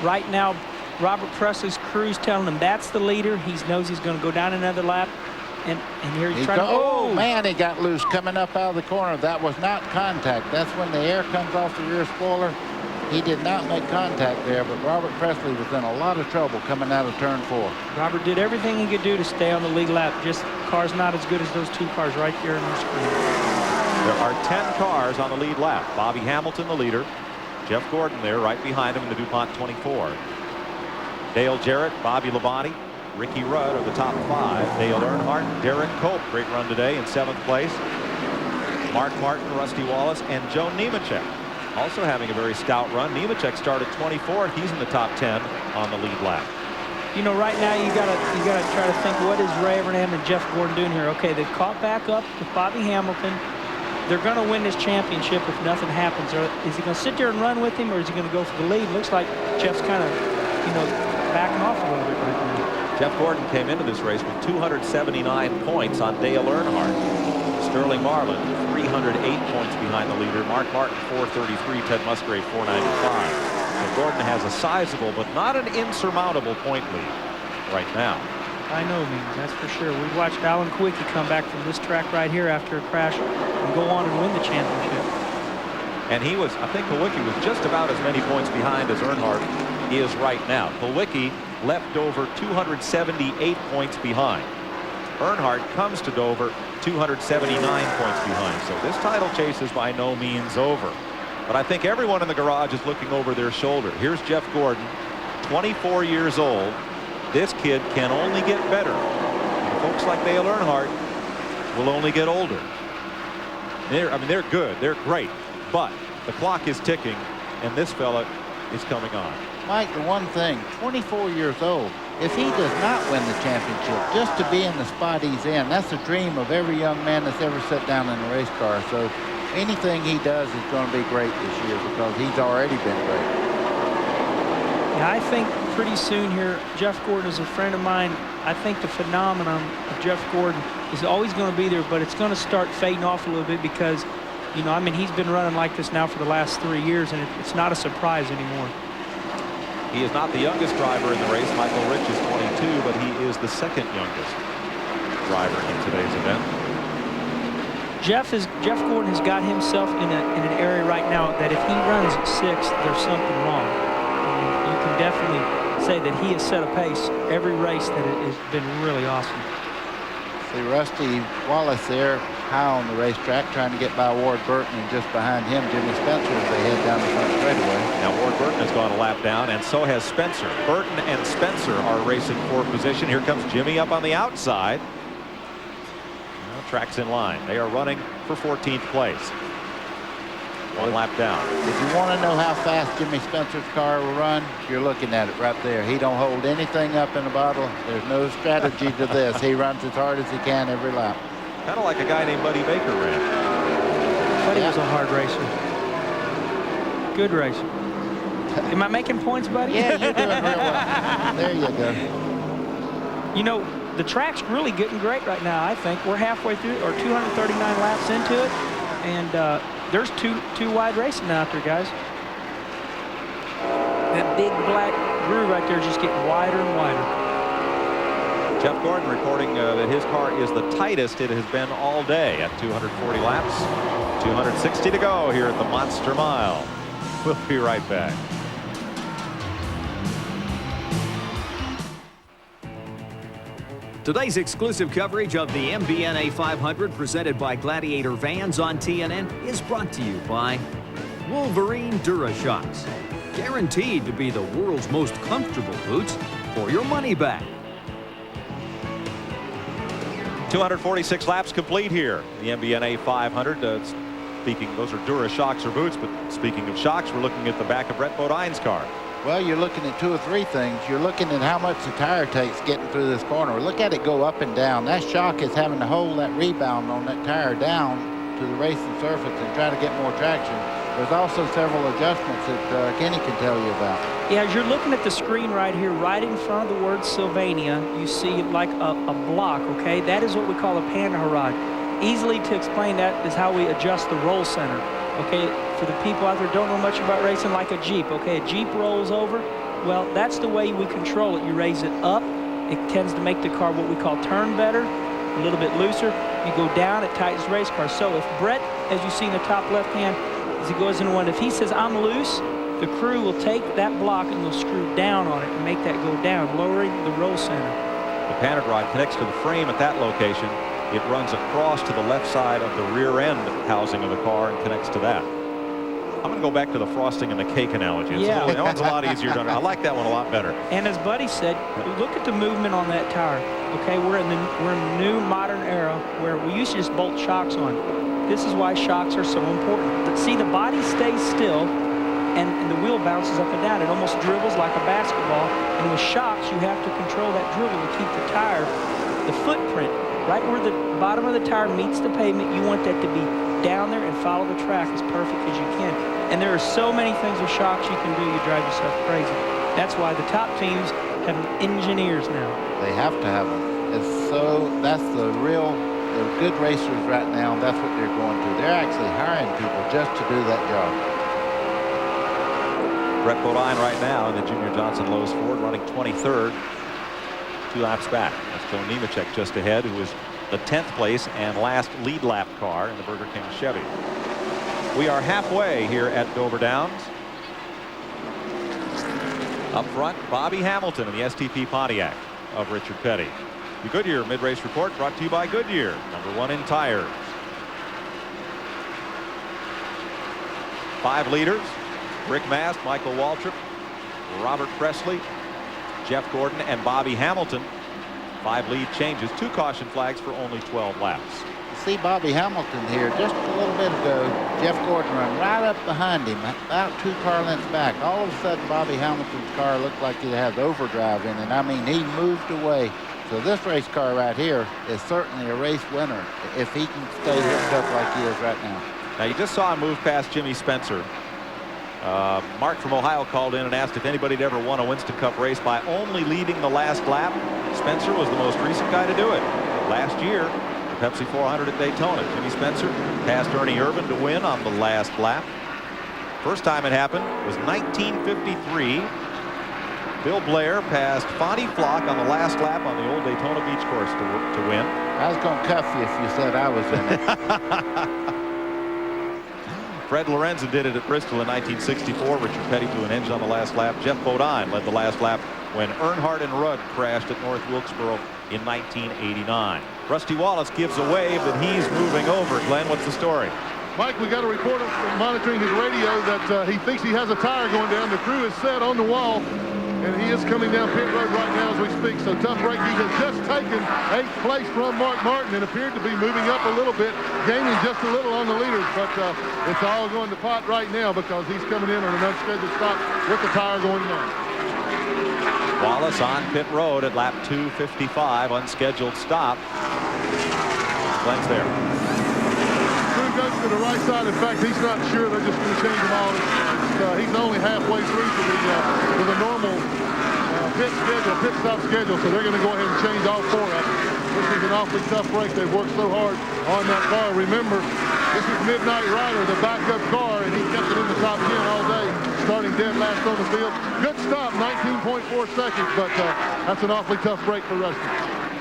Right now, Robert Presley's crew's telling him that's the leader. He knows he's going to go down another lap. And here he's trying to, oh, man, he got loose coming up out of the corner. That was not contact. That's when the air comes off the rear spoiler. He did not make contact there, but Robert Presley was in a lot of trouble coming out of turn 4. Robert did everything he could do to stay on the lead lap. Just car's not as good as those two cars right there in the screen. There are 10 cars on the lead lap. Bobby Hamilton, the leader. Jeff Gordon there right behind him in the DuPont 24. Dale Jarrett, Bobby Labonte, Ricky Rudd are the top 5. Dale Earnhardt, Derek Cope, great run today in 7th place. Mark Martin, Rusty Wallace, and Joe Nemechek also having a very stout run. Nemechek started 24th. He's in the top 10 on the lead lap. You know, right now you gotta try to think, what is Ray Evernham and Jeff Gordon doing here? Okay, they've caught back up with Bobby Hamilton. They're going to win this championship if nothing happens. Or is he going to sit there and run with him, or is he going to go for the lead? Looks like Jeff's kind of, you know, backing off a little bit right now. Jeff Gordon came into this race with 279 points on Dale Earnhardt. Sterling Marlin, 308 points behind the leader. Mark Martin, 433. Ted Musgrave, 495. So Gordon has a sizable but not an insurmountable point lead right now. By no means, that's for sure. We watched Alan Kulwicki come back from this track right here after a crash and go on and win the championship. And he was, I think Kulwicki was just about as many points behind as Earnhardt is right now. Kulwicki left Dover 278 points behind. Earnhardt comes to Dover 279 points behind. So this title chase is by no means over. But I think everyone in the garage is looking over their shoulder. Here's Jeff Gordon, 24 years old. This kid can only get better. And folks like Dale Earnhardt will only get older. They're good. They're great. But the clock is ticking, and this fella is coming on. Mike, the one thing, 24 years old. If he does not win the championship, just to be in the spot he's in, that's a dream of every young man that's ever sat down in a race car. So anything he does is going to be great this year because he's already been great. Yeah, I think pretty soon here, Jeff Gordon is a friend of mine. I think the phenomenon of Jeff Gordon is always going to be there, but it's going to start fading off a little bit because, you know, I mean, he's been running like this now for the last 3 years, and it's not a surprise anymore. He is not the youngest driver in the race. Michael Rich is 22, but he is the second youngest driver in today's event. Jeff Gordon has got himself in an area right now that if he runs 6th, there's something wrong. I mean, you can definitely say that he has set a pace every race that has been really awesome. See Rusty Wallace there, high on the racetrack, trying to get by Ward Burton, and just behind him, Jimmy Spencer, as they head down the front straightaway. Now Ward Burton has gone a lap down, and so has Spencer. Burton and Spencer are racing for position. Here comes Jimmy up on the outside. Now, track's in line. They are running for 14th place. One lap down. If you want to know how fast Jimmy Spencer's car will run, you're looking at it right there. He don't hold anything up in a bottle. There's no strategy to this. He runs as hard as he can every lap. Kind of like a guy named Buddy Baker ran. Buddy was a hard racer. Good racer. Am I making points, Buddy? Yeah, you're doing real well. There you go. You know, the track's really getting great right now, I think. We're halfway through, or 239 laps into it, and there's two wide racing out there, guys. That big black groove right there is just getting wider and wider. Jeff Gordon reporting that his car is the tightest it has been all day at 240 laps. 260 to go here at the Monster Mile. We'll be right back. Today's exclusive coverage of the MBNA 500 presented by Gladiator Vans on TNN is brought to you by Wolverine DuraShocks. Guaranteed to be the world's most comfortable boots for your money back. 246 laps complete here. The MBNA 500. Speaking, those are DuraShocks or boots, but speaking of shocks, we're looking at the back of Brett Bodine's car. Well, you're looking at 2 or 3 things. You're looking at how much the tire takes getting through this corner. Look at it go up and down. That shock is having to hold that rebound on that tire down to the racing surface and try to get more traction. There's also several adjustments that Kenny can tell you about. Yeah, as you're looking at the screen right here, right in front of the word Sylvania, you see like a block, okay? That is what we call a panharad. Easily to explain that is how we adjust the roll center, okay? For the people out there who don't know much about racing, like a Jeep, okay? A Jeep rolls over. Well, that's the way we control it. You raise it up. It tends to make the car what we call turn better, a little bit looser. You go down, it tightens the race car. So if Brett, as you see in the top left hand, as he goes into one, if he says, I'm loose, the crew will take that block and they'll screw down on it and make that go down, lowering the roll center. The panic rod connects to the frame at that location. It runs across to the left side of the rear end housing of the car and connects to that. I'm going to go back to the frosting and the cake analogy. That one's a lot easier to understand. I like that one a lot better. And as Buddy said, look at the movement on that tire. Okay, we're in the new modern era where we used to just bolt shocks on. This is why shocks are so important. But see, the body stays still and the wheel bounces up and down. It almost dribbles like a basketball. And with shocks, you have to control that dribble to keep the tire, the footprint, right where the bottom of the tire meets the pavement. You want that to be down there and follow the track as perfect as you can. And there are so many things with shocks you can do, you drive yourself crazy. That's why the top teams have engineers now. They have to have them. That's the real They're good racers right now, and that's what they're going to. They're actually hiring people just to do that job. Brett Bodine right now in the Junior Johnson Lowe's Ford, running 23rd, 2 laps back. That's Joe Nemechek just ahead, who is the 10th place and last lead lap car in the Burger King Chevy. We are halfway here at Dover Downs. Up front, Bobby Hamilton in the STP Pontiac of Richard Petty. The Goodyear mid-race report brought to you by Goodyear, #1 in tires. 5 leaders: Rick Mast, Michael Waltrip, Robert Presley, Jeff Gordon, and Bobby Hamilton. 5 lead changes, 2 caution flags for only 12 laps. You see Bobby Hamilton here just a little bit ago. Jeff Gordon ran right up behind him, about 2 car lengths back. All of a sudden, Bobby Hamilton's car looked like it had overdrive in it. I mean, he moved away. So this race car right here is certainly a race winner if he can stay hooked up like he is right now. Now, you just saw him move past Jimmy Spencer. Mark from Ohio called in and asked if anybody had ever won a Winston Cup race by only leading the last lap. Spencer was the most recent guy to do it. Last year, the Pepsi 400 at Daytona. Jimmy Spencer passed Ernie Irvan to win on the last lap. First time it happened was 1953. Bill Blair passed Fonty Flock on the last lap on the old Daytona Beach course to win. I was going to cuff you if you said I was in it. Fred Lorenzen did it at Bristol in 1964. Richard Petty blew an engine on the last lap. Jeff Bodine led the last lap when Earnhardt and Rudd crashed at North Wilkesboro in 1989. Rusty Wallace gives a wave that he's moving over. Glenn, what's the story? Mike, we got a report monitoring his radio that he thinks he has a tire going down. The crew is set on the wall, and he is coming down pit road right now as we speak. So tough break. He has just taken 8th place from Mark Martin and appeared to be moving up a little bit, gaining just a little on the leaders. But it's all going to pot right now because he's coming in on an unscheduled stop with the tire going down. Wallace on pit road at lap 255, unscheduled stop. Glenn's there. Goes to the right side. In fact, he's not sure. They're just going to change them all. He's only halfway through to the normal pit stop schedule. So they're going to go ahead and change all 4 of them. This is an awfully tough break. They've worked so hard on that car. Remember, this is Midnight Rider, the backup car, and he kept it in the top 10 all day, starting dead last on the field. Good stop, 19.4 seconds, but that's an awfully tough break for Rusty.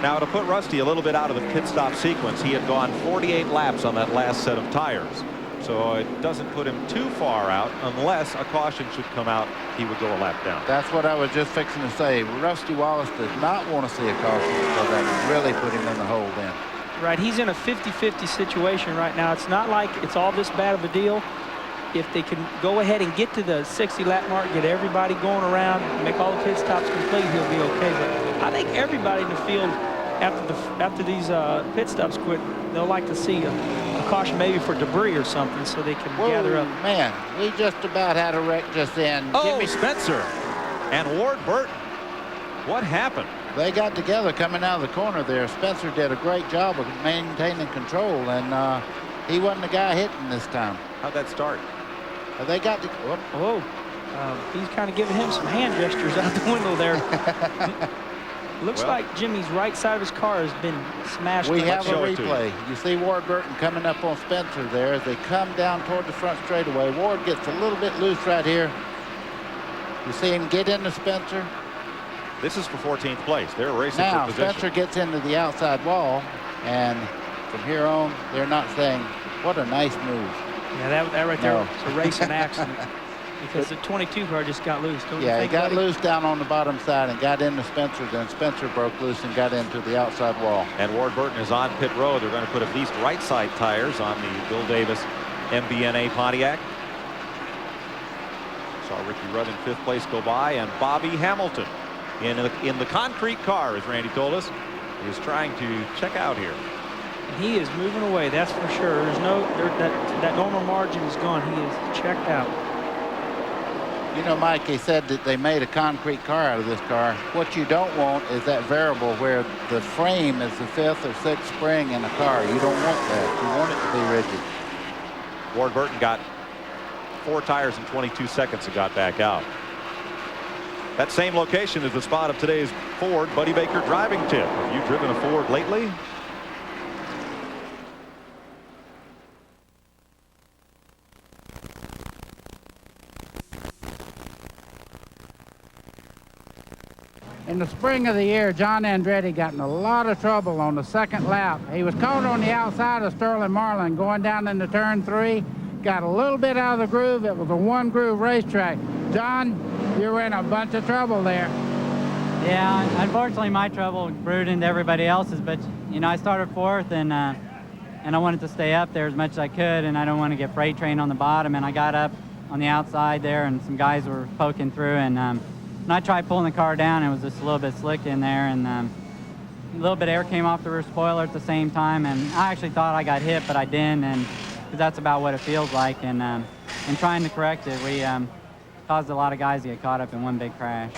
Now, to put Rusty a little bit out of the pit stop sequence, he had gone 48 laps on that last set of tires. So it doesn't put him too far out. Unless a caution should come out, he would go a lap down. That's what I was just fixing to say. Rusty Wallace does not want to see a caution because that would really put him in the hole then. Right, he's in a 50-50 situation right now. It's not like it's all this bad of a deal. If they can go ahead and get to the 60-lap mark, get everybody going around, make all the pit stops complete, he'll be okay. But I think everybody in the field, after these pit stops quit, they'll like to see a caution maybe for debris or something so they can gather up. Man, we just about had a wreck just then. Oh, Spencer and Ward Burton. What happened? They got together coming out of the corner there. Spencer did a great job of maintaining control, and he wasn't the guy hitting this time. How'd that start? They got to. He's kind of giving him some hand gestures out the window there. Looks like Jimmy's right side of his car has been smashed. We have a replay. You see Ward Burton coming up on Spencer there as they come down toward the front straightaway. Ward gets a little bit loose right here. You see him get into Spencer. This is for 14th place. They're racing now, for position. Spencer gets into the outside wall, and from here on, they're not saying, what a nice move. Yeah, that right there is a racing accident. Because the 22 car just got loose. Don't you think, he got buddy? loose down on the bottom side and got into Spencer. Then Spencer broke loose and got into the outside wall. And Ward Burton is on pit road. They're going to put at least right side tires on the Bill Davis MBNA Pontiac. Saw Ricky Rudd in 5th place go by, and Bobby Hamilton in the concrete car, as Randy told us, is trying to check out here. And he is moving away, that's for sure. There's that normal margin is gone. He is checked out. You know, Mike, they said that they made a concrete car out of this car. What you don't want is that variable where the frame is the 5th or 6th spring in a car. You don't want that. You want it to be rigid. Ward Burton got 4 tires in 22 seconds and got back out. That same location is the spot of today's Ford Buddy Baker driving tip. Have you driven a Ford lately? In the spring of the year, John Andretti got in a lot of trouble on the second lap. He was caught on the outside of Sterling Marlin going down into turn 3. Got a little bit out of the groove. It was a one-groove racetrack. John, you were in a bunch of trouble there. Yeah, unfortunately my trouble brewed into everybody else's, but you know, I started 4th and I wanted to stay up there as much as I could, and I don't want to get freight train on the bottom, and I got up on the outside there and some guys were poking through, and I tried pulling the car down. It was just a little bit slick in there, and a little bit of air came off the rear spoiler at the same time, and I actually thought I got hit, but I didn't, and because that's about what it feels like, and in trying to correct it, we caused a lot of guys to get caught up in one big crash.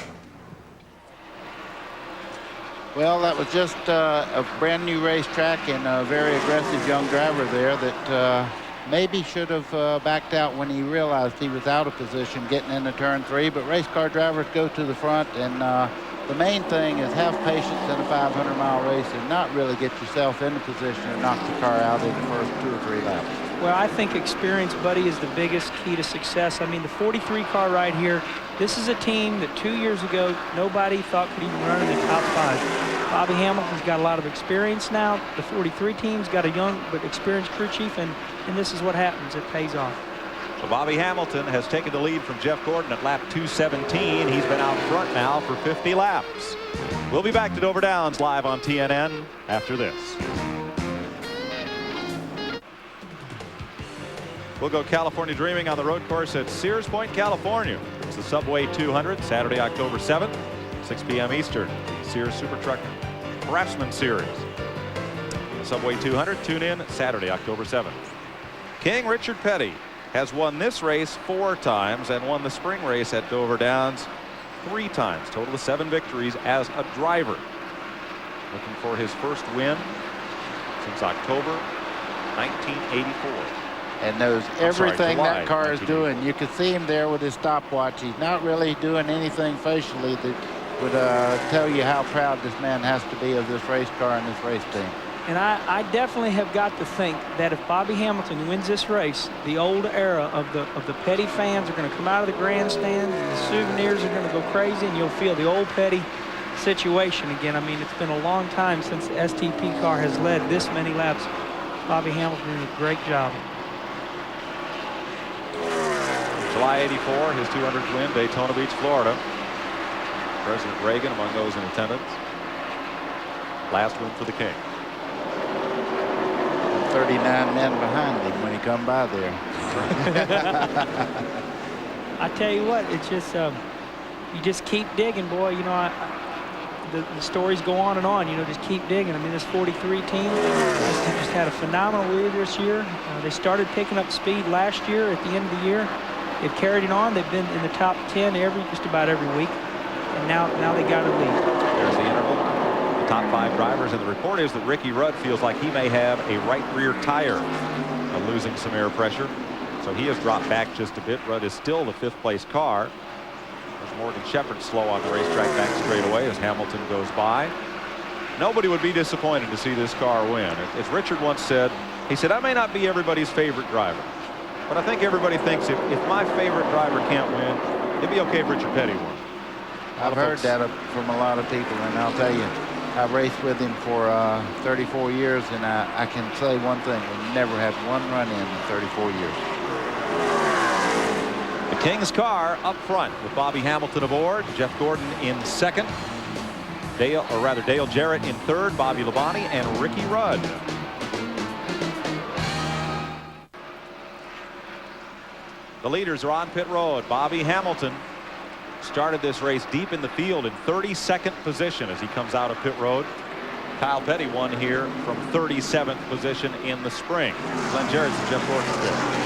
Well, that was just a brand new racetrack and a very aggressive young driver there that maybe should have backed out when he realized he was out of position getting into turn 3. But race car drivers go to the front, and the main thing is have patience in a 500-mile race and not really get yourself into position and knock the car out in the first 2 or 3 laps. Well, I think experience, Buddy, is the biggest key to success. I mean, the 43 car right here, this is a team that 2 years ago nobody thought could even run in the top 5. Bobby Hamilton's got a lot of experience now. The 43 team's got a young but experienced crew chief, and this is what happens. It pays off. So Bobby Hamilton has taken the lead from Jeff Gordon at lap 217. He's been out front now for 50 laps. We'll be back to Dover Downs live on TNN after this. We'll go California Dreaming on the road course at Sears Point, California. It's the Subway 200, Saturday, October 7th, 6 p.m. Eastern. Sears Super Truck Craftsman Series. Subway 200, tune in Saturday, October 7th. King Richard Petty has won this race 4 times and won the spring race at Dover Downs 3 times. Total of 7 victories as a driver. Looking for his first win since October 1984. And knows everything that car is doing. You can see him there with his stopwatch. He's not really doing anything facially that would tell you how proud this man has to be of this race car and this race team. And I definitely have got to think that if Bobby Hamilton wins this race, the old era of the Petty fans are going to come out of the grandstand, and the souvenirs are going to go crazy, and you'll feel the old Petty situation again. I mean, it's been a long time since the STP car has led this many laps. Bobby Hamilton did a great job. July 84, his 200th win, Daytona Beach, Florida. President Reagan among those in attendance. Last win for the King. 39 men behind him when he come by there. I tell you what, it's just you just keep digging, boy. You know, the stories go on and on. You know, just keep digging. I mean, this 43 team just had a phenomenal year this year. They started picking up speed last year at the end of the year. They've carried it on. They've been in the top 10 just about every week, and now they got a lead. There's the interval. The top 5 drivers, and the report is that Ricky Rudd feels like he may have a right rear tire and losing some air pressure, so he has dropped back just a bit. Rudd is still the 5th place car. There's Morgan Shepherd slow on the racetrack back straight away as Hamilton goes by. Nobody would be disappointed to see this car win. As Richard once said, he said, I may not be everybody's favorite driver, but I think everybody thinks if my favorite driver can't win, it'd be okay if Richard Petty won. I've heard that from a lot of people, and I'll tell you, I've raced with him for 34 years, and I can say one thing: we never had one run-in in 34 years. The King's car up front with Bobby Hamilton aboard, Jeff Gordon in 2nd, Dale Jarrett in 3rd, Bobby Labonte and Ricky Rudd. The leaders are on pit road. Bobby Hamilton started this race deep in the field in 32nd position as he comes out of pit road. Kyle Petty won here from 37th position in the spring. Glenn Jarrett's and Jeff Gordon's there.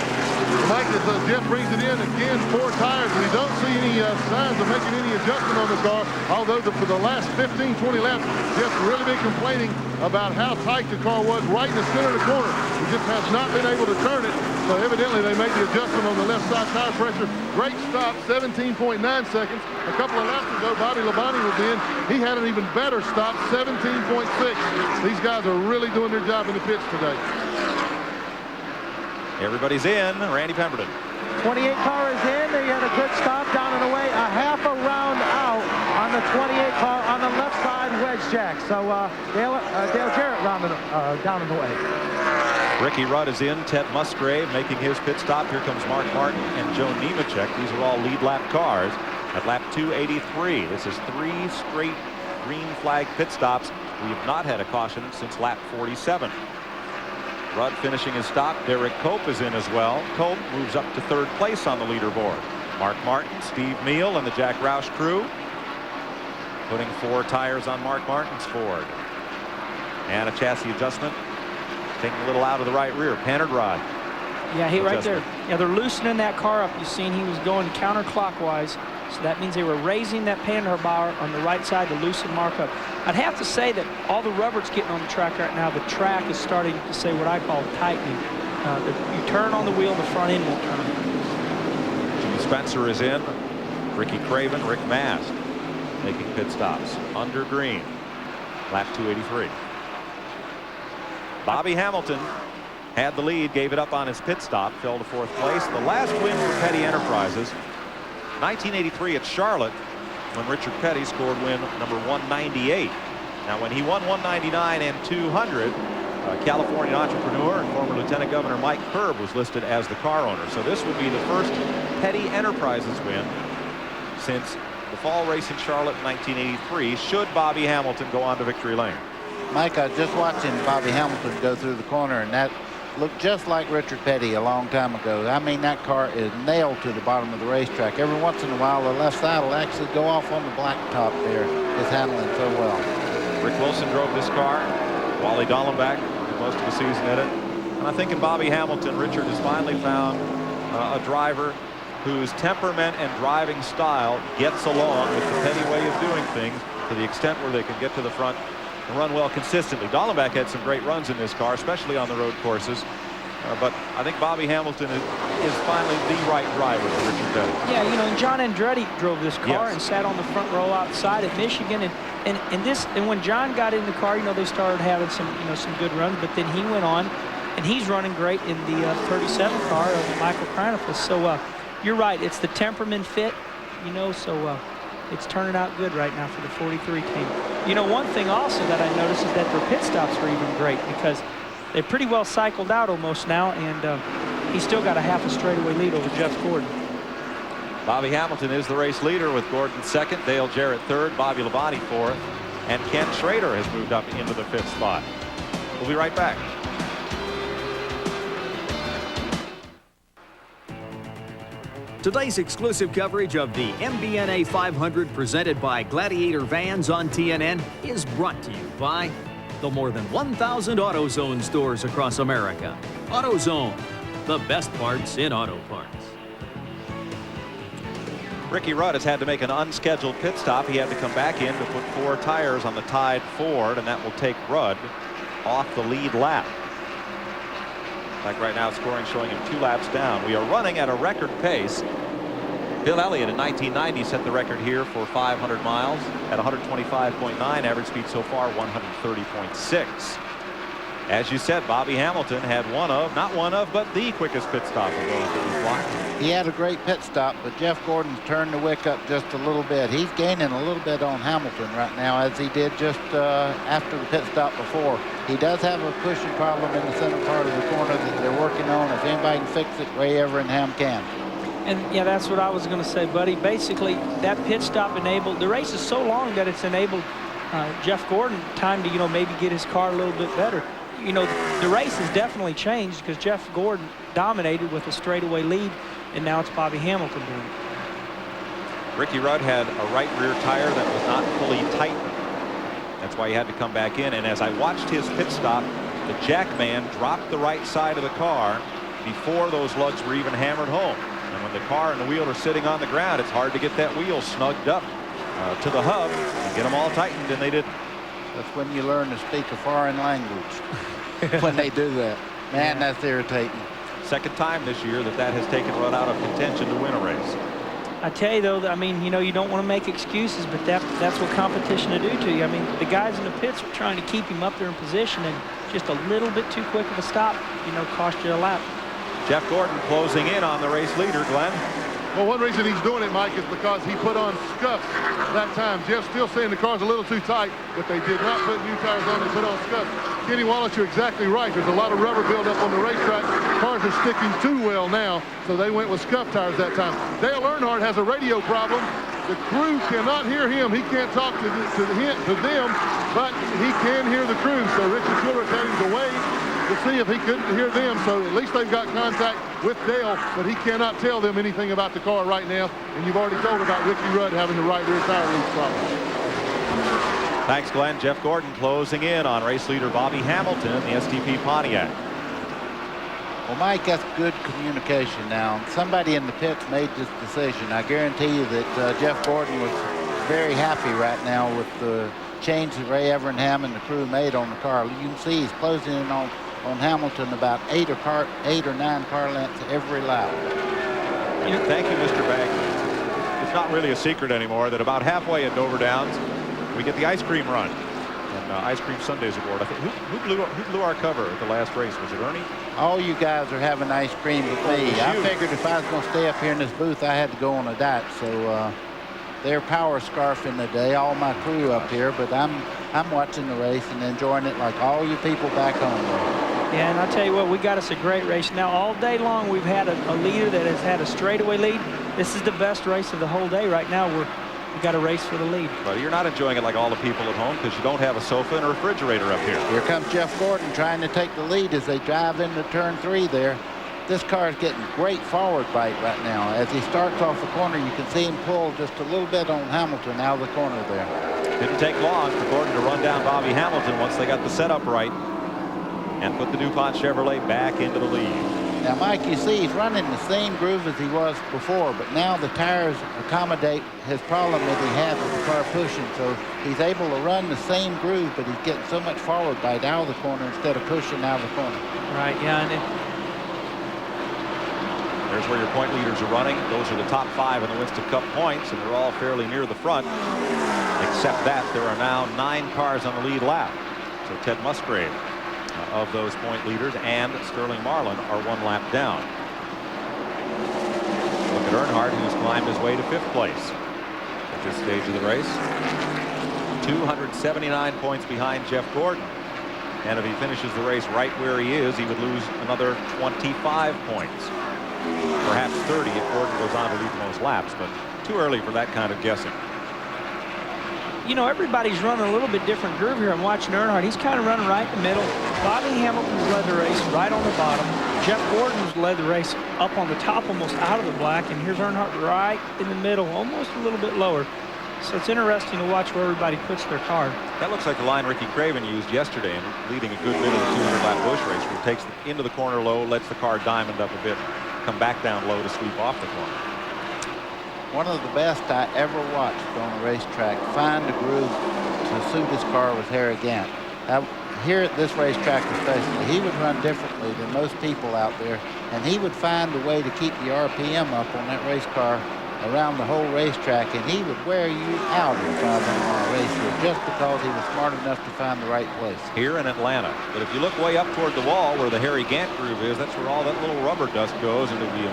Mike, as Jeff brings it in again, 4 tires, and we don't see any signs of making any adjustment on the car. Although for the last 15, 20 laps, Jeff's really been complaining about how tight the car was right in the center of the corner. He just has not been able to turn it. So evidently they made the adjustment on the left side tire pressure. Great stop, 17.9 seconds. A couple of laps ago, Bobby Labonte was in. He had an even better stop, 17.6. These guys are really doing their job in the pits today. Everybody's in. Randy Pemberton. 28 car is in. They had a good stop down and away, a half a round out on the the 28 car on the left side wedge jack. So Dale Jarrett rounded down and away. Ricky Rudd is in. Ted Musgrave making his pit stop. Here comes Mark Martin and Joe Nemechek. These are all lead lap cars at lap 283. This is 3 straight green flag pit stops. We have not had a caution since lap 47. Rudd finishing his stop. Derek Cope is in as well. Cope moves up to 3rd place on the leaderboard. Mark Martin, Steve Meal, and the Jack Roush crew putting 4 tires on Mark Martin's Ford. And a chassis adjustment. Taking a little out of the right rear. Panhard rod. Yeah, right there. Yeah, they're loosening that car up. You've seen he was going counterclockwise. So that means they were raising that Panhard bar on the right side to loosen Mark up. I'd have to say that all the rubber's getting on the track right now. The track is starting to say what I call tightening. You turn on the wheel, the front end won't turn. Jimmy Spencer is in. Ricky Craven, Rick Mast making pit stops under green. Lap 283. Bobby Hamilton had the lead, gave it up on his pit stop, fell to 4th place. The last win for Petty Enterprises, 1983 at Charlotte, when Richard Petty scored win number 198. Now, when he won 199 and 200, California entrepreneur and former Lieutenant Governor Mike Kerb was listed as the car owner. So this would be the first Petty Enterprises win since the fall race in Charlotte in 1983, should Bobby Hamilton go on to victory lane. Mike, I was just watching Bobby Hamilton go through the corner, and that looked just like Richard Petty a long time ago. I mean, that car is nailed to the bottom of the racetrack. Every once in a while, the left side will actually go off on the blacktop there. It's handling so well. Rick Wilson drove this car. Wally Dallenbach did most of the season in it. And I think in Bobby Hamilton, Richard has finally found a driver whose temperament and driving style gets along with the Petty way of doing things to the extent where they can get to the front and run well consistently. Dallenbach had some great runs in this car, especially on the road courses. But I think Bobby Hamilton is finally the right driver for Richard Petty. Yeah, you know, and John Andretti drove this car and sat on the front row outside at Michigan. And when John got in the car, you know, they started having some good runs. But then he went on, and he's running great in the 37 car of Michael Kranifus. So you're right, it's the temperament fit, you know, so it's turning out good right now for the 43 team. You know, one thing also that I noticed is that their pit stops were even great because they pretty well cycled out almost now, and he's still got a half a straightaway lead over Jeff Gordon. Bobby Hamilton is the race leader with Gordon 2nd, Dale Jarrett 3rd, Bobby Labonte 4th, and Ken Schrader has moved up into the 5th spot. We'll be right back. Today's exclusive coverage of the MBNA 500 presented by Gladiator Vans on TNN is brought to you by the more than 1,000 AutoZone stores across America. AutoZone, the best parts in auto parts. Ricky Rudd has had to make an unscheduled pit stop. He had to come back in to put 4 tires on the tied Ford, and that will take Rudd off the lead lap. In fact, right now scoring showing him 2 laps down. We are running at a record pace. Bill Elliott in 1990 set the record here for 500 miles at 125.9. Average speed so far 130.6. As you said, Bobby Hamilton had not one of, but the quickest pit stop of those that we've watched. He had a great pit stop, but Jeff Gordon's turned the wick up just a little bit. He's gaining a little bit on Hamilton right now, as he did just after the pit stop before. He does have a pushing problem in the center part of the corner that they're working on. If anybody can fix it, Ray Everingham can. And yeah, that's what I was going to say, buddy. Basically, that pit stop enabled, the race is so long that it's enabled Jeff Gordon time to, you know, maybe get his car a little bit better. You know, the race has definitely changed because Jeff Gordon dominated with a straightaway lead, and now it's Bobby Hamilton doing it. Ricky Rudd had a right rear tire that was not fully tightened. That's why he had to come back in. And as I watched his pit stop, the Jackman dropped the right side of the car before those lugs were even hammered home. And when the car and the wheel are sitting on the ground, it's hard to get that wheel snugged up to the hub and get them all tightened, and they didn't. That's when you learn to speak a foreign language, when they do that. Man, that's irritating. Second time this year that has taken Rudd out of contention to win a race. I tell you, though, I mean, you know, you don't want to make excuses, but that's what competition will do to you. I mean, the guys in the pits are trying to keep him up there in position, and just a little bit too quick of a stop, you know, cost you a lap. Jeff Gordon closing in on the race leader, Glenn. Well, one reason he's doing it, Mike, is because he put on scuffs that time. Jeff's still saying the car's a little too tight, but they did not put new tires on. They put on scuffs. Kenny Wallace, you're exactly right. There's a lot of rubber buildup on the racetrack. Cars are sticking too well now, so they went with scuff tires that time. Dale Earnhardt has a radio problem. The crew cannot hear him. He can't talk to them, but he can hear the crew. So Richie Childress had him to wave to see if he couldn't hear them. So at least they've got contact with Dale, but he cannot tell them anything about the car right now. And you've already told about Ricky Rudd having the right rear tire leak problem. Thanks, Glenn. Jeff Gordon closing in on race leader Bobby Hamilton in the STP Pontiac. Well, Mike, that's good communication now. Somebody in the pits made this decision. I guarantee you that Jeff Gordon was very happy right now with the change that Ray Evernham and the crew made on the car. You can see he's closing in on Hamilton about 8 or 9 car lengths every lap. Thank you, Mr. Bagley. It's not really a secret anymore that about halfway at Dover Downs, we get the ice cream run. And Ice Cream Sundays Award. I think who blew our cover at the last race? Was it Ernie? All you guys are having ice cream with me. I figured if I was going to stay up here in this booth, I had to go on a diet. So they're power scarfing the day, all my crew up here. But I'm watching the race and enjoying it like all you people back home. Yeah, and I'll tell you what, we got us a great race. Now, all day long, we've had a leader that has had a straightaway lead. This is the best race of the whole day. Right now, we've got a race for the lead. But you're not enjoying it like all the people at home because you don't have a sofa and a refrigerator up here. Here comes Jeff Gordon trying to take the lead as they drive into turn 3 there. This car is getting great forward bite right now. As he starts off the corner, you can see him pull just a little bit on Hamilton out of the corner there. Didn't take long for Gordon to run down Bobby Hamilton once they got the setup right and put the DuPont Chevrolet back into the lead. Now, Mike, you see he's running the same groove as he was before, but now the tires accommodate his problem that he had with the car pushing. So he's able to run the same groove, but he's getting so much forward bite out of the corner instead of pushing out of the corner. Right, yeah. And there's where your point leaders are running. Those are the top 5 in the Winston Cup points, and they're all fairly near the front. Except that there are now 9 cars on the lead lap. So Ted Musgrave of those point leaders and Sterling Marlin are 1 lap down. Look at Earnhardt, who's climbed his way to 5th place at this stage of the race. 279 points behind Jeff Gordon. And if he finishes the race right where he is, he would lose another 25 points. Perhaps 30 if Gordon goes on to lead the most laps, but too early for that kind of guessing. You know, everybody's running a little bit different groove here. I'm watching Earnhardt. He's kind of running right in the middle. Bobby Hamilton's led the race right on the bottom. Jeff Gordon's led the race up on the top, almost out of the black. And here's Earnhardt right in the middle, almost a little bit lower. So it's interesting to watch where everybody puts their car. That looks like the line Ricky Craven used yesterday in leading a good bit of the 200-lap Busch race, where he takes it into the corner low, lets the car diamond up a bit, come back down low to sweep off the corner. One of the best I ever watched on a racetrack find a groove to suit his car was Harry Gant. Here at this racetrack especially, he would run differently than most people out there, and he would find a way to keep the RPM up on that race car around the whole racetrack, and he would wear you out in 500-mile race here just because he was smart enough to find the right place. Here in Atlanta. But if you look way up toward the wall where the Harry Gant groove is, that's where all that little rubber dust goes, and it would be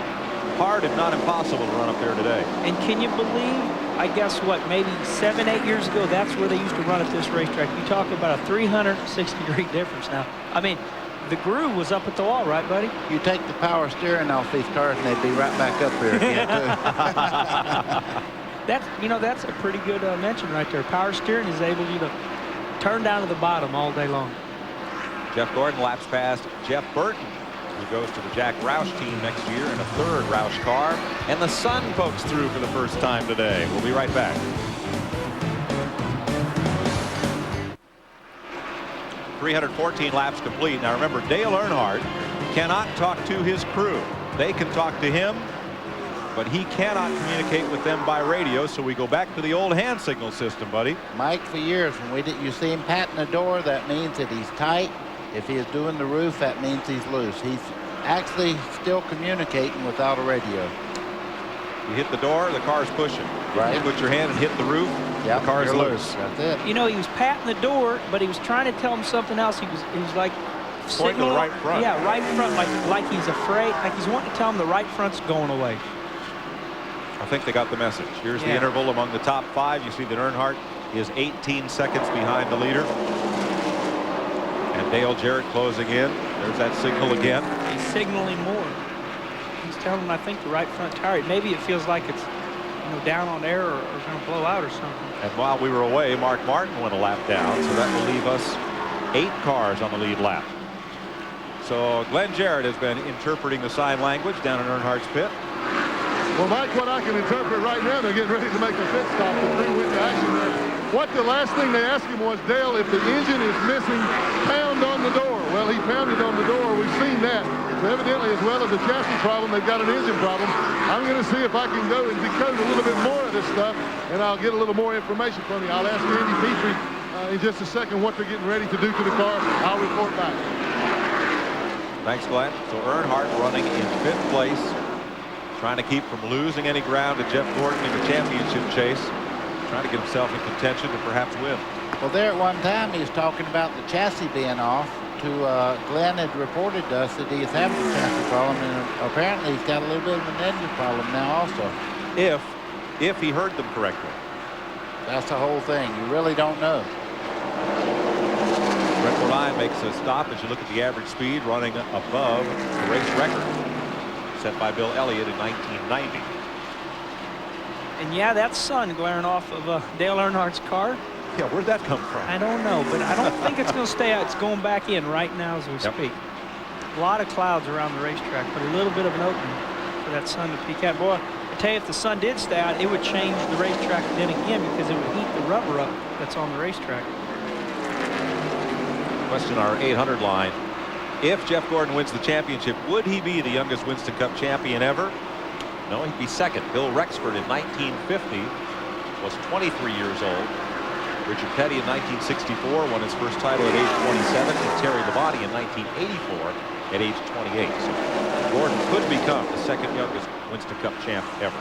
hard if not impossible to run up there today. And can you believe, I guess what, maybe 7-8 years ago, that's where they used to run at this racetrack. You talk about a 360-degree difference now. I mean, the groove was up at the wall, right, buddy? You take the power steering off these cars and they'd be right back up here again, too. That's a pretty good mention right there. Power steering is able you to turn down to the bottom all day long. Jeff Gordon laps past Jeff Burton, who goes to the Jack Roush team next year in a 3rd Roush car. And the sun pokes through for the first time today. We'll be right back. 314 laps complete. Now remember, Dale Earnhardt cannot talk to his crew. They can talk to him, but he cannot communicate with them by radio, so we go back to the old hand signal system, buddy. Mike, for years, when you see him patting the door, that means that he's tight. If he is doing the roof, that means he's loose. He's actually still communicating without a radio. You hit the door, the car's pushing. Right. You put your hand and hit the roof, yep, the car's loose. That's it. You know, he was patting the door, but he was trying to tell him something else. He was like pointing to the right front. Yeah, right front, like he's afraid, like he's wanting to tell him the right front's going away. I think they got the message. Here's the interval among the top 5. You see that Earnhardt is 18 seconds behind the leader. And Dale Jarrett closing in. There's that signal again. He's signaling more. He's telling him, I think, the right front tire. Maybe it feels like it's down on air or going to blow out or something. And while we were away, Mark Martin went a lap down, so that will leave us 8 cars on the lead lap. So Glenn Jarrett has been interpreting the sign language down in Earnhardt's pit. Well, Mike, what I can interpret right now, they're getting ready to make a pit stop. The 3 went to action there. What the last thing they asked him was, Dale, if the engine is missing, pound on the door. Well, he pounded on the door. We've seen that. So evidently, as well as a chassis problem, they've got an engine problem. I'm going to see if I can go and decode a little bit more of this stuff, and I'll get a little more information from you. I'll ask Andy Petrie in just a second what they're getting ready to do to the car. I'll report back. Thanks, Glenn. So Earnhardt running in 5th place, trying to keep from losing any ground to Jeff Gordon in the championship chase, trying to get himself in contention to perhaps win. Well, there at one time he was talking about the chassis being off. Glenn had reported to us that he is having a chassis problem, and apparently he's got a little bit of an engine problem now also. If he heard them correctly. That's the whole thing. You really don't know. Brett Ryan makes a stop as you look at the average speed, running above the race record set by Bill Elliott in 1990. And yeah, that's sun glaring off of Dale Earnhardt's car. Yeah, where'd that come from? I don't know, but I don't think it's going to stay out. It's going back in right now as we speak. A lot of clouds around the racetrack, but a little bit of an opening for that sun to peek out. Boy, I tell you, if the sun did stay out, it would change the racetrack then again because it would heat the rubber up that's on the racetrack. Question our 800 line. If Jeff Gordon wins the championship, would he be the youngest Winston Cup champion ever? No, he'd be second. Bill Rexford in 1950 was 23 years old. Richard Petty in 1964 won his first title at age 27, and Terry Labonte in 1984 at age 28. So Gordon could become the second youngest Winston Cup champ ever.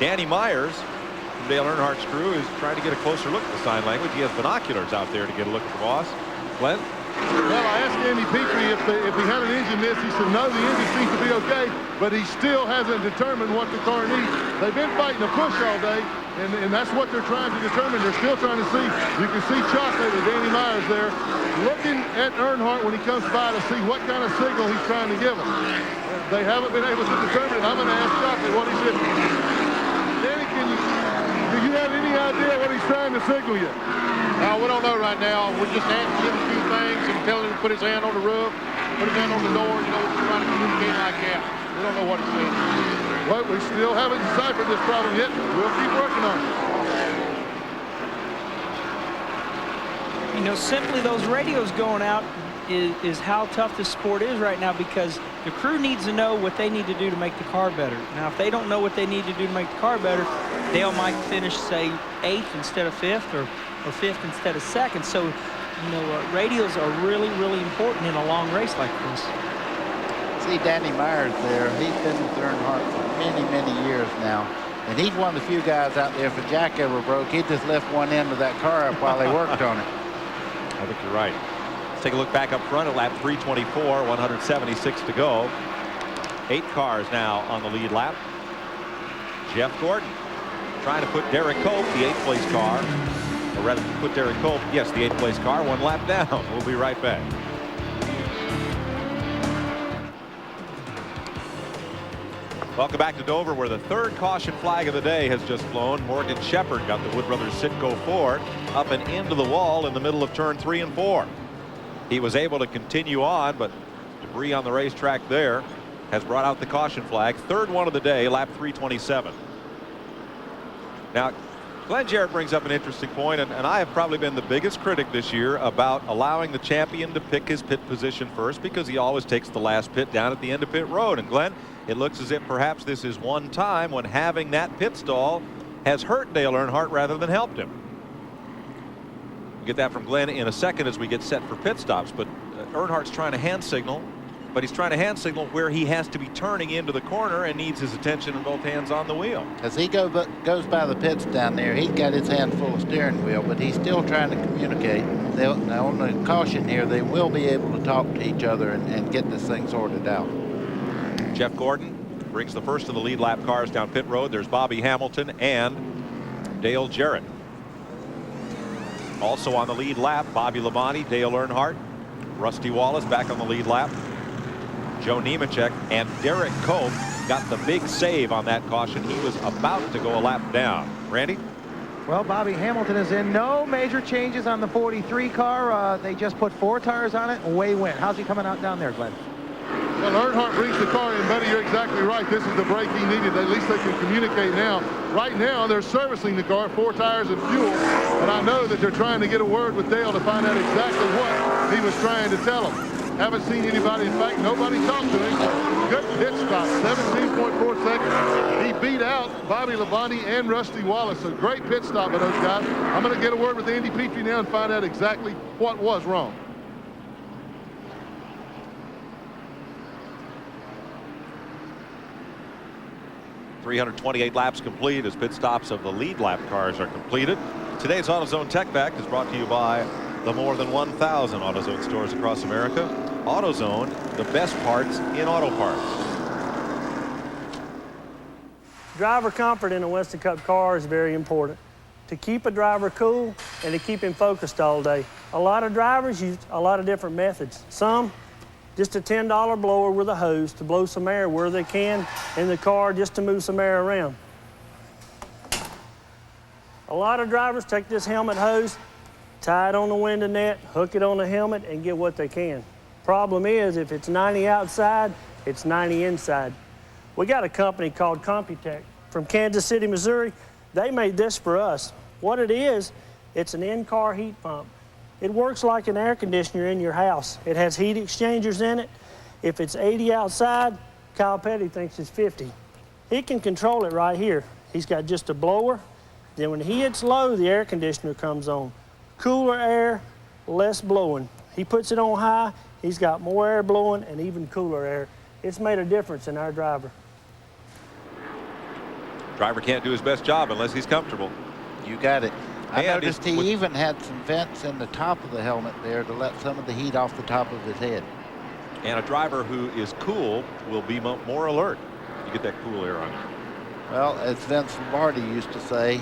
Danny Myers from Dale Earnhardt's crew is trying to get a closer look at the sign language. He has binoculars out there to get a look at the boss. Glenn? Well, I asked Andy Petrie if he had an engine miss. He said, no, the engine seems to be okay, but he still hasn't determined what the car needs. They've been fighting a push all day, and that's what they're trying to determine. They're still trying to see. You can see Chocolate or Danny Myers there looking at Earnhardt when he comes by to see what kind of signal he's trying to give him. They haven't been able to determine it. I'm going to ask Chocolate what he said. Danny, do you have any idea what he's trying to signal you? We don't know right now. We're just asking him a few things and telling him to put his hand on the roof, put his hand on the door, we're trying to communicate like that. We don't know what he's saying. Well, we still haven't deciphered this problem yet. We'll keep working on it. Simply those radios going out is how tough this sport is right now, because the crew needs to know what they need to do to make the car better. Now, if they don't know what they need to do to make the car better, Dale might finish, say, 8th instead of 5th or 5th instead of 2nd. So, radios are really, really important in a long race like this. See Danny Myers there. He's been with Earnhardt for many, many years now. And he's one of the few guys out there, if a jack ever broke, he'd just lift one end of that car up while they worked on it. I think you're right. Let's take a look back up front at lap 324, 176 to go. 8 cars now on the lead lap. Jeff Gordon trying to put Derek Cope, the 8th place car, or rather put Derek Cope, yes, the 8th place car, 1 lap down. We'll be right back. Welcome back to Dover, where the 3rd caution flag of the day has just flown. Morgan Shepherd got the Wood Brothers Sitco Ford up and into the wall in the middle of turn 3 and 4. He was able to continue on, but debris on the racetrack there has brought out the caution flag. 3rd one of the day, lap 327. Now, Glenn Jarrett brings up an interesting point, and I have probably been the biggest critic this year about allowing the champion to pick his pit position first, because he always takes the last pit down at the end of pit road. And Glenn, it looks as if perhaps this is one time when having that pit stall has hurt Dale Earnhardt rather than helped him. We'll get that from Glenn in a second as we get set for pit stops. But Earnhardt's trying to hand signal, but he's trying to hand signal where he has to be turning into the corner and needs his attention and both hands on the wheel. As he goes by the pits down there, he's got his hand full of steering wheel, but he's still trying to communicate. Now on the caution here, they will be able to talk to each other and get this thing sorted out. Jeff Gordon brings the first of the lead lap cars down pit road. There's Bobby Hamilton and Dale Jarrett. Also on the lead lap, Bobby Labonte, Dale Earnhardt, Rusty Wallace back on the lead lap. Joe Nemechek and Derek Cope got the big save on that caution. He was about to go a lap down. Randy? Well, Bobby Hamilton is in. No major changes on the 43 car. They just put 4 tires on it and away went. How's he coming out down there, Glenn? Well, Earnhardt brings the car in, buddy. You're exactly right. This is the break he needed. At least they can communicate now. Right now, they're servicing the car, 4 tires and fuel. And I know that they're trying to get a word with Dale to find out exactly what he was trying to tell him. Haven't seen anybody. In fact, nobody talked to him. Good pit stop, 17.4 seconds. He beat out Bobby Labonte and Rusty Wallace. A great pit stop by those guys. I'm going to get a word with Andy Petrie now and find out exactly what was wrong. .328 laps complete as pit stops of the lead lap cars are completed. Today's AutoZone Tech Back is brought to you by the more than 1,000 AutoZone stores across America. AutoZone, the best parts in auto parts. Driver comfort in a Winston Cup car is very important. To keep a driver cool and to keep him focused all day. A lot of drivers use a lot of different methods. Some, just a $10 blower with a hose to blow some air where they can in the car just to move some air around. A lot of drivers take this helmet hose, tie it on the window net, hook it on the helmet, and get what they can. Problem is, if it's 90 outside, it's 90 inside. We got a company called Computech from Kansas City, Missouri. They made this for us. What it is, it's an in-car heat pump. It works like an air conditioner in your house. It has heat exchangers in it. If it's 80 outside, Kyle Petty thinks it's 50. He can control it right here. He's got just a blower. Then when he hits low, the air conditioner comes on. Cooler air, less blowing. He puts it on high, he's got more air blowing and even cooler air. It's made a difference in our driver. Driver can't do his best job unless he's comfortable. You got it. I And noticed he even had some vents in the top of the helmet there to let some of the heat off the top of his head. And a driver who is cool will be more alert. You get that cool air on you. Well, as Vince Lombardi used to say,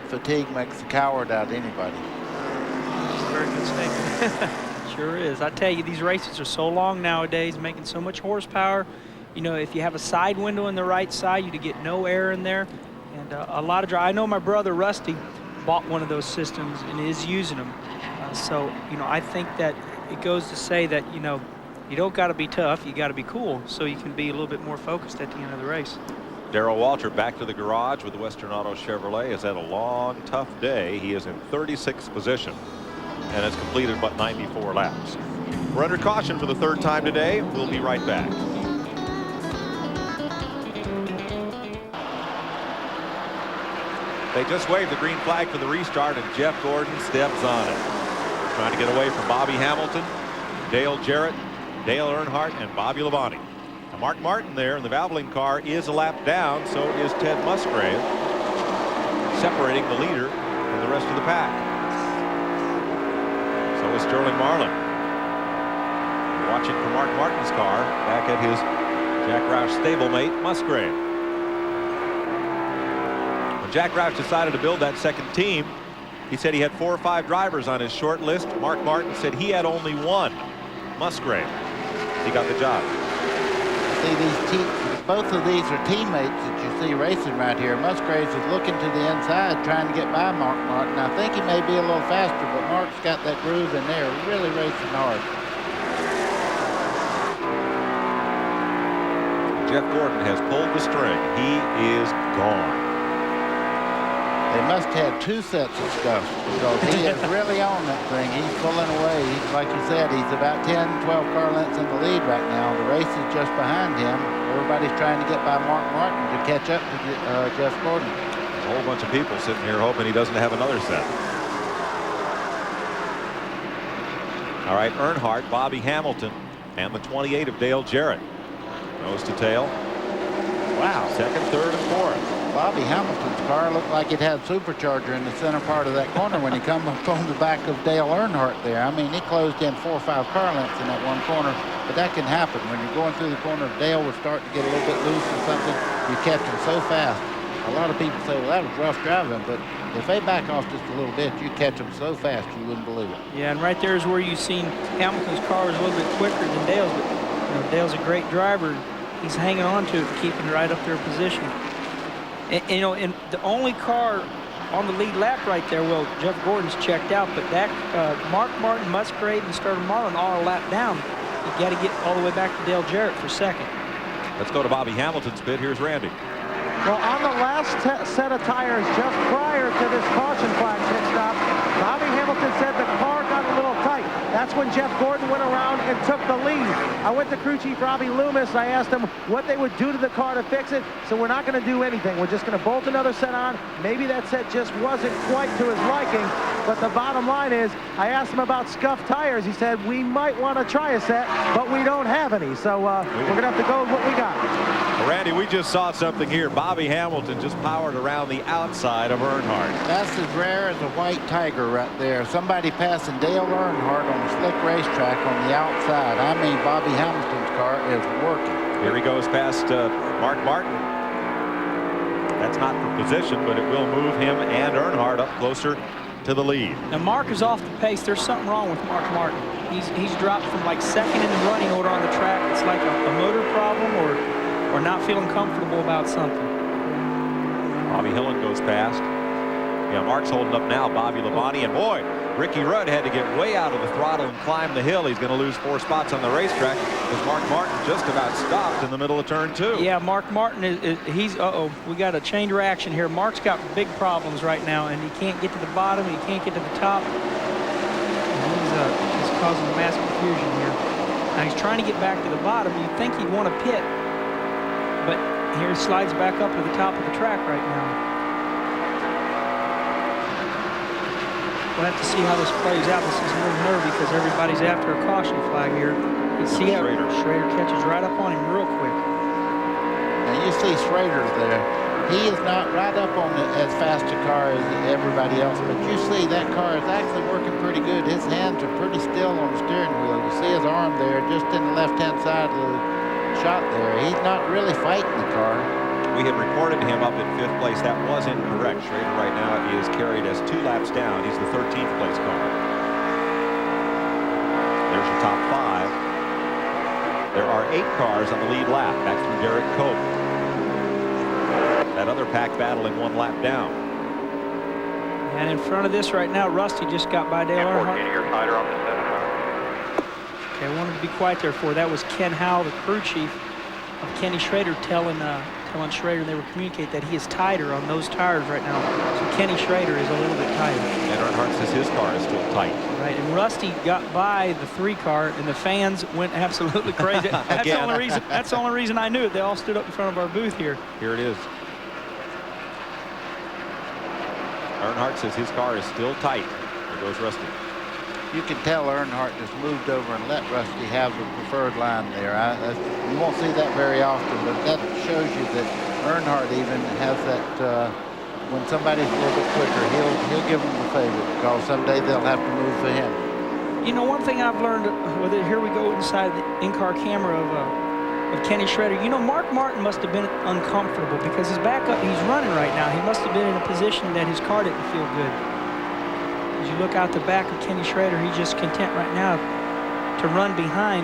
fatigue makes a coward out of anybody. That's a very good statement. Sure is. I tell you, these races are so long nowadays, making so much horsepower. You know, if you have a side window on the right side, you get no air in there. And a lot of I know my brother Rusty bought one of those systems and is using them. So, you know, I think that it goes to say that, you know, you don't got to be tough, you got to be cool, so you can be a little bit more focused at the end of the race. Darrell Walter back to the garage with the Western Auto Chevrolet. Has had a long, tough day. He is in 36th position and has completed but 94 laps. We're under caution for the 3rd time today. We'll be right back. They just waved the green flag for the restart, and Jeff Gordon steps on it. Trying to get away from Bobby Hamilton, Dale Jarrett, Dale Earnhardt, and Bobby Labonte. Now Mark Martin there in the Valvoline car is a lap down, so is Ted Musgrave, separating the leader from the rest of the pack. So is Sterling Marlin. We're watching from Mark Martin's car back at his Jack Roush stablemate Musgrave. Jack Roush decided to build that second team. He said he had 4 or 5 drivers on his short list. Mark Martin said he had only 1, Musgrave. He got the job. See, both of these are teammates that you see racing right here. Musgraves is looking to the inside, trying to get by Mark Martin. I think he may be a little faster, but Mark's got that groove in there, really racing hard. Jeff Gordon has pulled the string. He is gone. They must have 2 sets of stuff because he is really on that thing. He's pulling away. Like you said, he's about 10, 12 car lengths in the lead right now. The race is just behind him. Everybody's trying to get by Mark Martin to catch up to Jeff Gordon. A whole bunch of people sitting here hoping he doesn't have another set. All right, Earnhardt, Bobby Hamilton, and the 28 of Dale Jarrett. Nose to tail. Wow. 2nd, 3rd, and 4th. Bobby Hamilton's car looked like it had supercharger in the center part of that corner when he come up on the back of Dale Earnhardt there. I mean, he closed in 4 or 5 car lengths in that one corner, but that can happen. When you're going through the corner, if Dale would start to get a little bit loose or something, you catch him so fast. A lot of people say, well, that was rough driving, but if they back off just a little bit, you catch them so fast you wouldn't believe it. Yeah, and right there is where you've seen Hamilton's car was a little bit quicker than Dale's, but you know, Dale's a great driver. He's hanging on to it, keeping right up their position. And, you know, and the only car on the lead lap right there, well, Jeff Gordon's checked out, but that Mark Martin, Musgrave, and Starter Marlin all a lap down. You got to get all the way back to Dale Jarrett for second. Let's go to Bobby Hamilton's pit. Here's Randy. Well, on the last set of tires just prior to this caution flag pit stop, Bobby Hamilton said the car got a little tight. That's when Jeff Gordon went around and took the lead. I went to crew chief Robbie Loomis. I asked him what they would do to the car to fix it. So we're not going to do anything. We're just going to bolt another set on. Maybe that set just wasn't quite to his liking. But the bottom line is, I asked him about scuffed tires. He said, we might want to try a set, but we don't have any. So we're going to have to go with what we got. Randy, we just saw something here. Bobby Hamilton just powered around the outside of Earnhardt. That's as rare as a white tiger right there. Somebody passing Dale Earnhardt on a slick racetrack on the outside. I mean, Bobby Hamilton's car is working. Here he goes past Mark Martin. That's not for position, but it will move him and Earnhardt up closer to the lead. Now, Mark is off the pace. There's something wrong with Mark Martin. He's dropped from like second in the running order on the track. It's like a motor problem or not feeling comfortable about something. Bobby Hillin goes past. Yeah, Mark's holding up now. Bobby Labonte, and boy, Ricky Rudd had to get way out of the throttle and climb the hill. He's going to lose 4 spots on the racetrack because Mark Martin just about stopped in the middle of turn 2. Yeah, Mark Martin he's we got a chain reaction here. Mark's got big problems right now, and he can't get to the bottom. He can't get to the top. And he's causing mass confusion here. Now he's trying to get back to the bottom. You'd think he'd want to pit, but here he slides back up to the top of the track right now. We'll have to see how this plays out. This is a little nervy because everybody's after a caution flag here. You see how Schrader catches right up on him real quick. And you see Schrader there. He is not right up on as fast a car as everybody else, but you see that car is actually working pretty good. His hands are pretty still on the steering wheel. You see his arm there just in the left-hand side of the shot there. He's not really fighting the car. We had reported him up in 5th place. That was incorrect. Schrader right now is carried as 2 laps down. He's the 13th place car. There's your top 5. There are 8 cars on the lead lap. Back through Derek Cope. That other pack battling 1 lap down. And in front of this right now, Rusty just got by Dale Earnhardt. Okay, I wanted to be quiet there for that was Ken Howell, the crew chief of Kenny Schrader, telling Schrader they were communicate that he is tighter on those tires right now. So Kenny Schrader is a little bit tighter. And Earnhardt says his car is still tight. Right, and Rusty got by the 3 car, and the fans went absolutely crazy. That's the only reason I knew it. They all stood up in front of our booth here. Here it is. Earnhardt says his car is still tight. There goes Rusty. You can tell Earnhardt just moved over and let Rusty have the preferred line there. You won't see that very often, but that shows you that Earnhardt even has that, when somebody's a little bit quicker, he'll give them the favor because someday they'll have to move for him. You know, one thing I've learned, here we go inside the in-car camera of Kenny Schrader. You know, Mark Martin must have been uncomfortable because he's running right now. He must have been in a position that his car didn't feel good. As you look out the back of Kenny Schrader, he's just content right now to run behind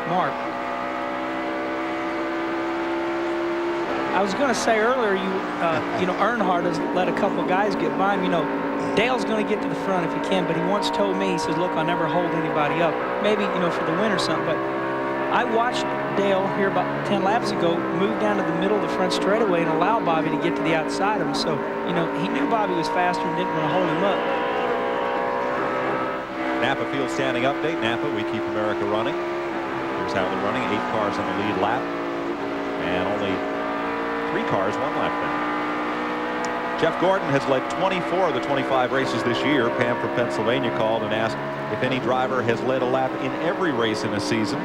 Mark. I was going to say earlier, you know, Earnhardt has let a couple of guys get by him. You know, Dale's going to get to the front if he can, but he once told me, he says, look, I'll never hold anybody up. Maybe, you know, for the win or something, but I watched Dale here about 10 laps ago move down to the middle of the front straightaway and allow Bobby to get to the outside of him. So, you know, he knew Bobby was faster and didn't want to hold him up. Napa Field standing update. Napa, we keep America running. Here's how they're running. 8 cars on the lead lap. And only 3 cars 1 lap down. Jeff Gordon has led 24 of the 25 races this year. Pam from Pennsylvania called and asked if any driver has led a lap in every race in a season.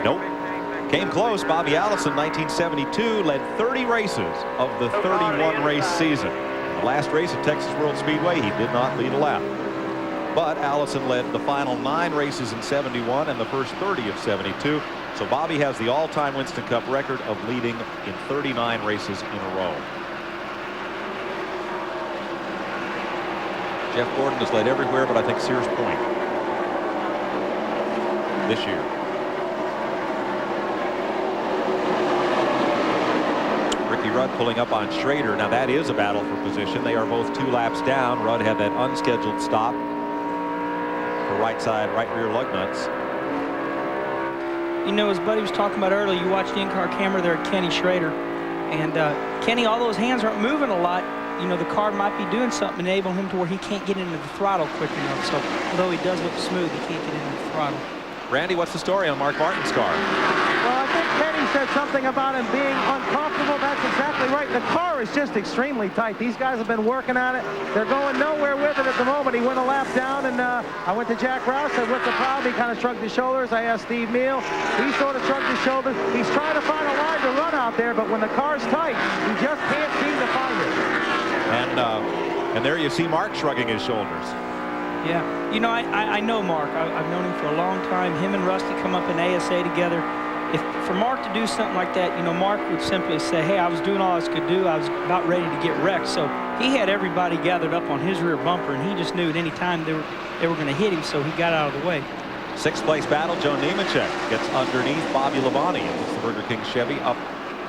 Nope. Came close. Bobby Allison, 1972, led 30 races of the 31 race season. The last race at Texas World Speedway, he did not lead a lap. But Allison led the final 9 races in 71 and the first 30 of 72. So Bobby has the all-time Winston Cup record of leading in 39 races in a row. Jeff Gordon has led everywhere, but I think Sears Point this year. Ricky Rudd pulling up on Schrader. Now that is a battle for position. They are both 2 laps down. Rudd had that unscheduled stop for right side, right rear lug nuts. You know, as Buddy was talking about earlier, you watched the in-car camera there at Kenny Schrader. And Kenny, all those hands aren't moving a lot. You know, the car might be doing something, enabling him to where he can't get into the throttle quick enough. So, although he does look smooth, he can't get into the throttle. Randy, what's the story on Mark Martin's car? Well, I think Kenny said something about him being uncomfortable. That's exactly right. The car is just extremely tight. These guys have been working on it. They're going nowhere with it at the moment. He went a lap down, and I went to Jack Rouse, said, what's the problem? He kind of shrugged his shoulders. I asked Steve Neal. He sort of shrugged his shoulders. He's trying to find a line to run out there, but when the car's tight, he just can't seem to find it. And there you see Mark shrugging his shoulders. Yeah, you know, I know Mark. I've known him for a long time. Him and Rusty come up in ASA together. For Mark to do something like that, you know, Mark would simply say, hey, I was doing all I could do. I was about ready to get wrecked. So he had everybody gathered up on his rear bumper, and he just knew at any time they were going to hit him, so he got out of the way. 6th place battle. Joe Nemechek gets underneath Bobby Labonte and gets the Burger King Chevy up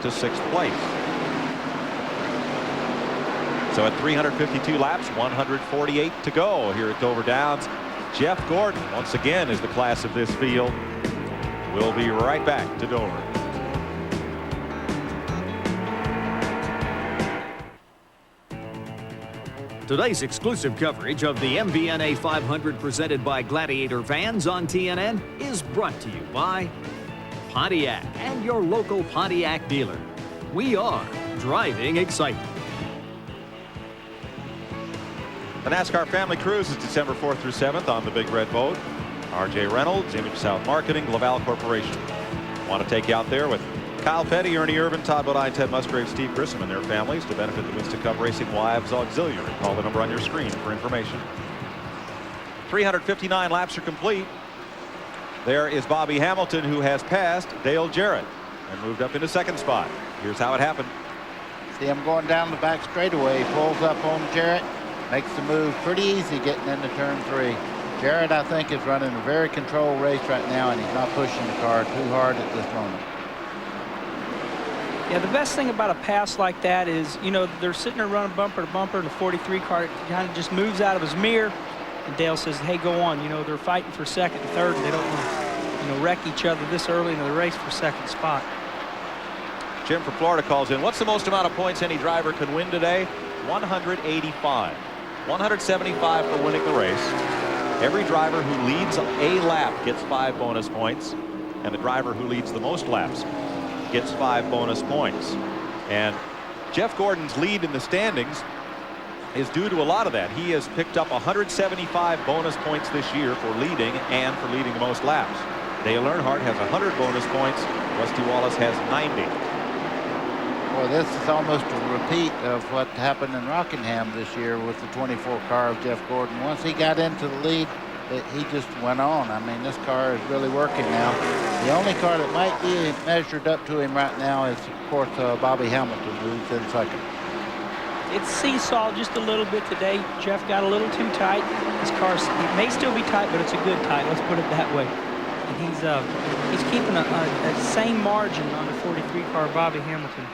to 6th place. So at 352 laps, 148 to go here at Dover Downs. Jeff Gordon, once again, is the class of this field. We'll be right back to Dover. Today's exclusive coverage of the MBNA 500 presented by Gladiator Vans on TNN is brought to you by Pontiac and your local Pontiac dealer. We are driving excitement. The NASCAR Family Cruise is December 4th through 7th on the Big Red Boat. R.J. Reynolds, Image South Marketing, Laval Corporation. Want to take you out there with Kyle Petty, Ernie Irvin, Todd Bodine, Ted Musgrave, Steve Grissom, and their families to benefit the Winston Cup Racing Wives Auxiliary. Call the number on your screen for information. 359 laps are complete. There is Bobby Hamilton, who has passed Dale Jarrett and moved up into 2nd spot. Here's how it happened. See him going down the back straightaway. He pulls up on Jarrett. Makes the move pretty easy getting into turn 3. Jarrett, I think, is running a very controlled race right now, and he's not pushing the car too hard at this moment. Yeah, the best thing about a pass like that is, you know, they're sitting there running bumper to bumper, and the 43 car kind of just moves out of his mirror, and Dale says, hey, go on. You know, they're fighting for 2nd and 3rd, and they don't want to, you know, wreck each other this early into the race for 2nd spot. Jim from Florida calls in. What's the most amount of points any driver could win today? 185. 175 for winning the race. Every driver who leads a lap gets 5 bonus points, and the driver who leads the most laps gets 5 bonus points. And Jeff Gordon's lead in the standings is due to a lot of that. He has picked up 175 bonus points this year for leading and for leading the most laps. Dale Earnhardt has 100 bonus points. Rusty Wallace has 90. Well, this is almost a repeat of what happened in Rockingham this year with the 24 car of Jeff Gordon. Once he got into the lead, he just went on. I mean, this car is really working now. The only car that might be measured up to him right now is, of course, Bobby Hamilton, who's in 2nd. It's seesaw just a little bit today. Jeff got a little too tight. His car may still be tight, but it's a good tight. Let's put it that way. And he's keeping a same margin on the 43 car Bobby Hamilton.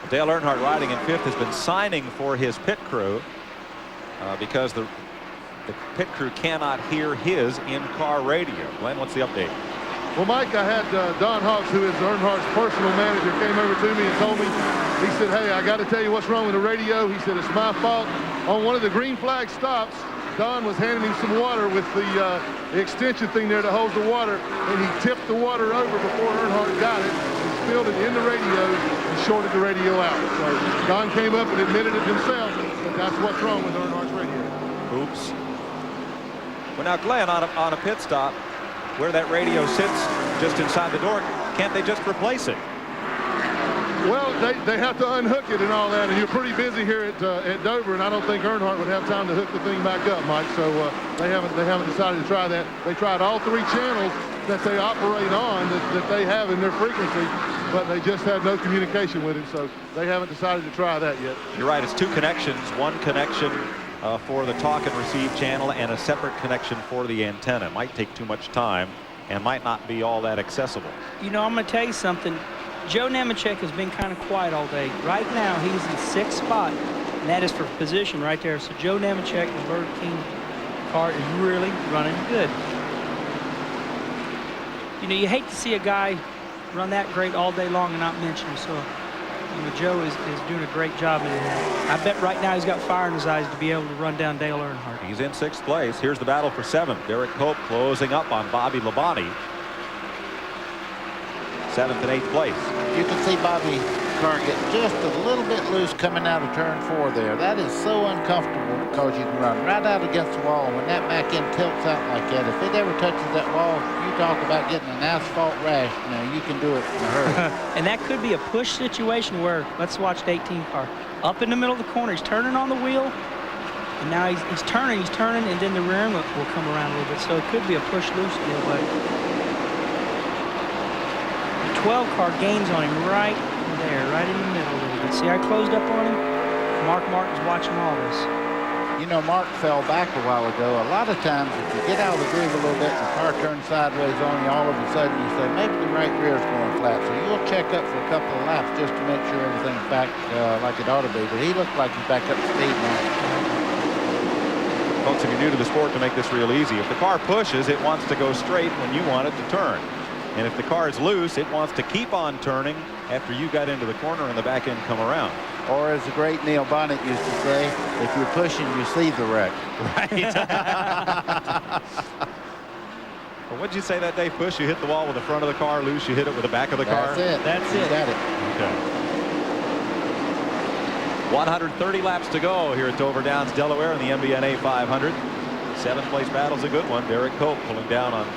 Dale Earnhardt, riding in 5th, has been signing for his pit crew because the pit crew cannot hear his in-car radio. Glenn, what's the update? Well, Mike, I had Don Hawks, who is Earnhardt's personal manager, came over to me and told me, he said, hey, I got to tell you what's wrong with the radio. He said, it's my fault. On one of the green flag stops, Don was handing him some water with the extension thing there that holds the water, and he tipped the water over before Earnhardt got it, and spilled it in the radio and shorted the radio out. So Don came up and admitted it himself, but that's what's wrong with Earnhardt's radio. Oops. Well, now, Glenn, on a pit stop, where that radio sits just inside the door, can't they just replace it? Well, they have to unhook it and all that, and you're pretty busy here at Dover, and I don't think Earnhardt would have time to hook the thing back up, Mike. So they haven't decided to try that. They tried all 3 channels that they operate on that they have in their frequency, but they just had no communication with it, so they haven't decided to try that yet. You're right. It's 2 connections. One connection for the talk and receive channel, and a separate connection for the antenna. It might take too much time and might not be all that accessible. You know, I'm going to tell you something. Joe Nemechek has been kind of quiet all day. Right now, he's in 6th spot, and that is for position right there. So Joe Nemechek, the Burger King car, is really running good. You know, you hate to see a guy run that great all day long and not mention him. So, you know, Joe is doing a great job in that. I bet right now he's got fire in his eyes to be able to run down Dale Earnhardt. He's in 6th place. Here's the battle for 7th. Derek Cope closing up on Bobby Labonte. 7th and 8th place. You can see Bobby car get just a little bit loose coming out of turn 4 there. That is so uncomfortable because you can run right out against the wall. When that back end tilts out like that, if it ever touches that wall, you talk about getting an asphalt rash. Now you can do it in a hurry. And that could be a push situation where, let's watch the 18 car. Up in the middle of the corner, he's turning on the wheel. And now he's turning, and then the rear end will come around a little bit. So it could be a push loose deal, but 12 car gains on him right there, right in the middle a little bit. See, I closed up on him. Mark Martin's watching all this. You know, Mark fell back a while ago. A lot of times, if you get out of the groove a little bit and the car turns sideways on you, all of a sudden you say, maybe the right rear is going flat. So you'll check up for a couple of laps just to make sure everything's back like it ought to be. But he looked like he's back up to speed now. Folks, if you're new to the sport, to make this real easy, if the car pushes, it wants to go straight when you want it to turn. And if the car is loose, it wants to keep on turning after you got into the corner and the back end come around. Or as the great Neil Bonnet used to say, if you're pushing, you see the wreck. Right. Well, what'd you say that day? Push, you hit the wall with the front of the car. Loose, you hit it with the back of the car. That's it. That's You it. got it. Okay. 130 laps to go here at Dover Downs, Delaware in the MBNA 500. 7th place battle's a good one. Derek Cope pulling down on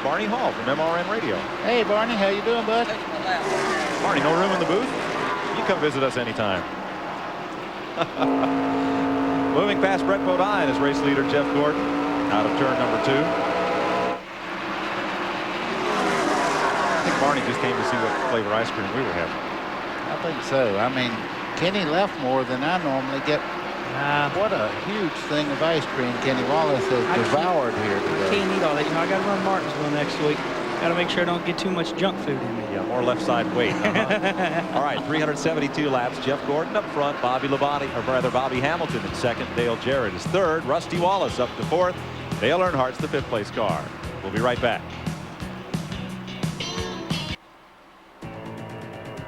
Barney Hall from MRN Radio. Hey, Barney, how you doing, bud? Barney, no room in the booth? You come visit us anytime. Moving past Brett Bodine is race leader Jeff Gordon out of turn number 2. I think Barney just came to see what flavor ice cream we were having. I think so. I mean, Kenny left more than I normally get. What a huge thing of ice cream Kenny Wallace has devoured here today. I can't eat all that. You know, I got to run Martinsville next week. Got to make sure I don't get too much junk food in me. Yeah, more left side weight. All right, 372 laps. Jeff Gordon up front. Bobby Hamilton in 2nd. Dale Jarrett is 3rd. Rusty Wallace up to 4th. Dale Earnhardt's the 5th place car. We'll be right back.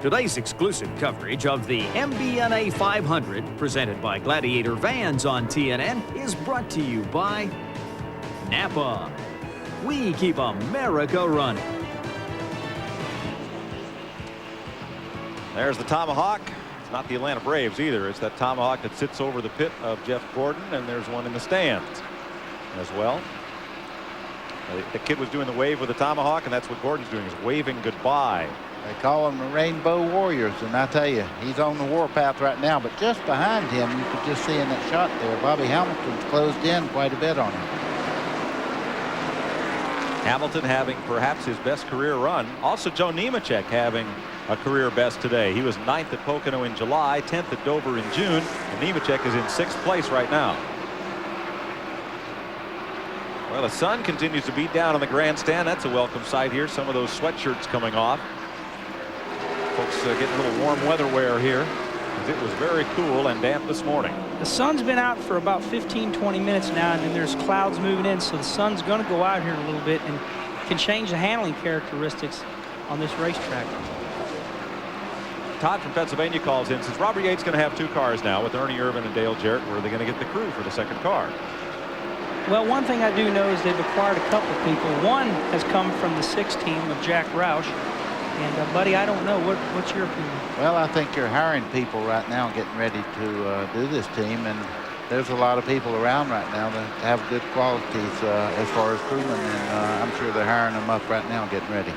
Today's exclusive coverage of the MBNA 500, presented by Gladiator Vans on TNN, is brought to you by Napa. We keep America running. There's the Tomahawk. It's not the Atlanta Braves either. It's that Tomahawk that sits over the pit of Jeff Gordon, and there's one in the stands as well. The kid was doing the wave with the Tomahawk, and that's what Gordon's doing, is waving goodbye. They call him the Rainbow Warriors, and I tell you, he's on the warpath right now. But just behind him, you could just see in that shot there, Bobby Hamilton's closed in quite a bit on him. Hamilton having perhaps his best career run. Also, Joe Nemechek having a career best today. He was 9th at Pocono in July, 10th at Dover in June, and Nemechek is in 6th place right now. Well, the sun continues to beat down on the grandstand. That's a welcome sight here. Some of those sweatshirts coming off. Folks getting a little warm weather wear here. It was very cool and damp this morning. The sun's been out for about 15-20 minutes now, and then there's clouds moving in, so the sun's going to go out here in a little bit and can change the handling characteristics on this racetrack. Todd from Pennsylvania calls in, says Robert Yates going to have 2 cars now with Ernie Irvin and Dale Jarrett. Where are they going to get the crew for the 2nd car? Well, one thing I do know is they've acquired a couple of people. One has come from the 6 team of Jack Roush. And, buddy, I don't know. What's your opinion? Well, I think you're hiring people right now, getting ready to do this team. And there's a lot of people around right now that have good qualities as far as crewmen, and I'm sure they're hiring them up right now, getting ready.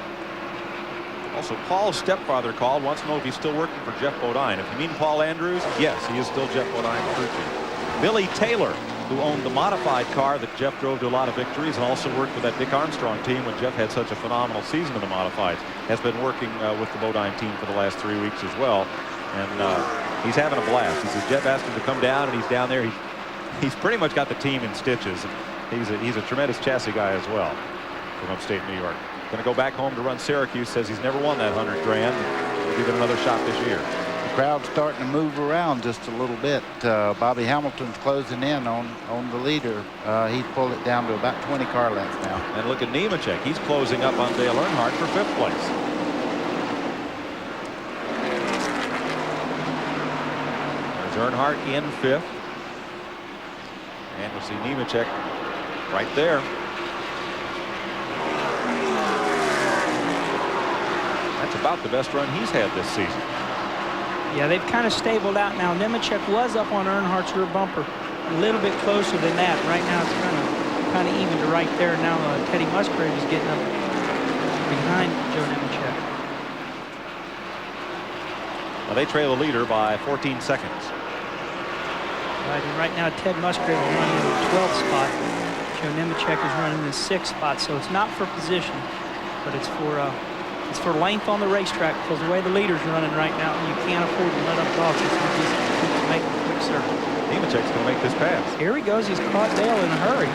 Also, Paul's stepfather called, wants to know if he's still working for Jeff Bodine. If you mean Paul Andrews, yes, he is still Jeff Bodine's crew chief. Billy Taylor, who owned the modified car that Jeff drove to a lot of victories and also worked with that Dick Armstrong team when Jeff had such a phenomenal season in the modifieds, has been working with the Bodine team for the last 3 weeks as well. And he's having a blast. He says Jeff asked him to come down, and he's down there. He's pretty much got the team in stitches. He's a tremendous chassis guy as well from upstate New York. Going to go back home to run Syracuse. Says he's never won that $100 grand. We'll give it another shot this year. The crowd's starting to move around just a little bit. Bobby Hamilton's closing in on the leader. He's pulled it down to about 20 car lengths now. And look at Nemechek. He's closing up on Dale Earnhardt for 5th place. There's Earnhardt in 5th. And we'll see Nemechek right there. That's about the best run he's had this season. Yeah, they've kind of stabled out now. Nemechek was up on Earnhardt's rear bumper a little bit closer than that. Right now it's kind of even to right there. Now Teddy Musgrave is getting up behind Joe Nemechek. Well, they trail the leader by 14 seconds. Right, and right now Ted Musgrave is running in the 12th spot. Joe Nemechek is running in the 6th spot. So it's not for position, but it's for length on the racetrack, because the way the leader's running right now, you can't afford to let up dogs. It's just make a quick circle. Nemechek's going to make this pass. Here he goes. He's caught Dale in a hurry.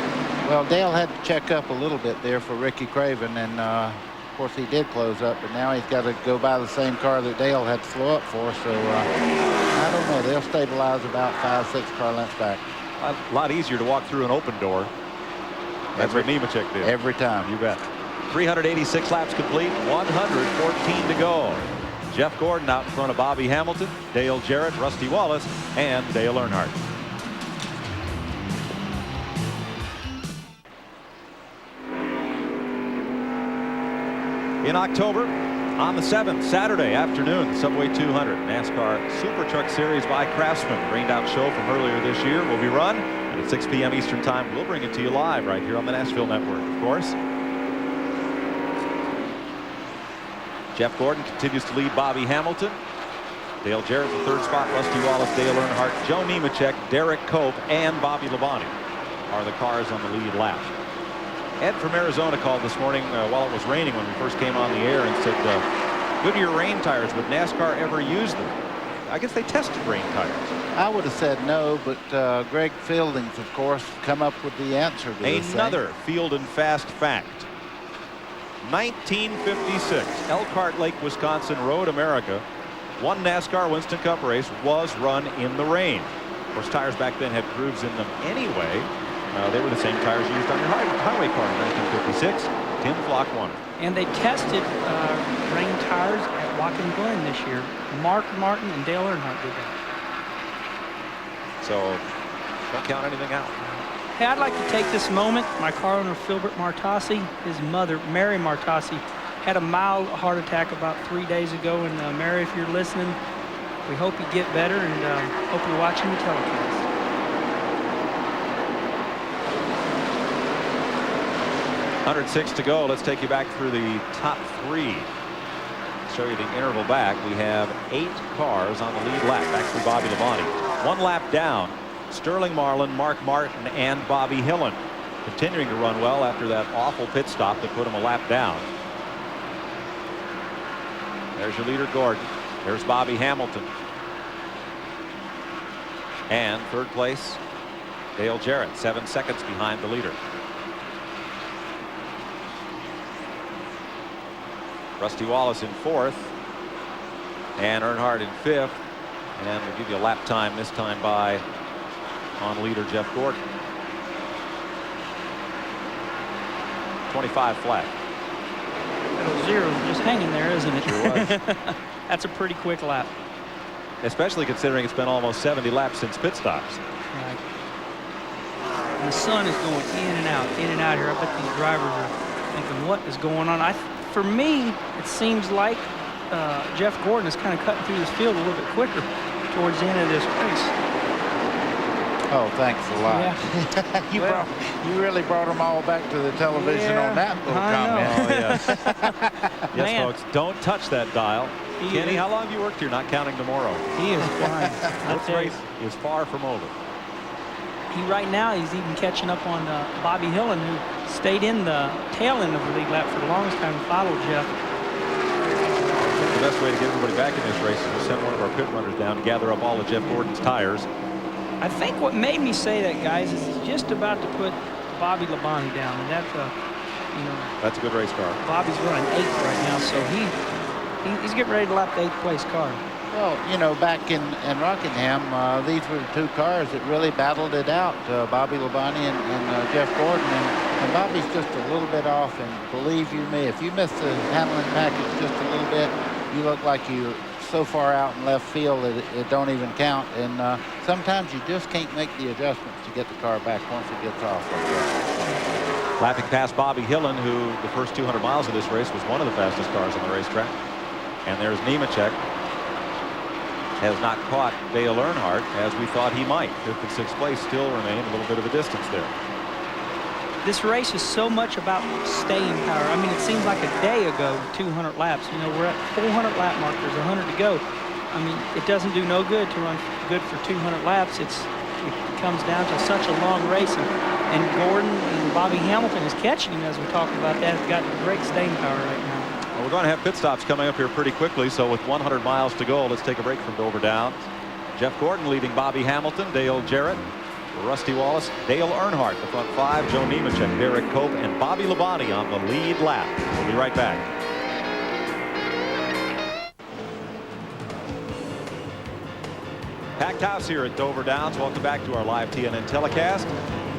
Well, Dale had to check up a little bit there for Ricky Craven, and of course he did close up, but now he's got to go by the same car that Dale had to slow up for. So I don't know. They'll stabilize about 5-6 car lengths back. A lot easier to walk through an open door. That's what Nemechek did. Every time. You bet. 386 laps complete, 114 to go. Jeff Gordon out in front of Bobby Hamilton, Dale Jarrett, Rusty Wallace, and Dale Earnhardt. In October, on the 7th, Saturday afternoon, the Subway 200 NASCAR Super Truck Series by Craftsman. Rained out show from earlier this year will be run, and at 6 p.m. Eastern Time. We'll bring it to you live right here on the Nashville Network, of course. Jeff Gordon continues to lead Bobby Hamilton. Dale Jarrett the 3rd spot. Rusty Wallace, Dale Earnhardt, Joe Nemechek, Derek Cope, and Bobby Labonte are the cars on the lead lap. Ed from Arizona called this morning while it was raining when we first came on the air and said, Goodyear rain tires, would NASCAR ever use them? I guess they tested rain tires. I would have said no, but Greg Fieldings, of course, come up with the answer to this Another thing. Field and Fast fact. 1956, Elkhart Lake, Wisconsin Road America. One NASCAR Winston Cup race was run in the rain. Of course, tires back then had grooves in them anyway. They were the same tires used on your highway car in 1956. Tim Flock won it. And they tested rain tires at Watkins Glen this year. Mark Martin and Dale Earnhardt did that. So don't count anything out. Hey, I'd like to take this moment. My car owner, Philbert Martasi, his mother, Mary Martasi, had a mild heart attack about 3 days ago. And Mary, if you're listening, we hope you get better, and hope you're watching the telecast. .106 to go. Let's take you back through the top 3. Show you the interval back. We have 8 cars on the lead lap. Back through Bobby Labonte. 1 lap down. Sterling Marlin, Mark Martin, and Bobby Hillen continuing to run well after that awful pit stop that put him a lap down. There's your leader, Gordon. There's Bobby Hamilton. And 3rd place, Dale Jarrett, 7 seconds behind the leader. Rusty Wallace in 4th. And Earnhardt in 5th. And we'll give you a lap time, this time by on leader Jeff Gordon. 25 flat. Little zero just hanging there, isn't it? Sure was. That's a pretty quick lap. Especially considering it's been almost 70 laps since pit stops. Right. And the sun is going in and out here. I bet these drivers are thinking, what is going on? For me, it seems like Jeff Gordon is kind of cutting through this field a little bit quicker towards the end of this race. Oh, thanks a lot. Yeah. You really brought them all back to the television on that little comment. Oh, yes. Yes, Man. folks, don't touch that dial. Kenny, how long have you worked here? Not counting tomorrow. He is flying. This race is far from over. Right now, he's even catching up on Bobby Hillen, who stayed in the tail end of the lead lap for the longest time and followed Jeff. The best way to get everybody back in this race is to send one of our pit runners down to gather up all of Jeff Gordon's tires. I think what made me say that, guys, is he's just about to put Bobby Labonte down, and that's that's a good race car. Bobby's running 8th right now, so he's getting ready to lap the 8th place car. Well, back in Rockingham, these were the two cars that really battled it out, Bobby Labonte and Jeff Gordon. And Bobby's just a little bit off, and believe you me, if you miss the handling package just a little bit, you look like you're so far out in left field that it don't even count. And sometimes you just can't make the adjustments to get the car back once it gets off like that. Lapping past Bobby Hillen, who the first 200 miles of this race was one of the fastest cars on the racetrack. And there's Nemechek. Has not caught Dale Earnhardt as we thought he might. 5th and 6th place still remain a little bit of a distance there. This race is so much about staying power. I mean, it seems like a day ago, 200 laps. We're at 400 lap markers, 100 to go. I mean, it doesn't do no good to run good for 200 laps. It comes down to such a long race. And Gordon and Bobby Hamilton is catching him as we're talking about that. He's got great staying power right now. Well, we're going to have pit stops coming up here pretty quickly, so with 100 miles to go, let's take a break from Dover Downs. Jeff Gordon leading Bobby Hamilton, Dale Jarrett, Rusty Wallace, Dale Earnhardt, the front 5, Joe Nemechek, Derek Cope, and Bobby Labonte on the lead lap. We'll be right back. Packed house here at Dover Downs. Welcome back to our live TNN telecast.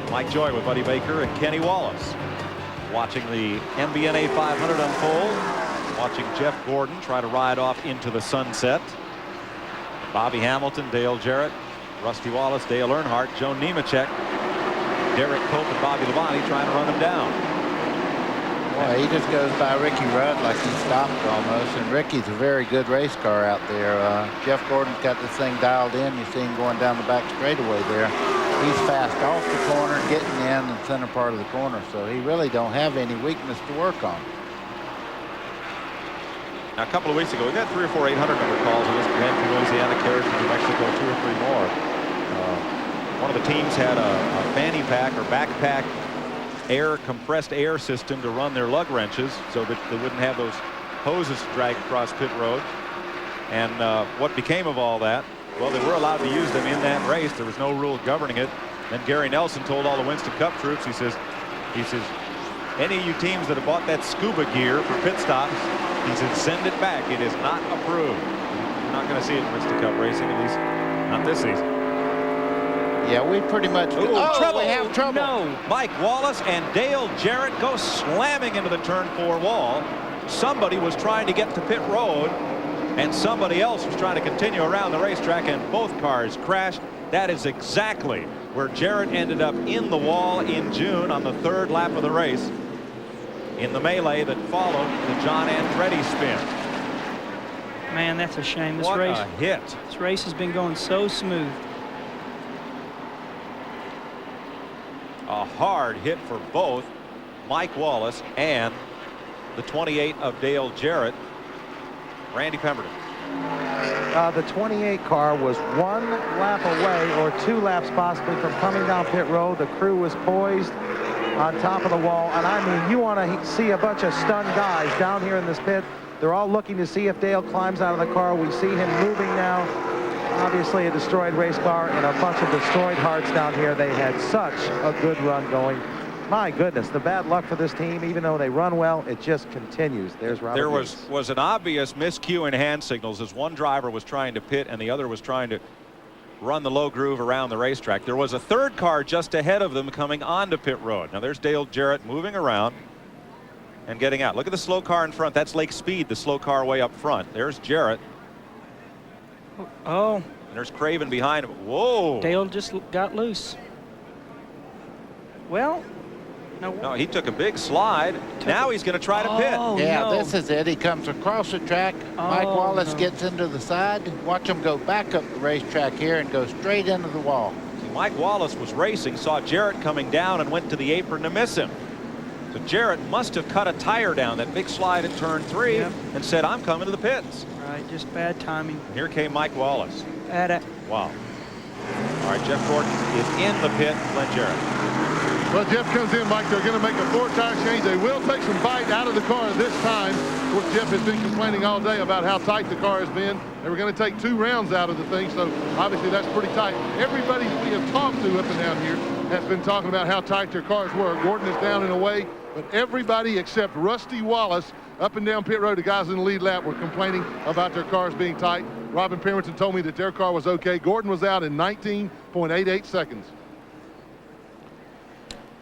Mike Joy with Buddy Baker and Kenny Wallace. Watching the MBNA 500 unfold. Watching Jeff Gordon try to ride off into the sunset. Bobby Hamilton, Dale Jarrett, Rusty Wallace, Dale Earnhardt, Joe Nemechek, Derek Cope, and Bobby Labonte trying to run him down. Boy, he just goes by Ricky Rudd like he stopped almost, and Ricky's a very good race car out there. Jeff Gordon's got this thing dialed in. You see him going down the back straightaway there. He's fast off the corner, getting in the center part of the corner, so he really don't have any weakness to work on. Now, a couple of weeks ago, we got 3 or 4 800 number calls on this ran from Louisiana, carried from New Mexico, 2 or 3 more. One of the teams had a fanny pack or backpack compressed air system to run their lug wrenches so that they wouldn't have those hoses dragged across pit road. And what became of all that? Well, they were allowed to use them in that race. There was no rule governing it. And Gary Nelson told all the Winston Cup troops, he says, any of you teams that have bought that scuba gear for pit stops, he said, send it back. It is not approved. You're not going to see it in Winston Cup racing, at least not this season. Yeah, we pretty much. Trouble. We have trouble. No. Mike Wallace and Dale Jarrett go slamming into the turn 4 wall. Somebody was trying to get to pit road, and somebody else was trying to continue around the racetrack, and both cars crashed. That is exactly where Jarrett ended up in the wall in June on the 3rd lap of the race in the melee that followed the John Andretti spin. Man, that's a shame. This What race, a hit. This race has been going so smooth. A hard hit for both Mike Wallace and the 28 of Dale Jarrett, Randy Pemberton. The 28 car was 1 lap away, or 2 laps possibly, from coming down pit road. The crew was poised on top of the wall, and I mean, you want to see a bunch of stunned guys down here in this pit. They're all looking to see if Dale climbs out of the car. We see him moving now. Obviously a destroyed race car and a bunch of destroyed hearts down here. They had such a good run going. My goodness, the bad luck for this team, even though they run well, it just continues. There's Robert. There was an obvious miscue in hand signals as one driver was trying to pit and the other was trying to run the low groove around the racetrack. There was a 3rd car just ahead of them coming onto pit road. Now there's Dale Jarrett moving around and getting out. Look at the slow car in front. That's Lake Speed, the slow car way up front. There's Jarrett. Oh. And there's Craven behind him. Whoa. Dale just got loose. Well, no, he took a big slide. Now he's going to try to pit. Yeah, no. this is it. He comes across the track. Mike Wallace gets into the side. Watch him go back up the racetrack here and go straight into the wall. Mike Wallace was racing, saw Jarrett coming down, and went to the apron to miss him. So Jarrett must have cut a tire down that big slide at turn 3 and said, I'm coming to the pits. Right, just bad timing. And here came Mike Wallace. Wow. All right, Jeff Gordon is in the pit. Glenn Jarrett. Well, Jeff comes in, Mike. They're going to make a 4-tire change. They will take some bite out of the car this time. Of course, Jeff has been complaining all day about how tight the car has been. They were going to take 2 rounds out of the thing, so obviously that's pretty tight. Everybody we have talked to up and down here has been talking about how tight their cars were. Gordon is down and away, but everybody except Rusty Wallace up and down pit road, the guys in the lead lap, were complaining about their cars being tight. Robin Pemberton told me that their car was okay. Gordon was out in 19.88 seconds.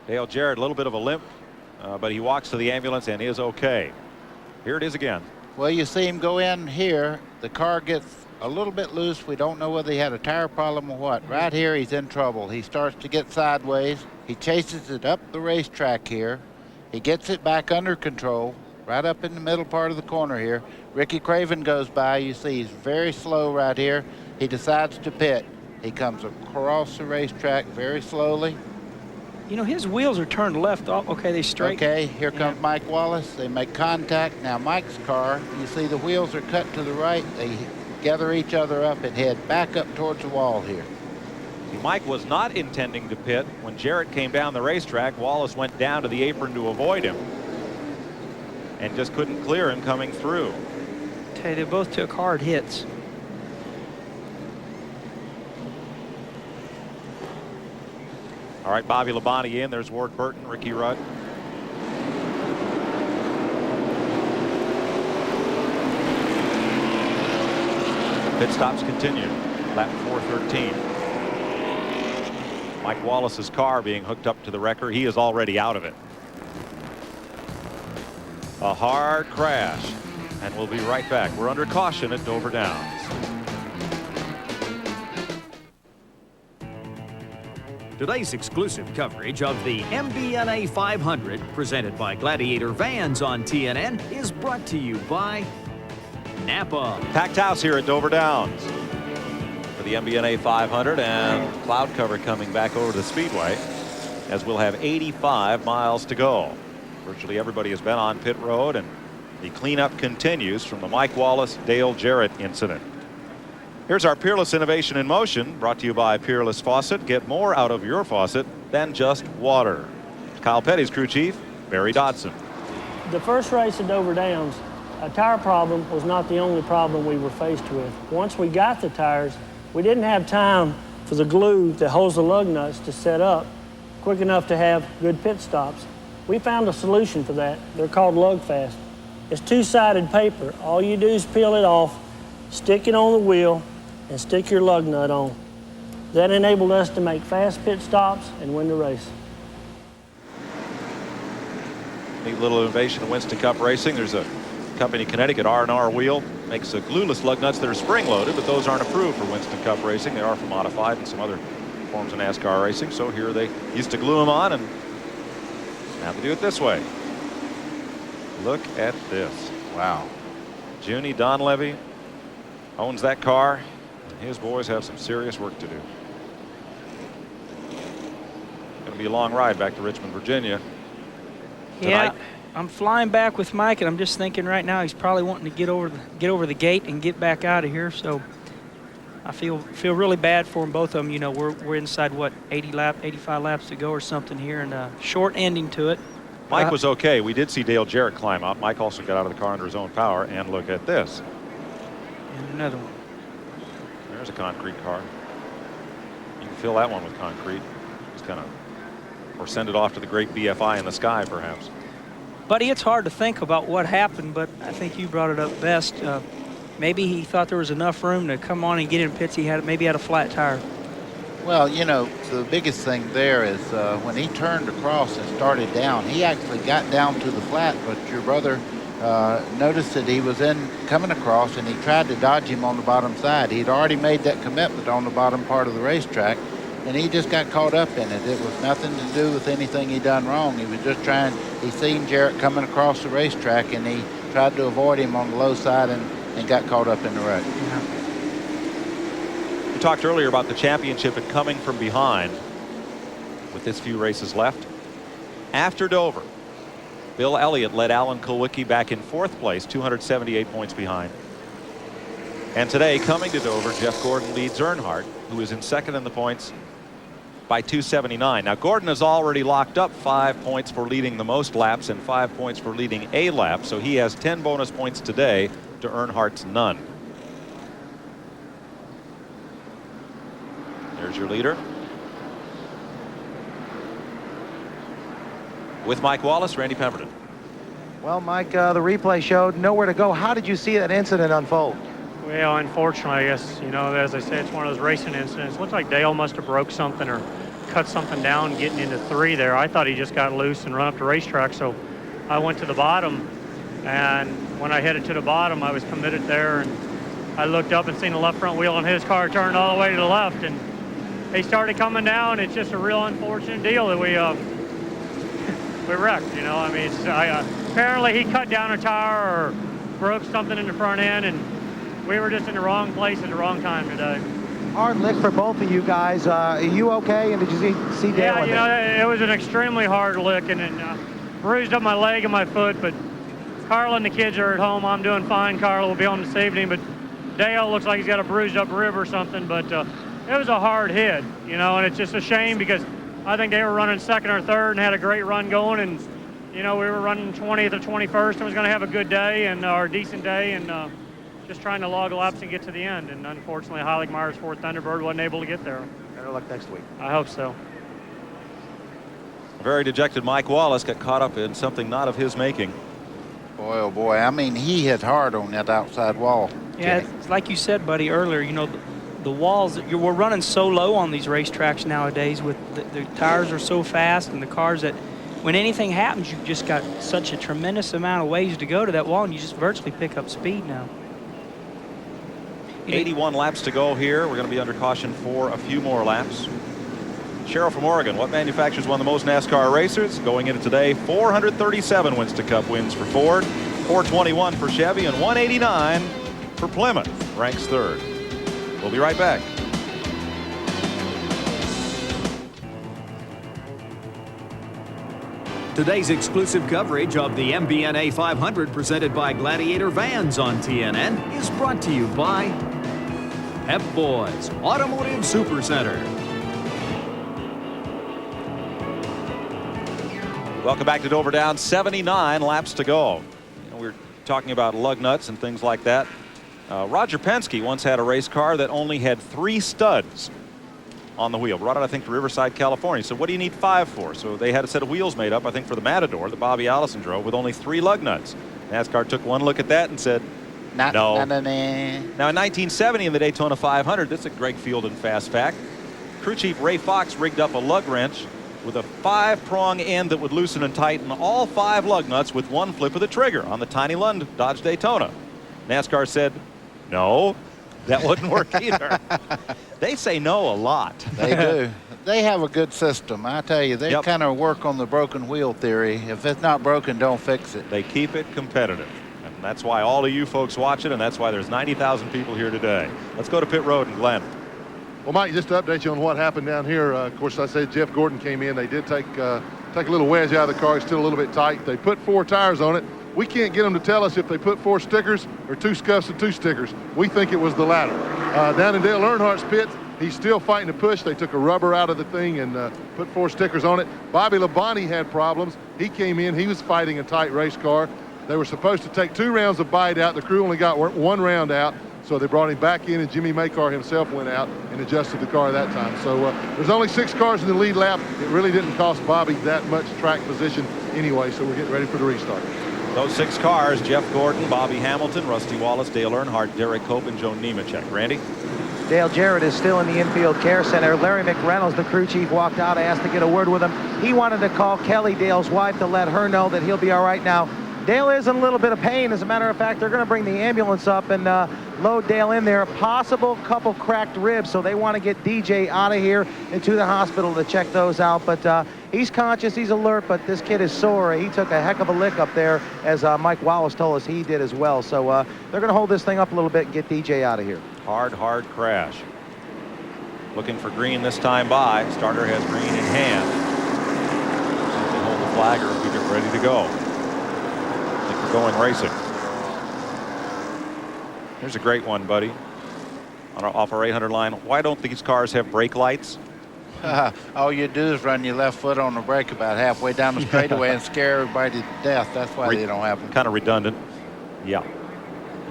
Dale Jarrett, a little bit of a limp, but he walks to the ambulance and is okay. Here it is again. Well, you see him go in here. The car gets a little bit loose. We don't know whether he had a tire problem or what. Right here, he's in trouble. He starts to get sideways. He chases it up the racetrack here. He gets it back under control, right up in the middle part of the corner here. Ricky Craven goes by. You see he's very slow right here. He decides to pit. He comes across the racetrack very slowly. You know, his wheels are turned left. Oh, okay, they straight. Okay, here comes Mike Wallace. They make contact. Now Mike's car, you see the wheels are cut to the right. They gather each other up and head back up towards the wall here. Mike was not intending to pit. When Jarrett came down the racetrack, Wallace went down to the apron to avoid him and just couldn't clear him coming through. Okay, they both took hard hits. All right, Bobby Labonte in. There's Ward Burton, Ricky Rudd. Pit stops continue. Lap 413. Mike Wallace's car being hooked up to the wrecker. He is already out of it. A hard crash. And we'll be right back. We're under caution at Dover Downs. Today's exclusive coverage of the MBNA 500, presented by Gladiator Vans on TNN, is brought to you by Napa. Packed house here at Dover Downs for the MBNA 500, and cloud cover coming back over the speedway as we'll have 85 miles to go. Virtually everybody has been on pit road, and the cleanup continues from the Mike Wallace Dale Jarrett incident. Here's our Peerless Innovation in Motion, brought to you by Peerless Faucet. Get more out of your faucet than just water. Kyle Petty's crew chief, Barry Dodson. The first race at Dover Downs, a tire problem was not the only problem we were faced with. Once we got the tires, we didn't have time for the glue that holds the lug nuts to set up quick enough to have good pit stops. We found a solution for that. They're called Lug Fast. It's 2-sided paper. All you do is peel it off, stick it on the wheel, and stick your lug nut on. That enabled us to make fast pit stops and win the race. Neat little innovation in Winston Cup racing. There's a company in Connecticut, R&R Wheel, makes glueless lug nuts that are spring-loaded, but those aren't approved for Winston Cup racing. They are for modified and some other forms of NASCAR racing. So here they used to glue them on, and now they do it this way. Look at this. Wow. Junie Donlevy owns that car, and his boys have some serious work to do. Going to be a long ride back to Richmond, Virginia tonight. Yeah, I'm flying back with Mike, and I'm just thinking right now he's probably wanting to get over the gate and get back out of here. So I feel really bad for them, both of them. You know, we're inside what, 85 laps to go or something here, and a short ending to it. Mike was okay. We did see Dale Jarrett climb out. Mike also got out of the car under his own power, and look at this. And another one. There's a concrete car. You can fill that one with concrete. Just kind of, or send it off to the great BFI in the sky, perhaps. Buddy, it's hard to think about what happened, but I think you brought it up best. Maybe he thought there was enough room to come on and get in pits. He maybe had a flat tire. Well, you know, the biggest thing there is when he turned across and started down, he actually got down to the flat, but your brother noticed that he was coming across, and he tried to dodge him on the bottom side. He'd already made that commitment on the bottom part of the racetrack, and he just got caught up in it. It was nothing to do with anything he done wrong. He was just he seen Jarrett coming across the racetrack, and he tried to avoid him on the low side and got caught up in the wreck. The talked earlier about the championship and coming from behind with this few races left. After Dover, Bill Elliott led Alan Kulwicki back in 4th place, 278 points behind. And today, coming to Dover, Jeff Gordon leads Earnhardt, who is in 2nd in the points, by 279. Now, Gordon has already locked up 5 points for leading the most laps and 5 points for leading a lap, so he has 10 bonus points today to Earnhardt's none. There's your leader. With Mike Wallace, Randy Pemberton. Well, Mike, the replay showed nowhere to go. How did you see that incident unfold? Well, unfortunately, I guess, you know, as I said, it's one of those racing incidents. It looked like Dale must have broke something or cut something down getting into 3 there. I thought he just got loose and run up the racetrack, so I went to the bottom, and when I headed to the bottom, I was committed there, and I looked up and seen the left front wheel on his car turned all the way to the left, and he started coming down. It's just a real unfortunate deal that we wrecked, you know. I mean, apparently he cut down a tire or broke something in the front end, and we were just in the wrong place at the wrong time today. Hard lick for both of you guys. Are you okay? And did you see Dale? Yeah, you know, it was an extremely hard lick, and bruised up my leg and my foot, but Carl and the kids are at home. I'm doing fine. Carl will be home this evening, but Dale looks like he's got a bruised up rib or something, but it was a hard hit, you know, and it's just a shame because I think they were running 2nd or 3rd and had a great run going, and, you know, we were running 20th or 21st and was going to have a good day or a decent day, and just trying to log laps and get to the end. And unfortunately, Heiligmeyer's Ford Thunderbird wasn't able to get there. Better luck next week. I hope so. A very dejected Mike Wallace got caught up in something not of his making. Boy, oh boy, I mean, he hit hard on that outside wall. Yeah, it's like you said, buddy, earlier, you know, the walls, we're running so low on these racetracks nowadays with the tires are so fast and the cars that when anything happens, you've just got such a tremendous amount of ways to go to that wall, and you just virtually pick up speed now. 81 laps to go here. We're going to be under caution for a few more laps. Cheryl from Oregon, what manufacturers won the most NASCAR racers? Going into today, 437 Winston Cup wins for Ford, 421 for Chevy, and 189 for Plymouth, ranks 3rd. We'll be right back. Today's exclusive coverage of the MBNA 500 presented by Gladiator Vans on TNN is brought to you by Pep Boys Automotive Supercenter. Welcome back to Dover Down. 79 laps to go. You know, we're talking about lug nuts and things like that. Roger Penske once had a race car that only had 3 studs on the wheel. Brought it, I think, to Riverside, California. So what do you need 5 for? So they had a set of wheels made up, I think, for the Matador that Bobby Allison drove with only 3 lug nuts. NASCAR took one look at that and said, no. Now in 1970 in the Daytona 500, this is a Greg Fielden fast fact. Crew chief Ray Fox rigged up a lug wrench with a 5-prong end that would loosen and tighten all 5 lug nuts with one flip of the trigger on the Tiny Lund Dodge Daytona. NASCAR said, no, that wouldn't work either. They say no a lot. They do. They have a good system. I tell you, they kind of work on the broken wheel theory. If it's not broken, don't fix it. They keep it competitive. And that's why all of you folks watch it, and that's why there's 90,000 people here today. Let's go to pit road and Glenn. Well, Mike, just to update you on what happened down here, of course, I said Jeff Gordon came in. They did take a little wedge out of the car. It's still a little bit tight. They put 4 tires on it. We can't get them to tell us if they put 4 stickers or 2 scuffs and 2 stickers. We think it was the latter. Down in Dale Earnhardt's pit, he's still fighting to push. They took a rubber out of the thing and put 4 stickers on it. Bobby Labonte had problems. He came in. He was fighting a tight race car. They were supposed to take 2 rounds of bite out. The crew only got 1 round out. So they brought him back in, and Jimmy Maycar himself went out and adjusted the car that time. So there's only 6 cars in the lead lap. It really didn't cost Bobby that much track position anyway, so we're getting ready for the restart. Those 6 cars, Jeff Gordon, Bobby Hamilton, Rusty Wallace, Dale Earnhardt, Derek Cope, and Joe Nemechek. Randy? Dale Jarrett is still in the infield care center. Larry McReynolds, the crew chief, walked out. I asked to get a word with him. He wanted to call Kelly, Dale's wife, to let her know that he'll be all right now. Dale is in a little bit of pain. As a matter of fact, they're going to bring the ambulance up and load Dale in there. Possible couple cracked ribs, so they want to get DJ out of here and to the hospital to check those out. But he's conscious, he's alert, but this kid is sore. He took a heck of a lick up there, as Mike Wallace told us he did as well. So they're going to hold this thing up a little bit and get DJ out of here. Hard crash. looking for green this time by. Starter has green in hand. They hold the flag or if we get ready to go. I think we're going racing. Here's a great one, buddy. Off our 800 line. Why don't these cars have brake lights? All you do is run your left foot on the brake about halfway down the straightaway and scare everybody to death. That's why they don't have them. Kind of redundant. Yeah.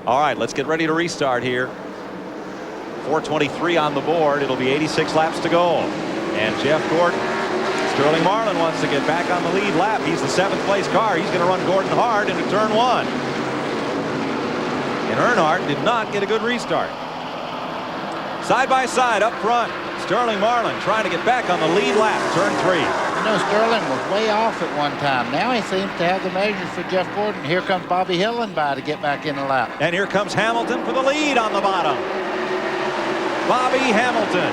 All right, let's get ready to restart here. 4:23 on the board. It'll be 86 laps to go. And Jeff Gordon, Sterling Marlin wants to get back on the lead lap. He's the 7th place car. He's going to run Gordon hard into turn 1. And Earnhardt did not get a good restart. Side by side up front. Sterling Marlin trying to get back on the lead lap, turn 3. You know, Sterling was way off at one time. Now he seems to have the measures for Jeff Gordon. Here comes Bobby Hillin by to get back in the lap. And here comes Hamilton for the lead on the bottom. Bobby Hamilton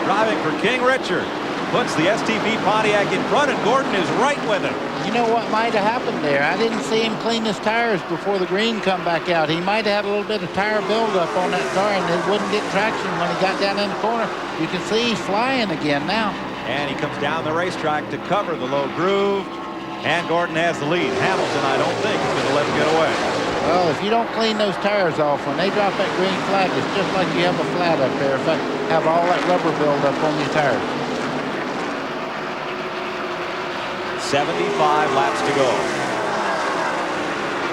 driving for King Richard. Puts the STV Pontiac in front, and Gordon is right with him. You know what might have happened there? I didn't see him clean his tires before the green come back out. He might have had a little bit of tire buildup on that car, and it wouldn't get traction when he got down in the corner. You can see he's flying again now. And he comes down the racetrack to cover the low groove, and Gordon has the lead. Hamilton, I don't think, is going to let him get away. Well, if you don't clean those tires off, when they drop that green flag, it's just like you have a flat up there. If I have all that rubber buildup on your tires. 75 laps to go.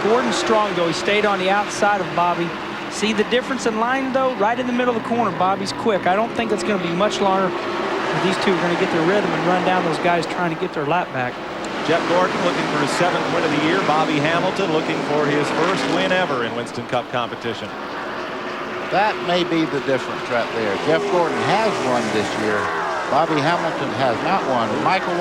Gordon's strong, though. He stayed on the outside of Bobby. See the difference in line, though? Right in the middle of the corner, Bobby's quick. I don't think it's going to be much longer. These two are going to get their rhythm and run down those guys trying to get their lap back. Jeff Gordon looking for his 7th win of the year. Bobby Hamilton looking for his first win ever in Winston Cup competition. That may be the difference right there. Jeff Gordon has won this year. Bobby Hamilton has not won. Michael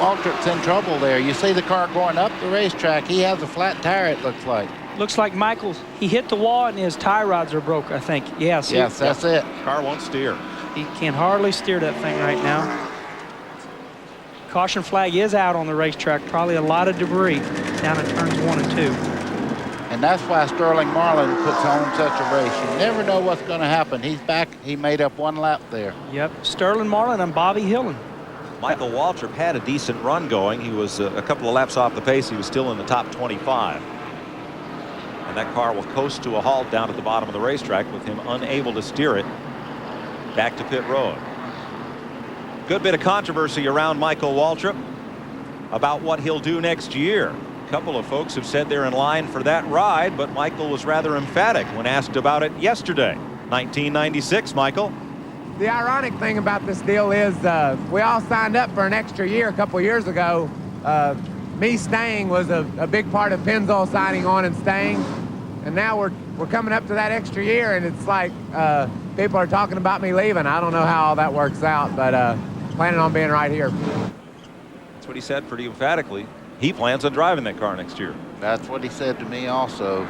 Waltrip's in trouble there. You see the car going up the racetrack. He has a flat tire, it looks like. Looks like Michael's, he hit the wall and his tie rods are broke, I think. Yes, that's it. Car won't steer. He can hardly steer that thing right now. Caution flag is out on the racetrack. Probably a lot of debris down in turns 1 and 2. And that's why Sterling Marlin puts on such a race. You never know what's going to happen. He's back. He made up 1 lap there. Yep, Sterling Marlin and Bobby Hillin. Michael Waltrip had a decent run going. He was a couple of laps off the pace. He was still in the top 25. And that car will coast to a halt down at the bottom of the racetrack with him unable to steer it back to pit road. Good bit of controversy around Michael Waltrip about what he'll do next year. A couple of folks have said they're in line for that ride, but Michael was rather emphatic when asked about it yesterday. 1996, Michael. The ironic thing about this deal is we all signed up for an extra year a couple years ago. Me staying was a big part of Pennzoil signing on and staying. And now we're coming up to that extra year, and it's like people are talking about me leaving. I don't know how all that works out, but planning on being right here. That's what he said pretty emphatically. He plans on driving that car next year. That's what he said to me also.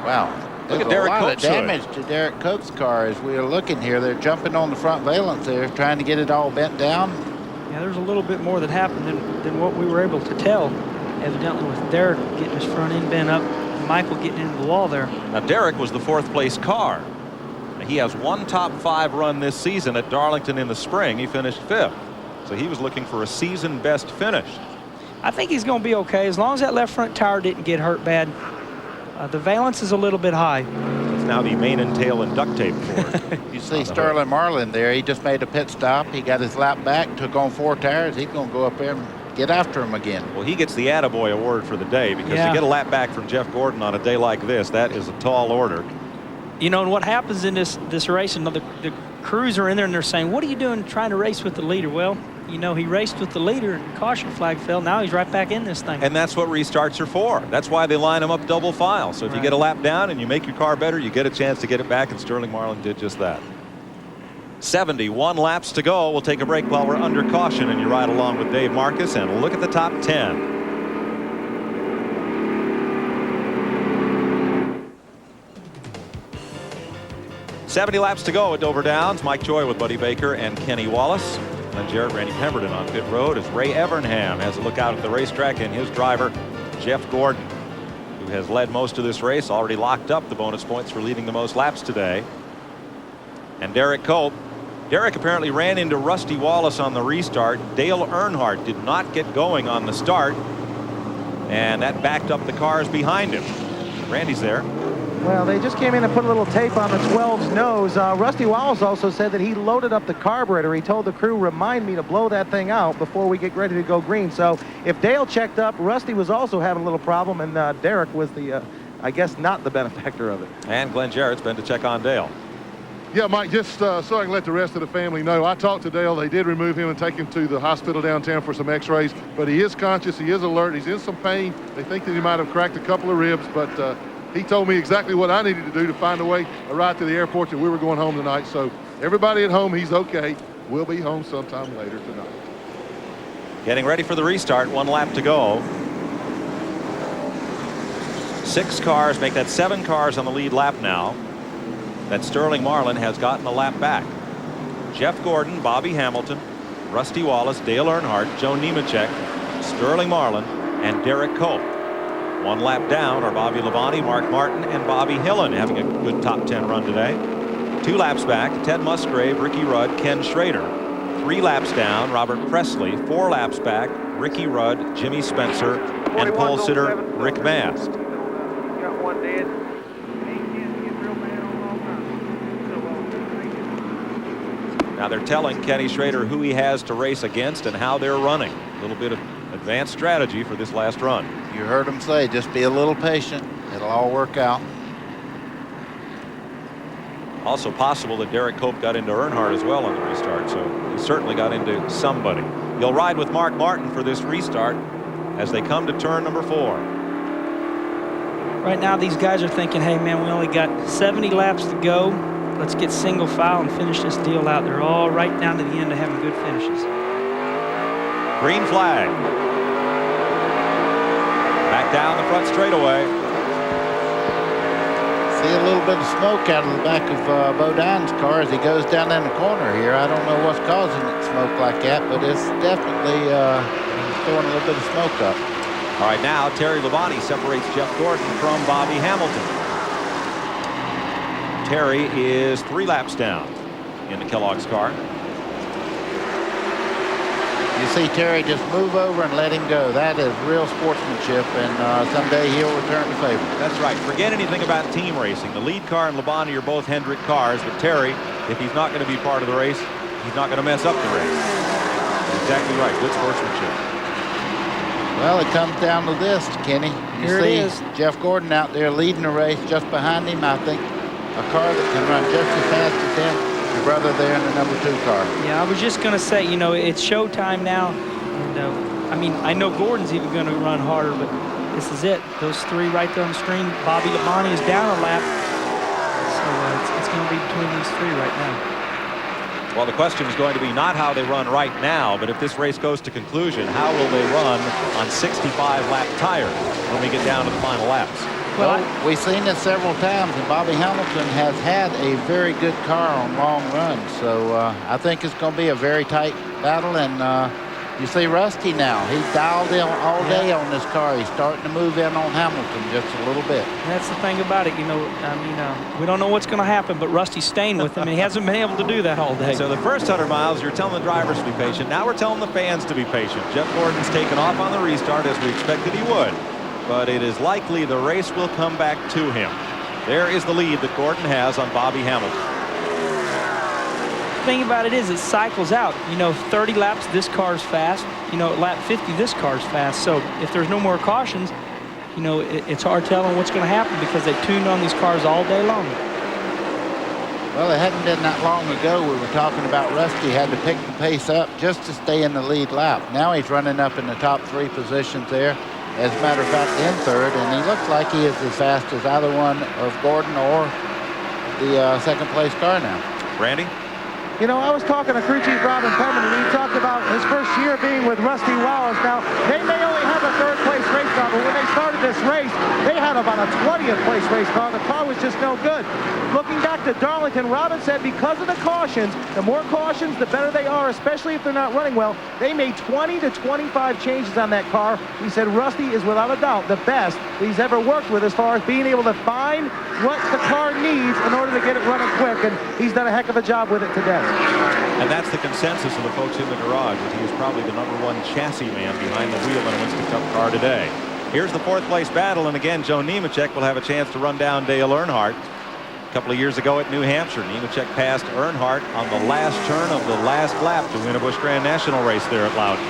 Wow. Look at There's Derek a lot Cope's of damage to Derek Cope's car as we are looking here. They're jumping on the front valence there, trying to get it all bent down. Yeah, there's a little bit more that happened than what we were able to tell. Evidently with Derek getting his front end bent up, Michael getting into the wall there. Now Derek was the 4th place car. He has 1 top 5 run this season at Darlington in the spring. He finished 5th. So he was looking for a season best finish. I think he's going to be okay as long as that left front tire didn't get hurt bad. The valence is a little bit high. It's now the mane and tail and duct tape board. You see Sterling Marlin there. He just made a pit stop. He got his lap back, took on 4 tires. He's going to go up there and get after him again. Well, he gets the attaboy award for the day because to get a lap back from Jeff Gordon on a day like this, that is a tall order. You know, and what happens in this race, and the crews are in there and they're saying, what are you doing trying to race with the leader? Well, you know, he raced with the leader and caution flag fell. Now he's right back in this thing. And that's what restarts are for. That's why they line them up double file. So if you get a lap down and you make your car better, you get a chance to get it back, and Sterling Marlin did just that. 71 laps to go. We'll take a break while we're under caution, and you ride along with Dave Marcus and look at the top 10. $70 laps to go at Dover Downs. Mike Joy with Buddy Baker and Kenny Wallace. And Jared Randy Pemberton on pit road as Ray Evernham has a look out at the racetrack, and his driver, Jeff Gordon, who has led most of this race, already locked up the bonus points for leading the most laps today. and Derek Cope. Derek apparently ran into Rusty Wallace on the restart. Dale Earnhardt did not get going on the start, and that backed up the cars behind him. Randy's there. Well, they just came in and put a little tape on the 12's nose. Rusty Wallace also said that he loaded up the carburetor. He told the crew, remind me to blow that thing out before we get ready to go green. So if Dale checked up, Rusty was also having a little problem, and Derek was the, I guess, not the benefactor of it. And Glenn Jarrett's been to check on Dale. Yeah, Mike, just so I can let the rest of the family know, I talked to Dale. They did remove him and take him to the hospital downtown for some x-rays, but he is conscious, he is alert, he's in some pain. They think that he might have cracked a couple of ribs, but he told me exactly what I needed to do to find a way, a ride to the airport, that we were going home tonight. So everybody at home, he's okay. We'll be home sometime later tonight. Getting ready for the restart, 1 lap to go. 6 cars, make that 7 cars on the lead lap now. That Sterling Marlin has gotten a lap back. Jeff Gordon, Bobby Hamilton, Rusty Wallace, Dale Earnhardt, Joe Nemechek, Sterling Marlin, and Derek Cope. 1 lap down are Bobby Labonte, Mark Martin, and Bobby Hillen, having a good top 10 run today. 2 laps back, Ted Musgrave, Ricky Rudd, Ken Schrader. 3 laps down, Robert Presley. 4 laps back, Ricky Rudd, Jimmy Spencer, and pole sitter Rick Mast. Got 1 dead. Now they're telling Kenny Schrader who he has to race against and how they're running. A little bit of advanced strategy for this last run. You heard him say, just be a little patient. It'll all work out. Also possible that Derek Cope got into Earnhardt as well on the restart, so he certainly got into somebody. You'll ride with Mark Martin for this restart as they come to turn number 4. Right now, these guys are thinking, hey, man, we only got 70 laps to go. Let's get single file and finish this deal out. They're all right down to the end of having good finishes. Green flag. Back down the front straightaway. See a little bit of smoke out of the back of Bodin's car as he goes down in the corner here. I don't know what's causing it to smoke like that, but it's definitely throwing a little bit of smoke up. All right, now Terry Labonte separates Jeff Gordon from Bobby Hamilton. Terry is 3 laps down in the Kellogg's car. You see Terry just move over and let him go. That is real sportsmanship, and someday he'll return the favor. That's right. Forget anything about team racing. The lead car and Labonte are both Hendrick cars, but Terry, if he's not going to be part of the race, he's not going to mess up the race. Exactly right. Good sportsmanship. Well, it comes down to this, Kenny. You Here see it is. Jeff Gordon out there leading the race. Just behind him, I think, a car that can run just as fast as him. Your brother there in the number 2 car. Yeah, I was just going to say, you know, it's showtime now. And, I mean, I know Gordon's even going to run harder, but this is it. Those 3 right there on the screen. Bobby Labonte is down a lap. So it's going to be between these 3 right now. Well, the question is going to be not how they run right now, but if this race goes to conclusion, how will they run on 65-lap tires when we get down to the final laps? Well, we've seen this several times, and Bobby Hamilton has had a very good car on long runs. So I think it's going to be a very tight battle. And you see Rusty now. He's dialed in all day on this car. He's starting to move in on Hamilton just a little bit. And that's the thing about it. You know, I mean, we don't know what's going to happen, but Rusty's staying with him, and he hasn't been able to do that all day. So the first 100 miles, you're telling the drivers to be patient. Now we're telling the fans to be patient. Jeff Gordon's taken off on the restart as we expected he would. But it is likely the race will come back to him. There is the lead that Gordon has on Bobby Hamilton. The thing about it is it cycles out. You know, 30 laps, this car's fast. You know, at lap 50, this car's fast. So if there's no more cautions, you know, it's hard telling what's going to happen because they tuned on these cars all day long. Well, it hadn't been that long ago we were talking about Rusty had to pick the pace up just to stay in the lead lap. Now he's running up in the top 3 positions there. As a matter of fact, in 3rd, and he looks like he is as fast as either one of Gordon or the 2nd place car now. Randy? You know, I was talking to crew chief Robin Pemberton, and he talked about his first year being with Rusty Wallace. Now, they may only have have a third-place race car, but when they started this race, they had about a 20th place race car. The car was just no good. Looking back to Darlington, Robin said because of the cautions, the more cautions, the better they are, especially if they're not running well. They made 20 to 25 changes on that car. He said Rusty is without a doubt the best he's ever worked with as far as being able to find what the car needs in order to get it running quick, and he's done a heck of a job with it today. And that's the consensus of the folks in the garage, that he is probably the #1 chassis man behind the wheel in a Winston Cup car today. Here's the 4th place battle, and again, Joe Nemechek will have a chance to run down Dale Earnhardt. A couple of years ago at New Hampshire, Nemechek passed Earnhardt on the last turn of the last lap to win a Busch Grand National race there at Loudon.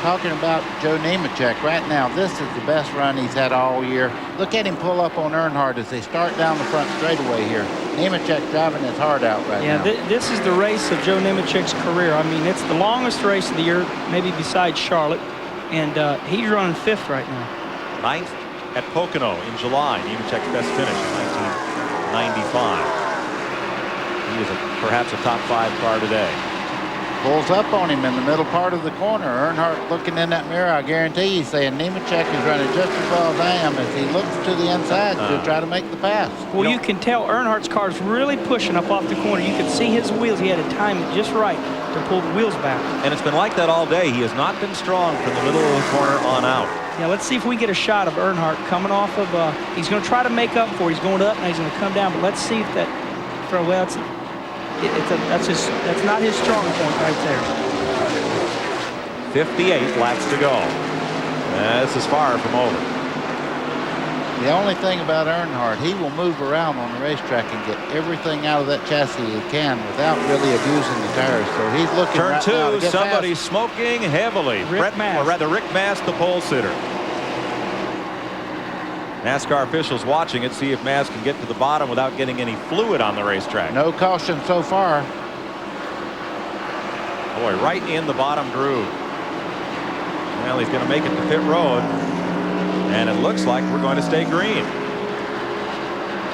Talking about Joe Nemechek right now, this is the best run he's had all year. Look at him pull up on Earnhardt as they start down the front straightaway here. Nemechek driving his heart out right now. Yeah, this is the race of Joe Nemechek's career. I mean, it's the longest race of the year, maybe besides Charlotte, and he's running 5th right now. 9th at Pocono in July, Nemechek's best finish in 1995. He is perhaps a top 5 car today. Pulls up on him in the middle part of the corner. Earnhardt looking in that mirror, I guarantee he's saying Nemechek is running just as well as I am as he looks to the inside to try to make the pass. Well, you can tell Earnhardt's car is really pushing up off the corner. You can see his wheels. He had to time it just right to pull the wheels back. And it's been like that all day. He has not been strong from the middle of the corner on out. Yeah, let's see if we get a shot of Earnhardt coming off of, he's going to try to make up for it. He's going up, and he's going to come down, but let's see if that, well, that's not his strong point right there. 58 laps to go. This is far from over. The only thing about Earnhardt, he will move around on the racetrack and get everything out of that chassis he can without really abusing the tires. So he's looking Turn right now to 2, get somebody's past. smoking heavily. Rick Mast, the pole sitter. NASCAR officials watching it, see if Mast can get to the bottom without getting any fluid on the racetrack. No caution so far. Boy, right in the bottom groove. Well, he's going to make it to pit road. And it looks like we're going to stay green.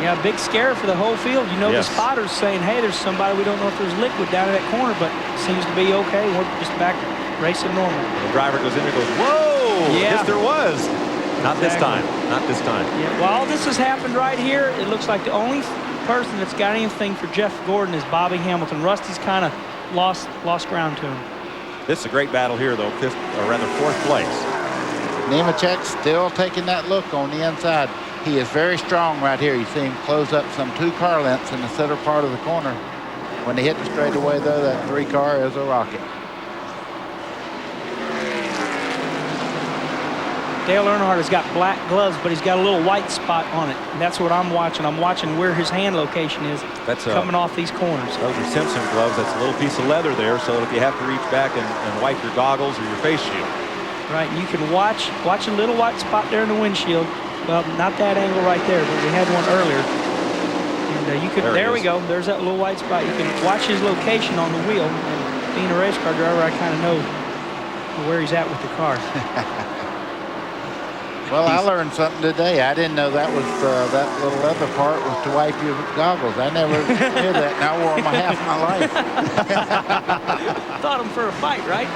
Yeah, big scare for the whole field. You know, Yes. the spotters saying, hey, there's somebody, we don't know if there's liquid down in that corner, but it seems to be okay. We're just back racing normal. The driver goes in and goes, whoa! Yeah. Yes, there was. Not this time. Not this time. Yeah, well, all this has happened right here. It looks like the only person that's got anything for Jeff Gordon is Bobby Hamilton. Rusty's kind of lost ground to him. This is a great battle here, though. 4th place. Nemechek still taking that look on the inside. He is very strong right here. You see him close up some 2 car lengths in the center part of the corner. When they hit the straightaway, though, that 3 car is a rocket. Dale Earnhardt has got black gloves, but he's got a little white spot on it. And that's what I'm watching. I'm watching where his hand location is coming off these corners. Those are Simpson gloves. That's a little piece of leather there, so that if you have to reach back and wipe your goggles or your face shield. Right, you can watch a little white spot there in the windshield. Well, not that angle right there, but we had one earlier. And you could, there we go. There's that little white spot. You can watch his location on the wheel. And being a race car driver, I kind of know where he's at with the car. Well, I learned something today. I didn't know that was that little leather part was to wipe your goggles. I never knew that, and I wore them half my life. Thought him for a fight, right?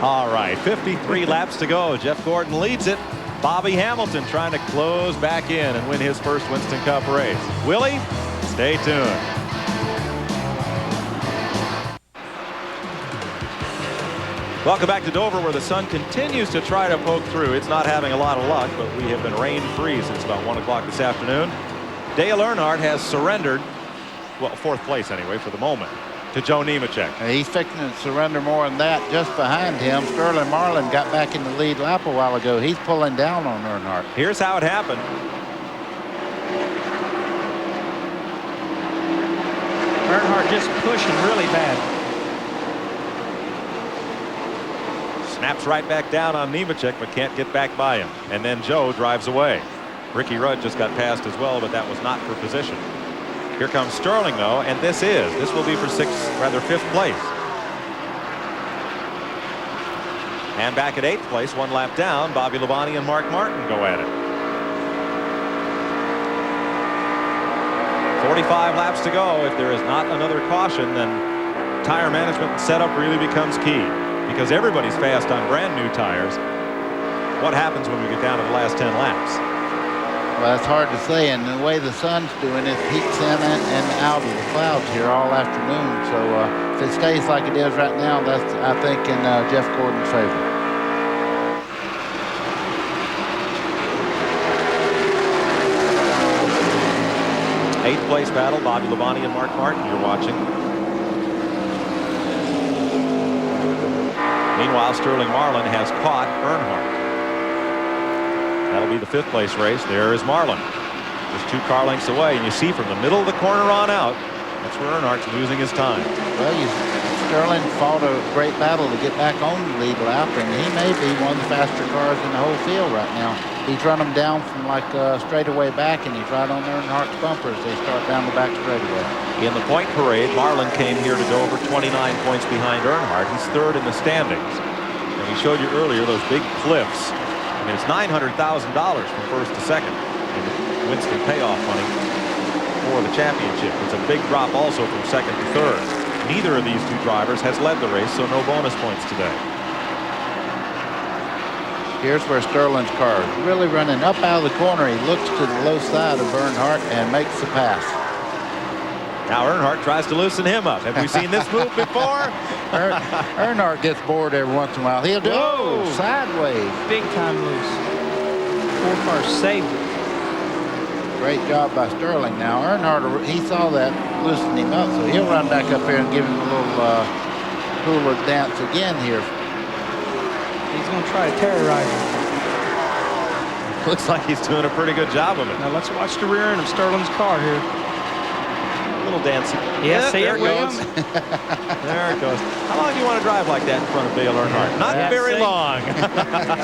All right, 53 laps to go. Jeff Gordon leads it. Bobby Hamilton trying to close back in and win his first Winston Cup race. Willie, stay tuned. Welcome back to Dover, where the sun continues to try to poke through. It's not having a lot of luck, but we have been rain-free since about 1 o'clock this afternoon. Dale Earnhardt has surrendered, well, 4th place anyway for the moment, to Joe Nemechek. He's fixing to surrender more than that. Just behind him, Sterling Marlin got back in the lead lap a while ago. He's pulling down on Earnhardt. Here's how it happened. Earnhardt just pushing really bad. Snaps right back down on Nemechek, but can't get back by him. And then Joe drives away. Ricky Rudd just got passed as well, but that was not for position. Here comes Sterling, though, and this will be for 5th place. And back at 8th place, 1 lap down, Bobby Labonte and Mark Martin go at it. 45 laps to go. If there is not another caution, then tire management and setup really becomes key, because everybody's fast on brand new tires. What happens when we get down to the last 10 laps? Well, that's hard to say, and the way the sun's doing it peeks in and out of the clouds here all afternoon. So if it stays like it is right now, that's, I think, in Jeff Gordon's favor. Eighth place battle, Bobby Labonte and Mark Martin, you're watching. Meanwhile, Sterling Marlin has caught Earnhardt. That'll be the fifth place race. There is Marlin, just 2 car lengths away, and you see from the middle of the corner on out, that's where Earnhardt's losing his time. Well, Sterling fought a great battle to get back on the lead lap, and he may be one of the faster cars in the whole field right now. He's run them down from like straightaway back, and he's right on Earnhardt's bumper as they start down the back straightaway. In the point parade, Marlin came here to go over 29 points behind Earnhardt. He's third in the standings. And we showed you earlier those big cliffs. I mean, it's $900,000 from first to second in the Winston payoff money for the championship. It's a big drop also from second to third. Neither of these 2 drivers has led the race, so no bonus points today. Here's where Sterling's car is really running up out of the corner. He looks to the low side of Earnhardt and makes the pass. Now Earnhardt tries to loosen him up. Have we seen this move before? Earnhardt gets bored every once in a while. He'll do sideways. Big time loose. 4 cars saved it. Great job by Sterling. Now Earnhardt, he saw that, loosened him up, so he'll run back up here and give him a little cooler dance again here. He's going to try to terrorize him. Looks like he's doing a pretty good job of it. Now let's watch the rear end of Sterling's car here. A little dancing. Yes, there it goes. There it goes. How long do you want to drive like that in front of Dale Earnhardt? Not very long.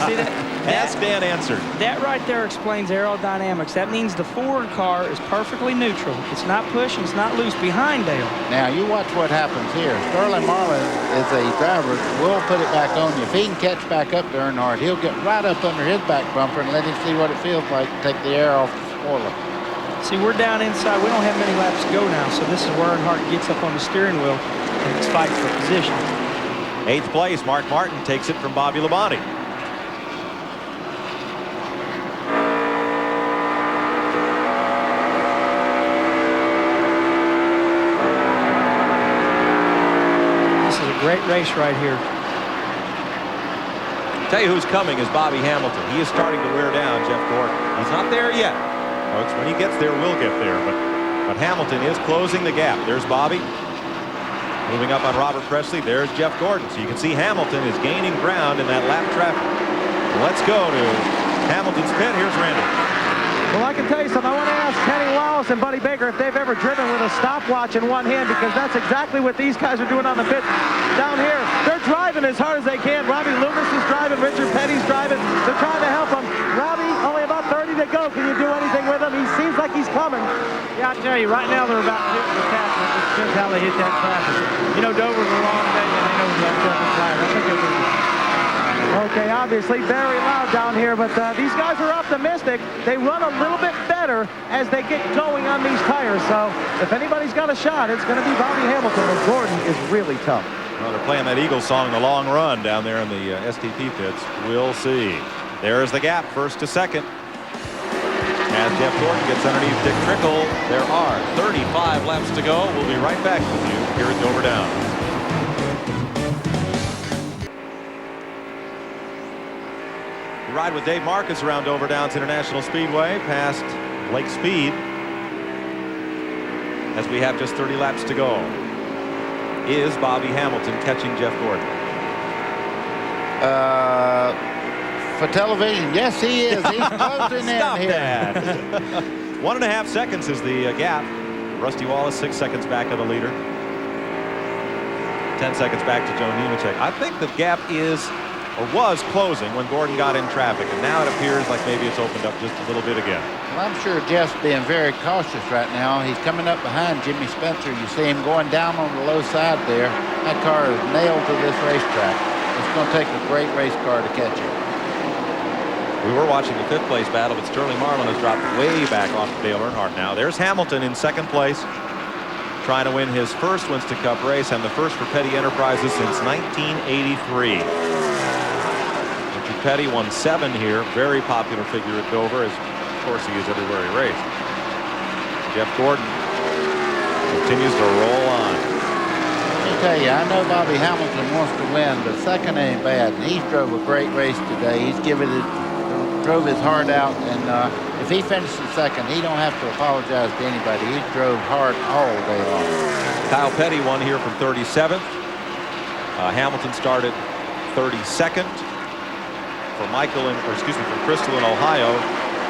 See that? Ask Dan answered. That right there explains aerodynamics. That means the forward car is perfectly neutral. It's not pushing, it's not loose behind Dale. Now you watch what happens here. Sterling Marlin is a driver. We'll put it back on you. If he can catch back up to Earnhardt, he'll get right up under his back bumper and let him see what it feels like to take the air off the spoiler. See, we're down inside. We don't have many laps to go now, so this is where Earnhardt gets up on the steering wheel and it's fighting for position. Eighth place, Mark Martin takes it from Bobby Labonte. Great race right here. Tell you who's coming is Bobby Hamilton. He is starting to wear down Jeff Gordon. He's not there yet. Folks, when he gets there, we'll get there. But Hamilton is closing the gap. There's Bobby. Moving up on Robert Presley. There's Jeff Gordon. So you can see Hamilton is gaining ground in that lap traffic. Let's go to Hamilton's pit. Here's Randy. Well, I can tell you something. I want to ask Kenny Wallace and Buddy Baker if they've ever driven with a stopwatch in one hand, because that's exactly what these guys are doing on the pit down here. They're driving as hard as they can. Robbie Loomis is driving. Richard Petty's driving. They're trying to help him. Robbie, only about 30 to go. Can you do anything with him? He seems like he's coming. Yeah, I tell you, right now they're about to hit the attachment. It depends how they hit that traffic. You know, Dover's a long day, and they know that traffic fire. I think they're going to. Okay, obviously very loud down here, but these guys are optimistic. They run a little bit better as they get going on these tires. So if anybody's got a shot, it's going to be Bobby Hamilton. And Gordon is really tough. Well, they're playing that Eagles song, The Long Run, down there in the STP pits. We'll see. There's the gap, first to second. As Jeff Gordon gets underneath Dick Trickle, there are 35 laps to go. We'll be right back with you here at Dover Downs. We ride with Dave Marcus around Dover Downs International Speedway past Lake Speed as we have just 30 laps to go. Is Bobby Hamilton catching Jeff Gordon? For television, yes, he is. He's closing in Stop here. that. 1.5 seconds is the gap. Rusty Wallace 6 seconds back of the leader. 10 seconds back to Joe Nemechek. I think the gap is or was closing when Gordon got in traffic, and now it appears like maybe it's opened up just a little bit again. Well, I'm sure Jeff's being very cautious right now. He's coming up behind Jimmy Spencer. You see him going down on the low side there. That car is nailed to this racetrack. It's going to take a great race car to catch him. We were watching the fifth place battle, but Sterling Marlin has dropped way back off of Dale Earnhardt now. There's Hamilton in second place, trying to win his first Winston Cup race and the first for Petty Enterprises since 1983. Petty won 7 here. Very popular figure at Dover, as of course he is everywhere he raced. Jeff Gordon continues to roll on. Let me tell you, I know Bobby Hamilton wants to win, but second ain't bad. And he's drove a great race today. He's drove his heart out, and if he finishes second, he don't have to apologize to anybody. He drove hard all day long. Kyle Petty won here from 37th. Hamilton started 32nd. For Crystal in Ohio,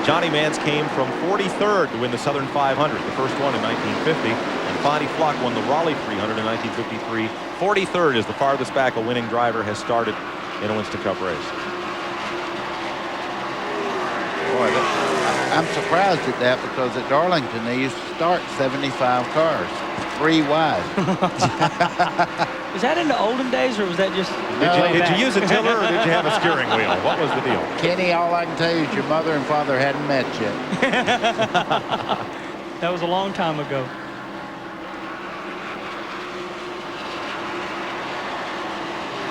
Johnny Mans came from 43rd to win the Southern 500, the first one in 1950. And Fonnie Flock won the Raleigh 300 in 1953. 43rd is the farthest back a winning driver has started in a Winston Cup race. Boy, I'm surprised at that, because at Darlington they used to start 75 cars, 3 wide. Was that in the olden days, or was that just? Did you use a tiller, or did you have a steering wheel? What was the deal? Kenny, all I can tell you is your mother and father hadn't met yet. That was a long time ago.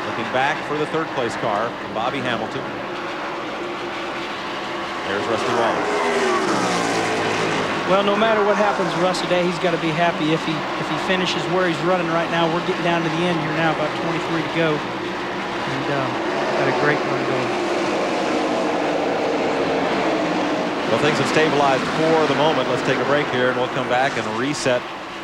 Looking back for the third place car from Bobby Hamilton. There's Rusty Wallace. Well, no matter what happens Russ today, he's got to be happy if he finishes where he's running right now. We're getting down to the end here now, about 23 to go. And got a great run going. Well, things have stabilized for the moment. Let's take a break here, and we'll come back and reset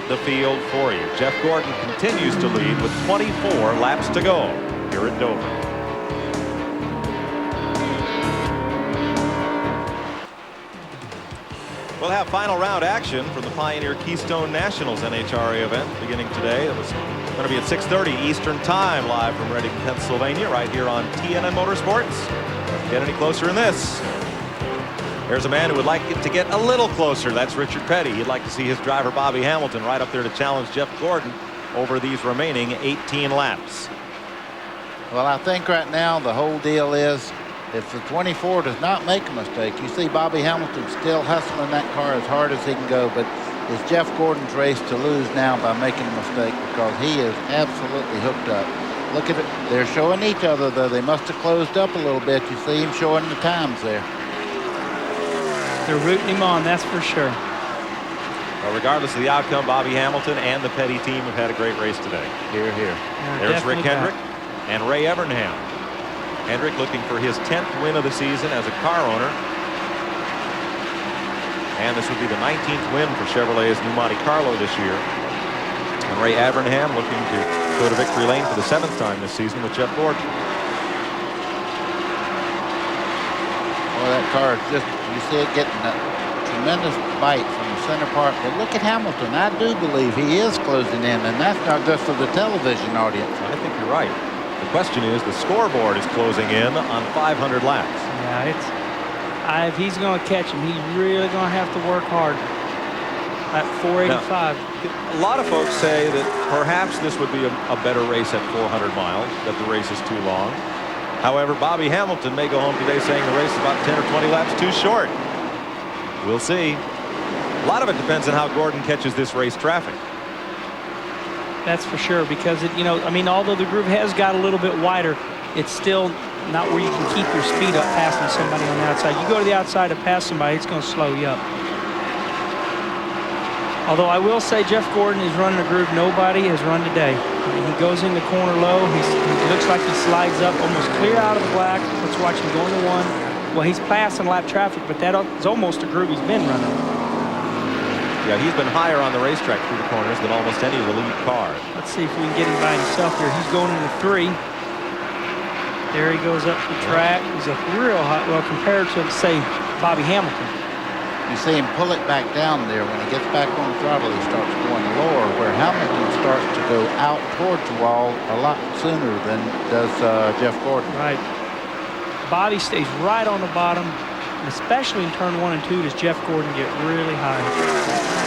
the field for you. Jeff Gordon continues to lead with 24 laps to go here at Dover. We'll have final round action from the Pioneer Keystone Nationals NHRA event beginning today. It was going to be at 6:30 Eastern Time, live from Reading, Pennsylvania, right here on TNN Motorsports. Doesn't get any closer than this. There's a man who would like it to get a little closer. That's Richard Petty. He'd like to see his driver Bobby Hamilton right up there to challenge Jeff Gordon over these remaining 18 laps. Well, I think right now the whole deal is, if the 24 does not make a mistake, you see Bobby Hamilton still hustling that car as hard as he can go, but it's Jeff Gordon's race to lose now by making a mistake, because he is absolutely hooked up. Look at it. They're showing each other, though. They must have closed up a little bit. You see him showing the times there. They're rooting him on, that's for sure. Well, regardless of the outcome, Bobby Hamilton and the Petty team have had a great race today. Here, here. There's Rick Hendrick and Ray Evernham. Hendrick looking for his 10th win of the season as a car owner. And this would be the 19th win for Chevrolet's new Monte Carlo this year. And Ray Evernham looking to go to victory lane for the 7th time this season with Jeff Gordon. Well, that car is just, you see it getting a tremendous bite from the center part. But look at Hamilton. I do believe he is closing in, and that's not just for the television audience. I think you're right. The question is, the scoreboard is closing in on 500 laps. Yeah, if he's going to catch him, he's really going to have to work hard at 485. Now, a lot of folks say that perhaps this would be a better race at 400 miles, that the race is too long. However, Bobby Hamilton may go home today saying the race is about 10 or 20 laps too short. We'll see. A lot of it depends on how Gordon catches this race traffic. That's for sure, because although the groove has got a little bit wider, it's still not where you can keep your speed up passing somebody on the outside. You go to the outside to pass somebody, it's going to slow you up. Although I will say Jeff Gordon is running a groove nobody has run today. He goes in the corner low. He looks like he slides up almost clear out of the black. Let's watch him go into one. Well, he's passing lap traffic, but that is almost a groove he's been running. Yeah, he's been higher on the racetrack through the corners than almost any of the lead cars. Let's see if we can get him by himself here. He's going into 3. There he goes up the track. He's a real hot, well, compared to, say, Bobby Hamilton. You see him pull it back down there. When he gets back on the throttle, he starts going lower, where Hamilton starts to go out towards the wall a lot sooner than does Jeff Gordon. Right. Bobby stays right on the bottom, especially in turn 1 and 2 does Jeff Gordon get really high.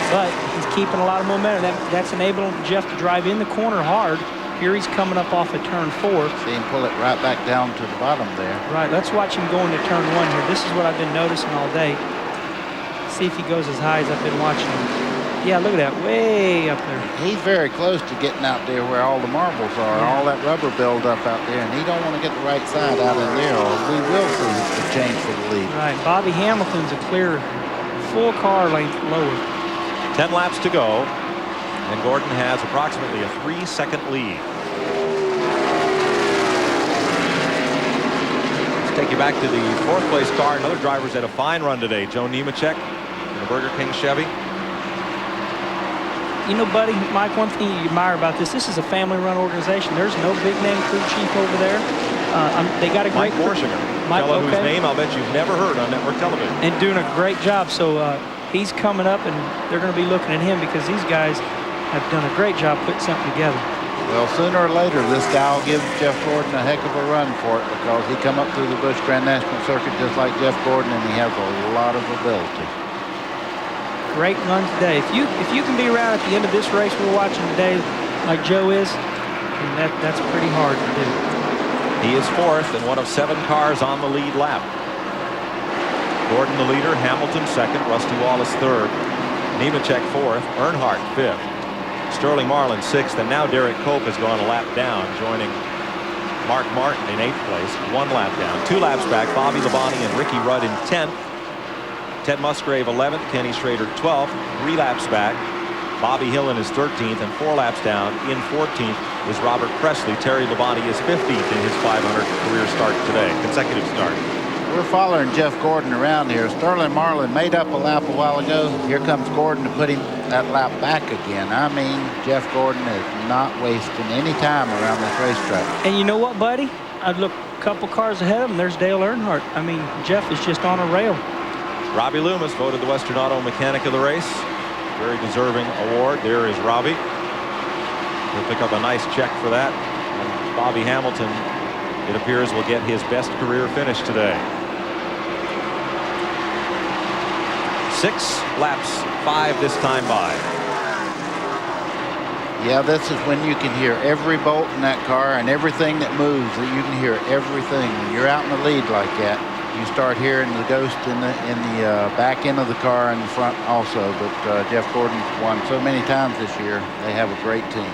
But he's keeping a lot of momentum. That's enabling Jeff to drive in the corner hard. Here he's coming up off of turn 4. See him pull it right back down to the bottom there. Right, let's watch him go into turn 1 here. This is what I've been noticing all day. See if he goes as high as I've been watching him. Yeah, look at that, way up there. He's very close to getting out there where all the marbles are, all that rubber buildup out there, and he don't want to get the right side out in there, or we will see the change for the lead. Right, Bobby Hamilton's a clear full car length lower. 10 laps to go, and Gordon has approximately a 3-second lead. Let's take you back to the 4th place car. Another driver's had a fine run today. Joe Nemechek in the Burger King Chevy. You know, buddy, Mike, one thing you admire about this is a family-run organization. There's no big-name crew chief over there. They got a great Mike Borschinger, fellow whose name I'll bet you've never heard on network television. And doing a great job. So he's coming up, and they're going to be looking at him because these guys have done a great job putting something together. Well, sooner or later, this guy will give Jeff Gordon a heck of a run for it because he come up through the Busch Grand National Circuit just like Jeff Gordon, and he has a lot of ability. Great run today. If you can be around at the end of this race we're watching today, like Joe is, then that's pretty hard to do. He is 4th and one of 7 cars on the lead lap. Gordon the leader, Hamilton 2nd, Rusty Wallace 3rd, Nemechek 4th, Earnhardt 5th, Sterling Marlin 6th, and now Derek Cope has gone a lap down, joining Mark Martin in 8th place, 1 lap down. 2 laps back, Bobby Labonte and Ricky Rudd in 10th. Ted Musgrave 11th, Kenny Schrader 12th, 3 laps back. Bobby Hillin is 13th, and 4 laps down. In 14th is Robert Presley. Terry Labonte is 15th in his 500 career start today, consecutive start. We're following Jeff Gordon around here. Sterling Marlin made up a lap a while ago. Here comes Gordon to put him that lap back again. I mean, Jeff Gordon is not wasting any time around this racetrack. And you know what, buddy? I'd look a couple cars ahead of him. There's Dale Earnhardt. I mean, Jeff is just on a rail. Robbie Loomis voted the Western Auto Mechanic of the race. Very deserving award. There is Robbie. He'll pick up a nice check for that. And Bobby Hamilton, it appears, will get his best career finish today. 6 laps, 5 this time by. Yeah, this is when you can hear every bolt in that car and everything that moves. You can hear everything. When you're out in the lead like that, you start hearing the ghost in the back end of the car and the front also. But Jeff Gordon's won so many times this year. They have a great team.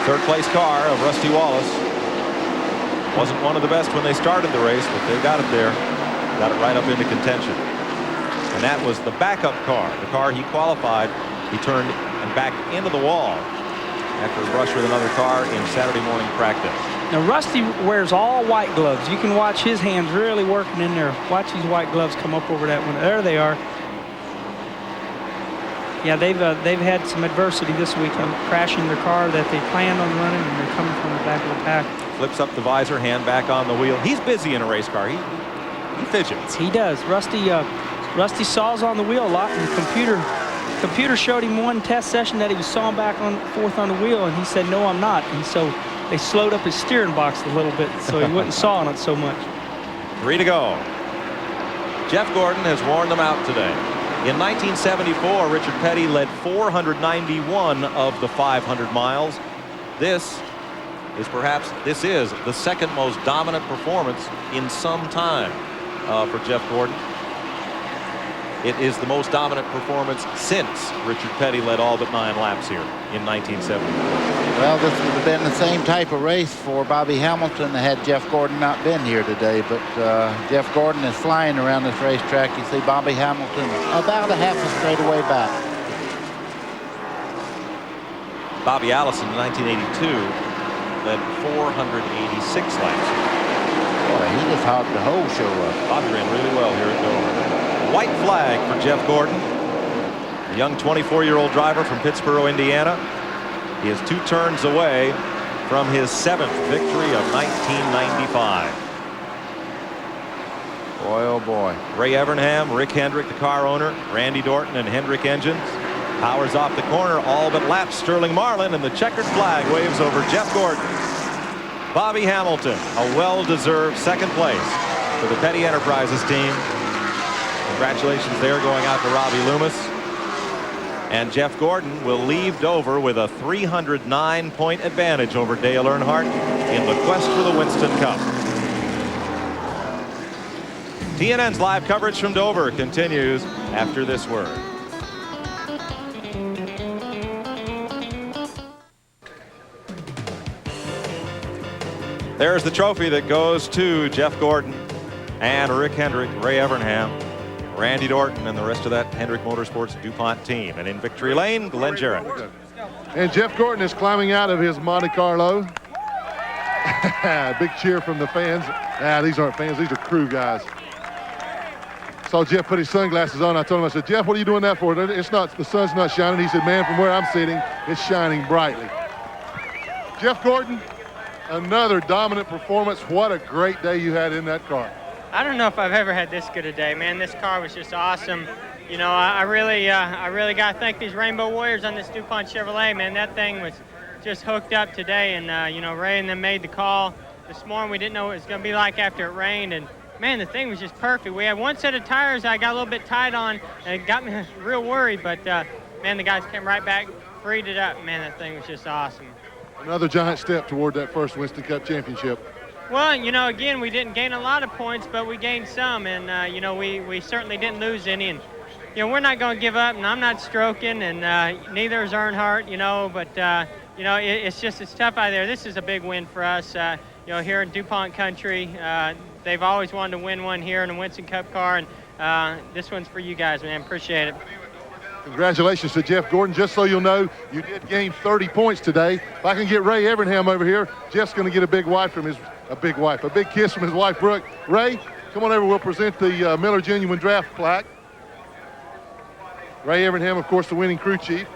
3rd place car of Rusty Wallace. Wasn't one of the best when they started the race, but they got it there. Got it right up into contention. And that was the backup car, the car he qualified. He turned and backed into the wall after a brush with another car in Saturday morning practice. Now, Rusty wears all white gloves. You can watch his hands really working in there. Watch these white gloves come up over that one. There they are. Yeah, they've had some adversity this weekend, crashing their car that they planned on running, and they're coming from the back of the pack. Flips up the visor, hand back on the wheel. He's busy in a race car. He fidgets. He does. Rusty saws on the wheel a lot, and the computer showed him one test session that he was sawing back on 4th on the wheel, and he said, "No, I'm not." And so they slowed up his steering box a little bit so he wouldn't saw on it so much. 3 to go. Jeff Gordon has worn them out today. In 1974, Richard Petty led 491 of the 500 miles. This is the 2nd most dominant performance in some time for Jeff Gordon. It is the most dominant performance since Richard Petty led all but 9 laps here in 1970. Well, this would have been the same type of race for Bobby Hamilton had Jeff Gordon not been here today. But Jeff Gordon is flying around this racetrack. You see Bobby Hamilton about a half a straightaway back. Bobby Allison in 1982 led 486 laps. Boy, he just hogged the whole show up. Bobby ran really well here at Dover. White flag for Jeff Gordon, a young 24-year-old driver from Pittsburgh, Indiana. He is 2 turns away from his 7th victory of 1995. Boy, oh boy. Ray Evernham, Rick Hendrick, the car owner, Randy Dorton, and Hendrick Engines. Powers off the corner, all but laps Sterling Marlin, and the checkered flag waves over Jeff Gordon. Bobby Hamilton, a well-deserved 2nd place for the Petty Enterprises team. Congratulations there going out to Robbie Loomis. And Jeff Gordon will leave Dover with a 309-point advantage over Dale Earnhardt in the quest for the Winston Cup. TNN's live coverage from Dover continues after this word. There's the trophy that goes to Jeff Gordon and Rick Hendrick, Ray Evernham, Randy Norton, and the rest of that Hendrick Motorsports DuPont team. And in victory lane, Glenn Jarrett. And Jeff Gordon is climbing out of his Monte Carlo. Big cheer from the fans. These aren't fans, these are crew guys. Saw Jeff put his sunglasses on. I told him, I said, Jeff, what are you doing that for? It's not, the sun's not shining. He said, man, from where I'm sitting, it's shining brightly. Jeff Gordon, another dominant performance. What a great day you had in that car. I don't know if I've ever had this good a day, man. This car was just awesome. You know, I really got to thank these Rainbow Warriors on this DuPont Chevrolet, man. That thing was just hooked up today, and, you know, Ray and them made the call. This morning we didn't know what it was going to be like after it rained, and, man, the thing was just perfect. We had one set of tires I got a little bit tight on, and it got me real worried, but, man, the guys came right back, freed it up. Man, that thing was just awesome. Another giant step toward that first Winston Cup championship. Well, you know, again, we didn't gain a lot of points, but we gained some, and, you know, we certainly didn't lose any. And, you know, we're not going to give up, and I'm not stroking, and neither is Earnhardt, you know, but, you know, it's tough out there. This is a big win for us, you know, here in DuPont country. They've always wanted to win one here in the Winston Cup car, and this one's for you guys, man. Appreciate it. Congratulations to Jeff Gordon. Just so you'll know, you did gain 30 points today. If I can get Ray Evernham over here, Jeff's going to get a big kiss from his wife, Brooke. Ray, come on over. We'll present the Miller Genuine Draft plaque. Ray Evernham, of course, the winning crew chief.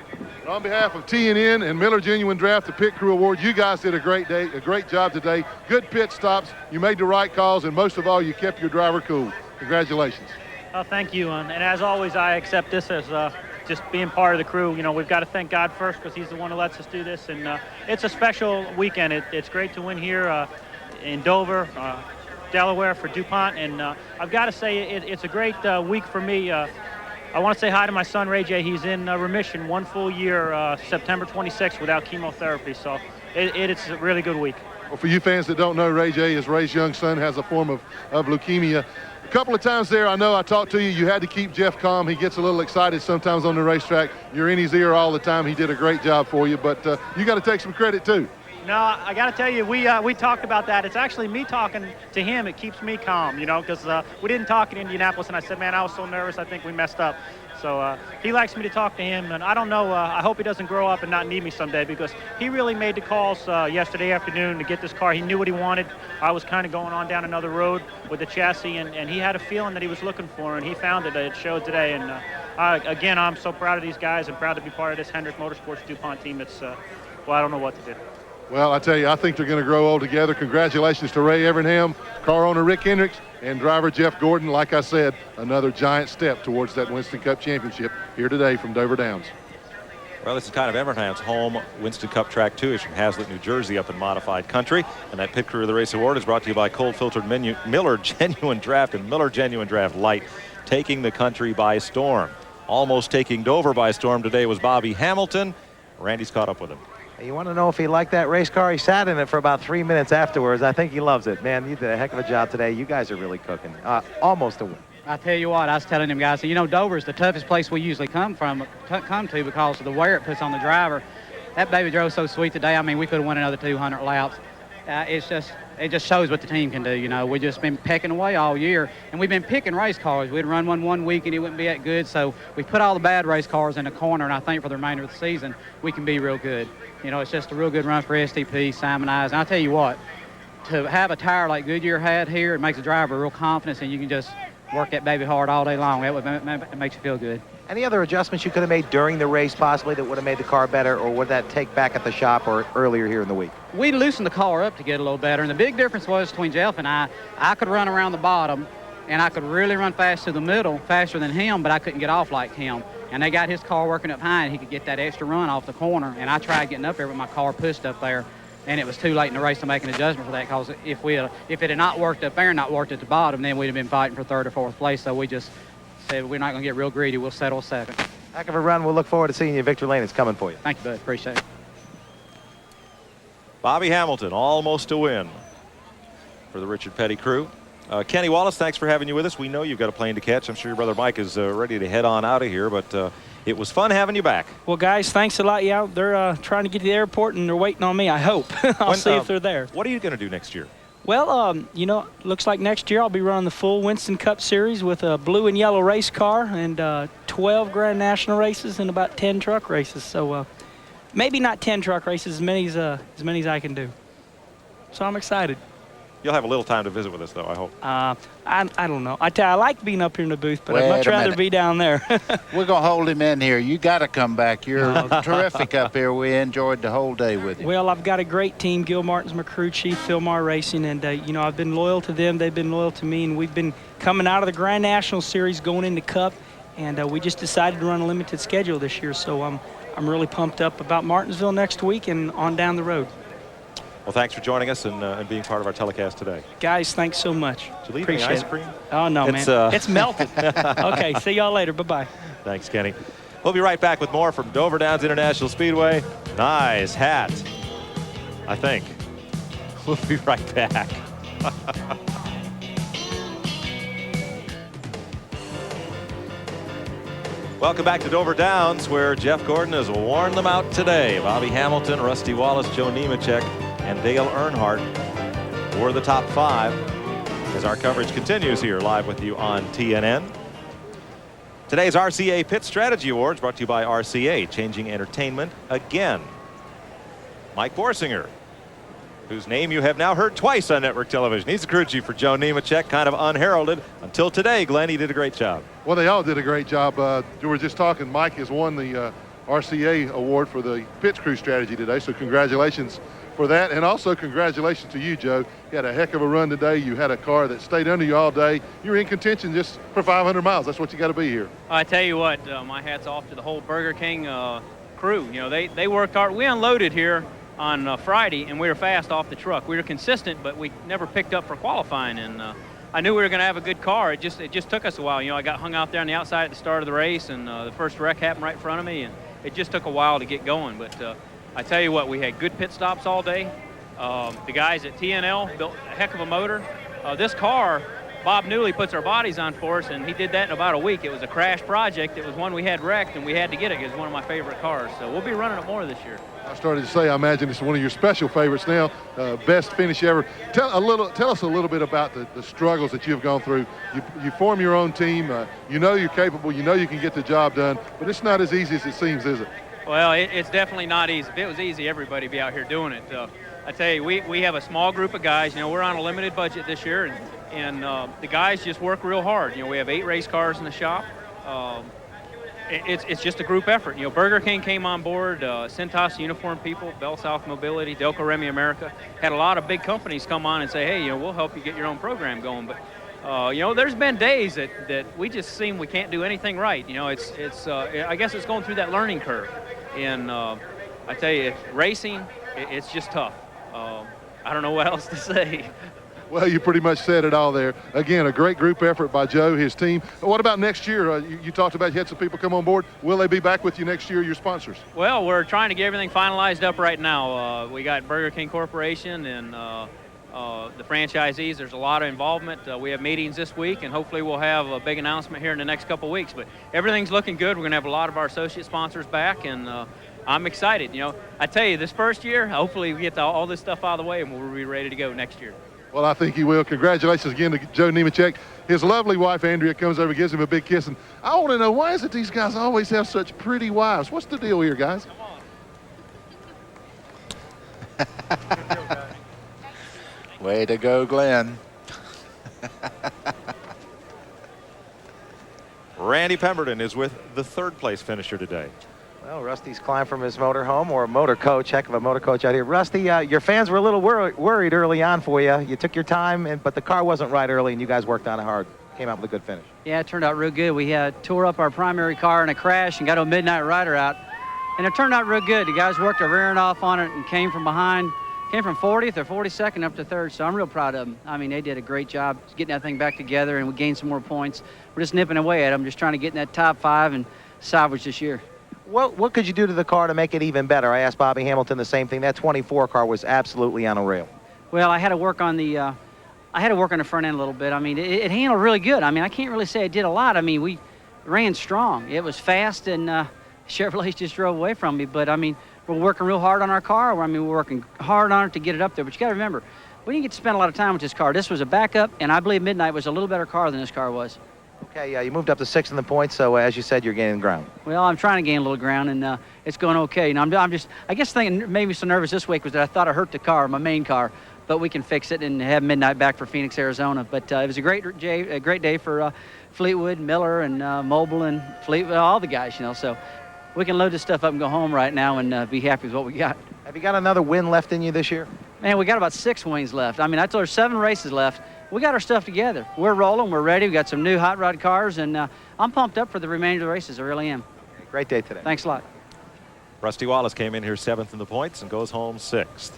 And on behalf of TNN and Miller Genuine Draft, the Pit Crew Award, you guys did a great day, a great job today. Good pit stops. You made the right calls, and most of all, you kept your driver cool. Congratulations. Thank you, and as always, I accept this as just being part of the crew. You know, we've got to thank God first because he's the one who lets us do this, and it's a special weekend. It's great to win here in Dover, Delaware for DuPont, and I've got to say it's a great week for me. I want to say hi to my son, Ray J. He's in remission 1 full year, September 26th, without chemotherapy, so it's a really good week. Well, for you fans that don't know, Ray J. is Ray's young son, has a form of leukemia. A couple of times there, I know I talked to you, you had to keep Jeff calm. He gets a little excited sometimes on the racetrack. You're in his ear all the time. He did a great job for you, but you got to take some credit too. No, I got to tell you, we talked about that. It's actually me talking to him. It keeps me calm, you know, because we didn't talk in Indianapolis, and I said, man, I was so nervous. I think we messed up. So he likes me to talk to him, and I don't know. I hope he doesn't grow up and not need me someday, because he really made the calls yesterday afternoon to get this car. He knew what he wanted. I was kind of going on down another road with the chassis, and he had a feeling that he was looking for, and he found it. It showed today. And again, I'm so proud of these guys and proud to be part of this Hendrick Motorsports DuPont team. It's well, I don't know what to do. Well, I tell you, I think they're going to grow old together. Congratulations to Ray Evernham, car owner Rick Hendricks, and driver Jeff Gordon. Like I said, another giant step towards that Winston Cup championship here today from Dover Downs. Well, this is kind of Evernham's home Winston Cup track, too. It's from Hazlitt, New Jersey, up in modified country. And that Pit Crew of the Race Award is brought to you by Cold Filtered Miller Genuine Draft and Miller Genuine Draft Light, taking the country by storm. Almost taking Dover by storm today was Bobby Hamilton. Randy's caught up with him. You want to know if he liked that race car? He sat in it for about 3 minutes afterwards. I think he loves it. Man, you did a heck of a job today. You guys are really cooking. Almost a win. I tell you what, I was telling them guys, you know, Dover's the toughest place we usually come to because of the wear it puts on the driver. That baby drove so sweet today. I mean, we could have won another 200 laps. It just shows what the team can do. You know, we've just been pecking away all year, and we've been picking race cars. We'd run one week and it wouldn't be that good, so we put all the bad race cars in the corner, and I think for the remainder of the season we can be real good. You know, it's just a real good run for STP, Simon Eyes. And I'll tell you what, to have a tire like Goodyear had here, it makes the driver real confidence, and you can just work that baby hard all day long. It makes you feel good. Any other adjustments you could have made during the race possibly that would have made the car better, or would that take back at the shop or earlier here in the week? We loosened the car up to get a little better, and the big difference was between Jeff and I could run around the bottom, and I could really run fast to the middle, faster than him, but I couldn't get off like him. And they got his car working up high, and he could get that extra run off the corner, and I tried getting up there with my car pushed up there, and it was too late in the race to make an adjustment for that, because if it had not worked up there and not worked at the bottom, then we'd have been fighting for third or fourth place. So we just said we're not going to get real greedy. We'll settle second. Heck of a run. We'll look forward to seeing you in victory lane. It's coming for you. Thank you, bud. Appreciate it. Bobby Hamilton, almost a win for the Richard Petty crew. Kenny Wallace, thanks for having you with us. We know you've got a plane to catch. I'm sure your brother Mike is ready to head on out of here, but it was fun having you back. Well, guys, thanks a lot. Yeah, they're trying to get to the airport, and they're waiting on me, I hope. I'll see if they're there. What are you going to do next year? Well, you know, looks like next year I'll be running the full Winston Cup Series with a blue and yellow race car and 12 Grand National races and about 10 truck races. So maybe not 10 truck races, as many as I can do. So I'm excited. You'll have a little time to visit with us, though, I hope. I don't know. I like being up here in the booth, but Wait I'd much a rather minute. be down there. We're going to hold him in here. You got to come back. You're terrific up here. We enjoyed the whole day with you. Well, I've got a great team. Gil Martin's my crew chief, Philmar Racing, and, you know, I've been loyal to them. They've been loyal to me, and we've been coming out of the Grand National Series going into Cup, and we just decided to run a limited schedule this year, so I'm really pumped up about Martinsville next week and on down the road. Well, thanks for joining us and being part of our telecast today. Guys, thanks so much. Did you leave Appreciate any ice it. cream? Oh, no, man. It's melted. Okay, see y'all later. Bye-bye. Thanks, Kenny. We'll be right back with more from Dover Downs International Speedway. Nice hat, I think. We'll be right back. Welcome back to Dover Downs, where Jeff Gordon has worn them out today. Bobby Hamilton, Rusty Wallace, Joe Nemechek, and Dale Earnhardt were the top 5 as our coverage continues here live with you on TNN. Today's RCA Pit Strategy Awards brought to you by RCA, changing entertainment again. Mike Borsinger, whose name you have now heard twice on network television. He's the crew chief for Joe Nemechek, kind of unheralded until today. Glenn, he did a great job. Well, they all did a great job. We were just talking, Mike has won the RCA award for the pit crew strategy today, so congratulations for that. And also congratulations to you, Joe. You had a heck of a run today. You had a car that stayed under you all day. You were in contention just for 500 miles. That's what you got to be here. I tell you what, my hat's off to the whole Burger King crew. You know, they worked hard. We unloaded here on Friday, and we were fast off the truck. We were consistent, but we never picked up for qualifying, and I knew we were going to have a good car. It just took us a while. You know, I got hung out there on the outside at the start of the race, and the first wreck happened right in front of me, and it just took a while to get going. But I tell you what, we had good pit stops all day. The guys at TNL built a heck of a motor. This car, Bob Newley puts our bodies on for us, and he did that in about a week. It was a crash project. It was one we had wrecked, and we had to get it. It was one of my favorite cars. So we'll be running it more this year. I started to say, I imagine it's one of your special favorites now. Best finish ever. Tell us a little bit about the struggles that you've gone through. You form your own team. You know you're capable. You know you can get the job done. But it's not as easy as it seems, is it? Well, it's definitely not easy. If it was easy, everybody would be out here doing it. I tell you, we have a small group of guys. You know, we're on a limited budget this year, and the guys just work real hard. You know, we have 8 race cars in the shop. It's just a group effort. You know, Burger King came on board, Cintas Uniform People, Bell South Mobility, Delco Remy America. Had a lot of big companies come on and say, hey, you know, we'll help you get your own program going. But, you know, there's been days that we just seem we can't do anything right. You know, I guess it's going through that learning curve. And I tell you, racing, it's just tough. I don't know what else to say. Well, you pretty much said it all there. Again, a great group effort by Joe, his team. What about next year? You talked about you had some people come on board. Will they be back with you next year, your sponsors? Well, we're trying to get everything finalized up right now. We got Burger King Corporation and the franchisees. There's a lot of involvement. We have meetings this week, and hopefully we'll have a big announcement here in the next couple of weeks. But everything's looking good. We're going to have a lot of our associate sponsors back, and I'm excited. You know, I tell you, this first year, hopefully we get all this stuff out of the way, and we'll be ready to go next year. Well, I think he will. Congratulations again to Joe Nemechek. His lovely wife, Andrea, comes over and gives him a big kiss. And I want to know, why is it these guys always have such pretty wives? What's the deal here, guys? Way to go, Glenn. Randy Pemberton is with the 3rd place finisher today. Well, Rusty's climbed from his motorhome, or a motor coach, heck of a motor coach out here. Rusty, your fans were a little worried early on for you. You took your time, but the car wasn't right early, and you guys worked on it hard. Came out with a good finish. Yeah, it turned out real good. We tore up our primary car in a crash and got a midnight rider out. And it turned out real good. The guys worked their rearing off on it and came from behind. Came from 40th or 42nd up to 3rd, so I'm real proud of them. I mean, they did a great job getting that thing back together, and we gained some more points. We're just nipping away at them, just trying to get in that top 5 and salvage this year. What could you do to the car to make it even better? I asked Bobby Hamilton the same thing. That 24 car was absolutely on a rail. Well, I had to work on the front end a little bit. I mean, it handled really good. I mean, I can't really say I did a lot. I mean, we ran strong. It was fast, and Chevrolet just drove away from me. But I mean, we're working real hard on our car. I mean, we're working hard on it to get it up there. But you got to remember, we didn't get to spend a lot of time with this car. This was a backup, and I believe Midnight was a little better car than this car was. Okay, yeah, you moved up to 6th in the points, so as you said, you're gaining ground. Well, I'm trying to gain a little ground, and it's going okay. You know, I'm just, I guess thinking maybe so nervous this week was that I thought I hurt the car, my main car, but we can fix it and have Midnight back for Phoenix, Arizona. But it was a great day for Fleetwood, Miller, and Mobile, and all the guys, you know. So we can load this stuff up and go home right now and be happy with what we got. Have you got another win left in you this year? Man, we got about 6 wins left. I mean, I told her 7 races left. We got our stuff together. We're rolling. We're ready. We got some new hot rod cars, and I'm pumped up for the remainder of the races. I really am. Great day today. Thanks a lot. Rusty Wallace came in here 7th in the points and goes home 6th.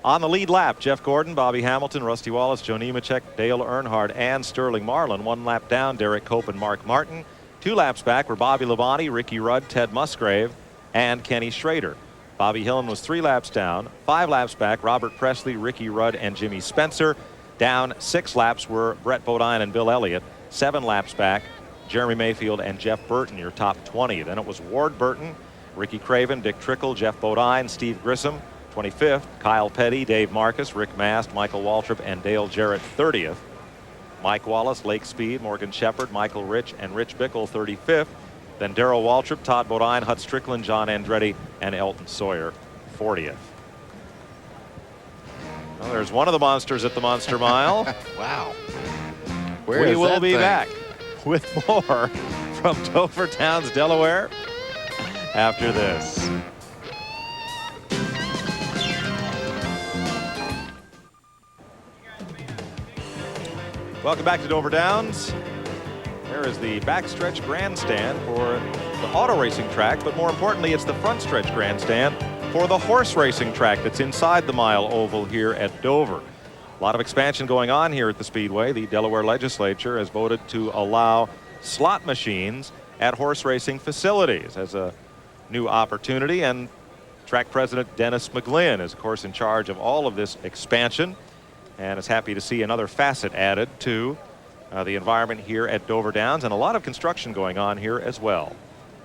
On the lead lap, Jeff Gordon, Bobby Hamilton, Rusty Wallace, Joe Nemechek, Dale Earnhardt, and Sterling Marlin. 1 lap down, Derek Cope and Mark Martin. 2 laps back were Bobby Labonte, Ricky Rudd, Ted Musgrave, and Kenny Schrader. Bobby Hillen was 3 laps down. 5 laps back, Robert Presley, Ricky Rudd, and Jimmy Spencer. Down 6 laps were Brett Bodine and Bill Elliott. 7 laps back, Jeremy Mayfield and Jeff Burton, your top 20. Then it was Ward Burton, Ricky Craven, Dick Trickle, Jeff Bodine, Steve Grissom, 25th. Kyle Petty, Dave Marcus, Rick Mast, Michael Waltrip, and Dale Jarrett, 30th. Mike Wallace, Lake Speed, Morgan Shepard, Michael Rich, and Rich Bickle, 35th. Then Darrell Waltrip, Todd Bodine, Hut Strickland, John Andretti, and Elton Sawyer, 40th. Well, there's one of the monsters at the Monster Mile. Wow. We will be back with more from Dover Downs, Delaware, after this. Welcome back to Dover Downs. There is the backstretch grandstand for the auto racing track, but more importantly, it's the front stretch grandstand for the horse racing track that's inside the mile oval here at Dover. A lot of expansion going on here at the Speedway. The Delaware legislature has voted to allow slot machines at horse racing facilities as a new opportunity, and track president Dennis McGlynn is of course in charge of all of this expansion and is happy to see another facet added to the environment here at Dover Downs, and a lot of construction going on here as well.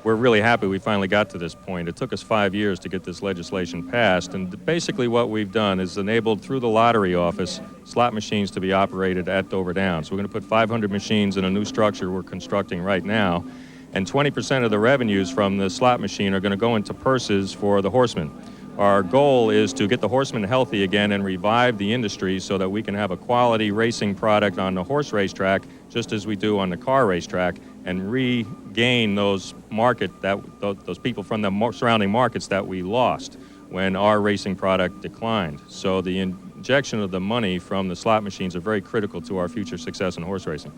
We're really happy we finally got to this point. It took us 5 years to get this legislation passed, and basically what we've done is enabled through the lottery office slot machines to be operated at Dover Downs. We're going to put 500 machines in a new structure we're constructing right now, and 20% of the revenues from the slot machine are going to go into purses for the horsemen. Our goal is to get the horsemen healthy again and revive the industry so that we can have a quality racing product on the horse racetrack just as we do on the car racetrack, and regain those those people from the surrounding markets that we lost when our racing product declined. So the injection of the money from the slot machines are very critical to our future success in horse racing.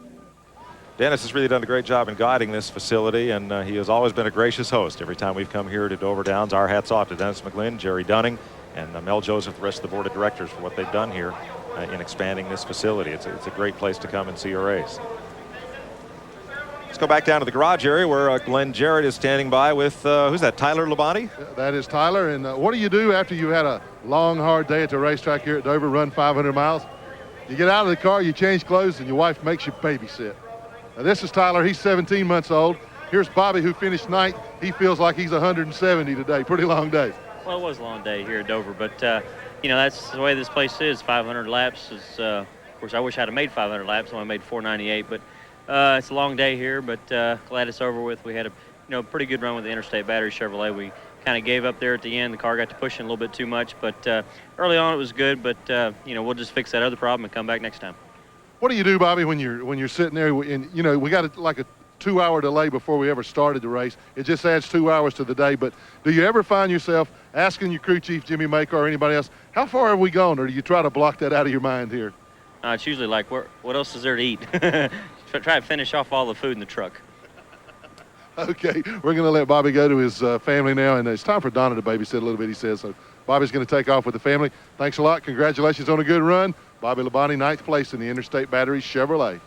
Dennis has really done a great job in guiding this facility, and he has always been a gracious host. Every time we've come here to Dover Downs, our hats off to Dennis McGlynn, Jerry Dunning, and Mel Joseph, the rest of the board of directors, for what they've done here in expanding this facility. It's a great place to come and see a race. Let's go back down to the garage area where Glenn Jarrett is standing by with, who's that, Tyler Labonte? That is Tyler. And what do you do after you had a long, hard day at the racetrack here at Dover, run 500 miles? You get out of the car, you change clothes, and your wife makes you babysit. Now, this is Tyler. He's 17 months old. Here's Bobby, who finished 9th. He feels like he's 170 today. Pretty long day. Well, it was a long day here at Dover, but, you know, that's the way this place is. 500 laps is, of course, I wish I'd have made 500 laps. I only made 498, but it's a long day here, but glad it's over with. We had a pretty good run with the Interstate Battery Chevrolet. We kind of gave up there at the end. The car got to pushing a little bit too much, but early on it was good, but, we'll just fix that other problem and come back next time. What do you do, Bobby, when you're sitting there and, we got like a 2-hour delay before we ever started the race. It just adds 2 hours to the day. But do you ever find yourself asking your crew chief, Jimmy Maker, or anybody else, how far have we gone? Or do you try to block that out of your mind here? It's usually like, what else is there to eat? Try to finish off all the food in the truck. Okay, we're going to let Bobby go to his family now, and it's time for Donna to babysit a little bit, he says. So Bobby's going to take off with the family. Thanks a lot. Congratulations on a good run. Bobby Labonte, 9th place in the Interstate Battery Chevrolet.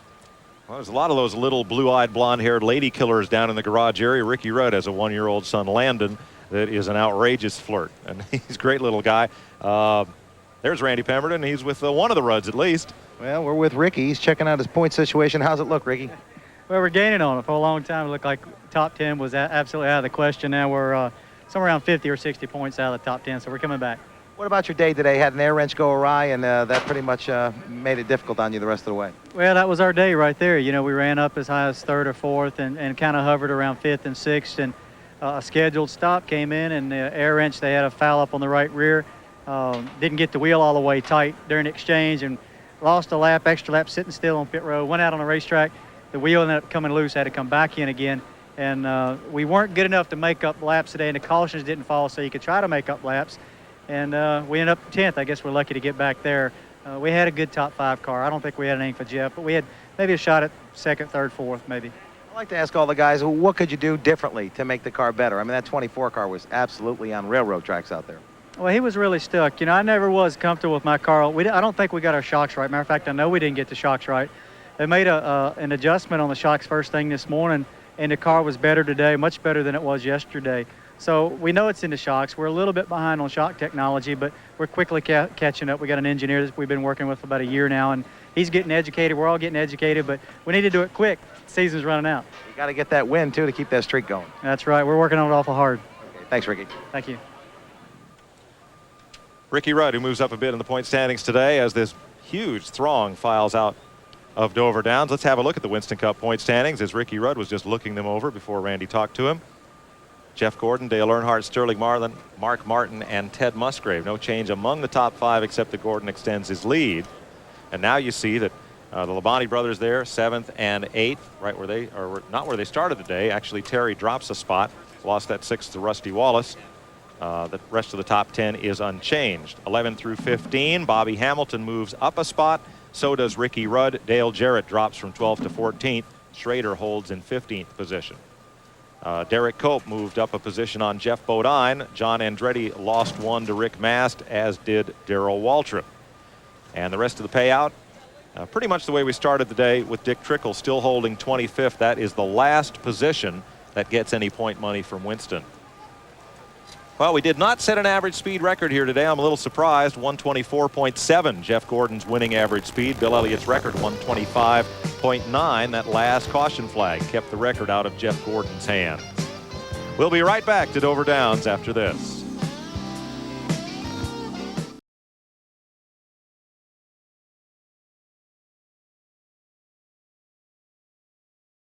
Well, there's a lot of those little blue-eyed, blonde-haired lady killers down in the garage area. Ricky Rudd has a 1-year-old son, Landon, that is an outrageous flirt, and he's a great little guy. There's Randy Pemberton. He's with one of the Rudds, at least. Well, we're with Ricky. He's checking out his point situation. How's it look, Ricky? Well, we're gaining on it. For a long time, it looked like top 10 was absolutely out of the question. Now we're somewhere around 50 or 60 points out of the top 10, so we're coming back. What about your day today? Had an air wrench go awry, and that pretty much made it difficult on you the rest of the way. Well, that was our day right there. You know, we ran up as high as 3rd or 4th and kind of hovered around 5th and 6th. And a scheduled stop came in, and the air wrench, they had a foul up on the right rear. Didn't get the wheel all the way tight during exchange and lost a lap, extra lap, sitting still on pit road. Went out on the racetrack. The wheel ended up coming loose, had to come back in again. And we weren't good enough to make up laps today, and the cautions didn't fall, so you could try to make up laps. And we ended up 10th. I guess we're lucky to get back there. We had a good top 5 car. I don't think we had anything for Jeff, but we had maybe a shot at 2nd, 3rd, 4th, maybe. I'd like to ask all the guys, what could you do differently to make the car better? I mean, that 24 car was absolutely on railroad tracks out there. Well, he was really stuck. You know, I never was comfortable with my car. I don't think we got our shocks right. Matter of fact, I know we didn't get the shocks right. They made an adjustment on the shocks first thing this morning, and the car was better today, much better than it was yesterday. So we know it's in the shocks. We're a little bit behind on shock technology, but we're quickly catching up. We got an engineer that we've been working with for about a year now, and he's getting educated. We're all getting educated, but we need to do it quick. The season's running out. You got to get that win, too, to keep that streak going. That's right. We're working on it awful hard. Okay, thanks, Ricky. Thank you. Ricky Rudd, who moves up a bit in the point standings today as this huge throng files out of Dover Downs. Let's have a look at the Winston Cup point standings as Ricky Rudd was just looking them over before Randy talked to him. Jeff Gordon, Dale Earnhardt, Sterling Marlin, Mark Martin, and Ted Musgrave. No change among the top 5 except that Gordon extends his lead. And now you see that the Labonte brothers there, 7th and 8th, right where they are, not where they started the day. Actually, Terry drops a spot, lost that 6th to Rusty Wallace. The rest of the top 10 is unchanged. 11 through 15, Bobby Hamilton moves up a spot. So does Ricky Rudd. Dale Jarrett drops from 12th to 14th. Schrader holds in 15th position. Derek Cope moved up a position on Jeff Bodine. John Andretti lost 1 to Rick Mast, as did Darrell Waltrip. And the rest of the payout, pretty much the way we started the day, with Dick Trickle still holding 25th. That is the last position that gets any point money from Winston. Well, we did not set an average speed record here today. I'm a little surprised. 124.7, Jeff Gordon's winning average speed. Bill Elliott's record, 125.9. That last caution flag kept the record out of Jeff Gordon's hands. We'll be right back to Dover Downs after this.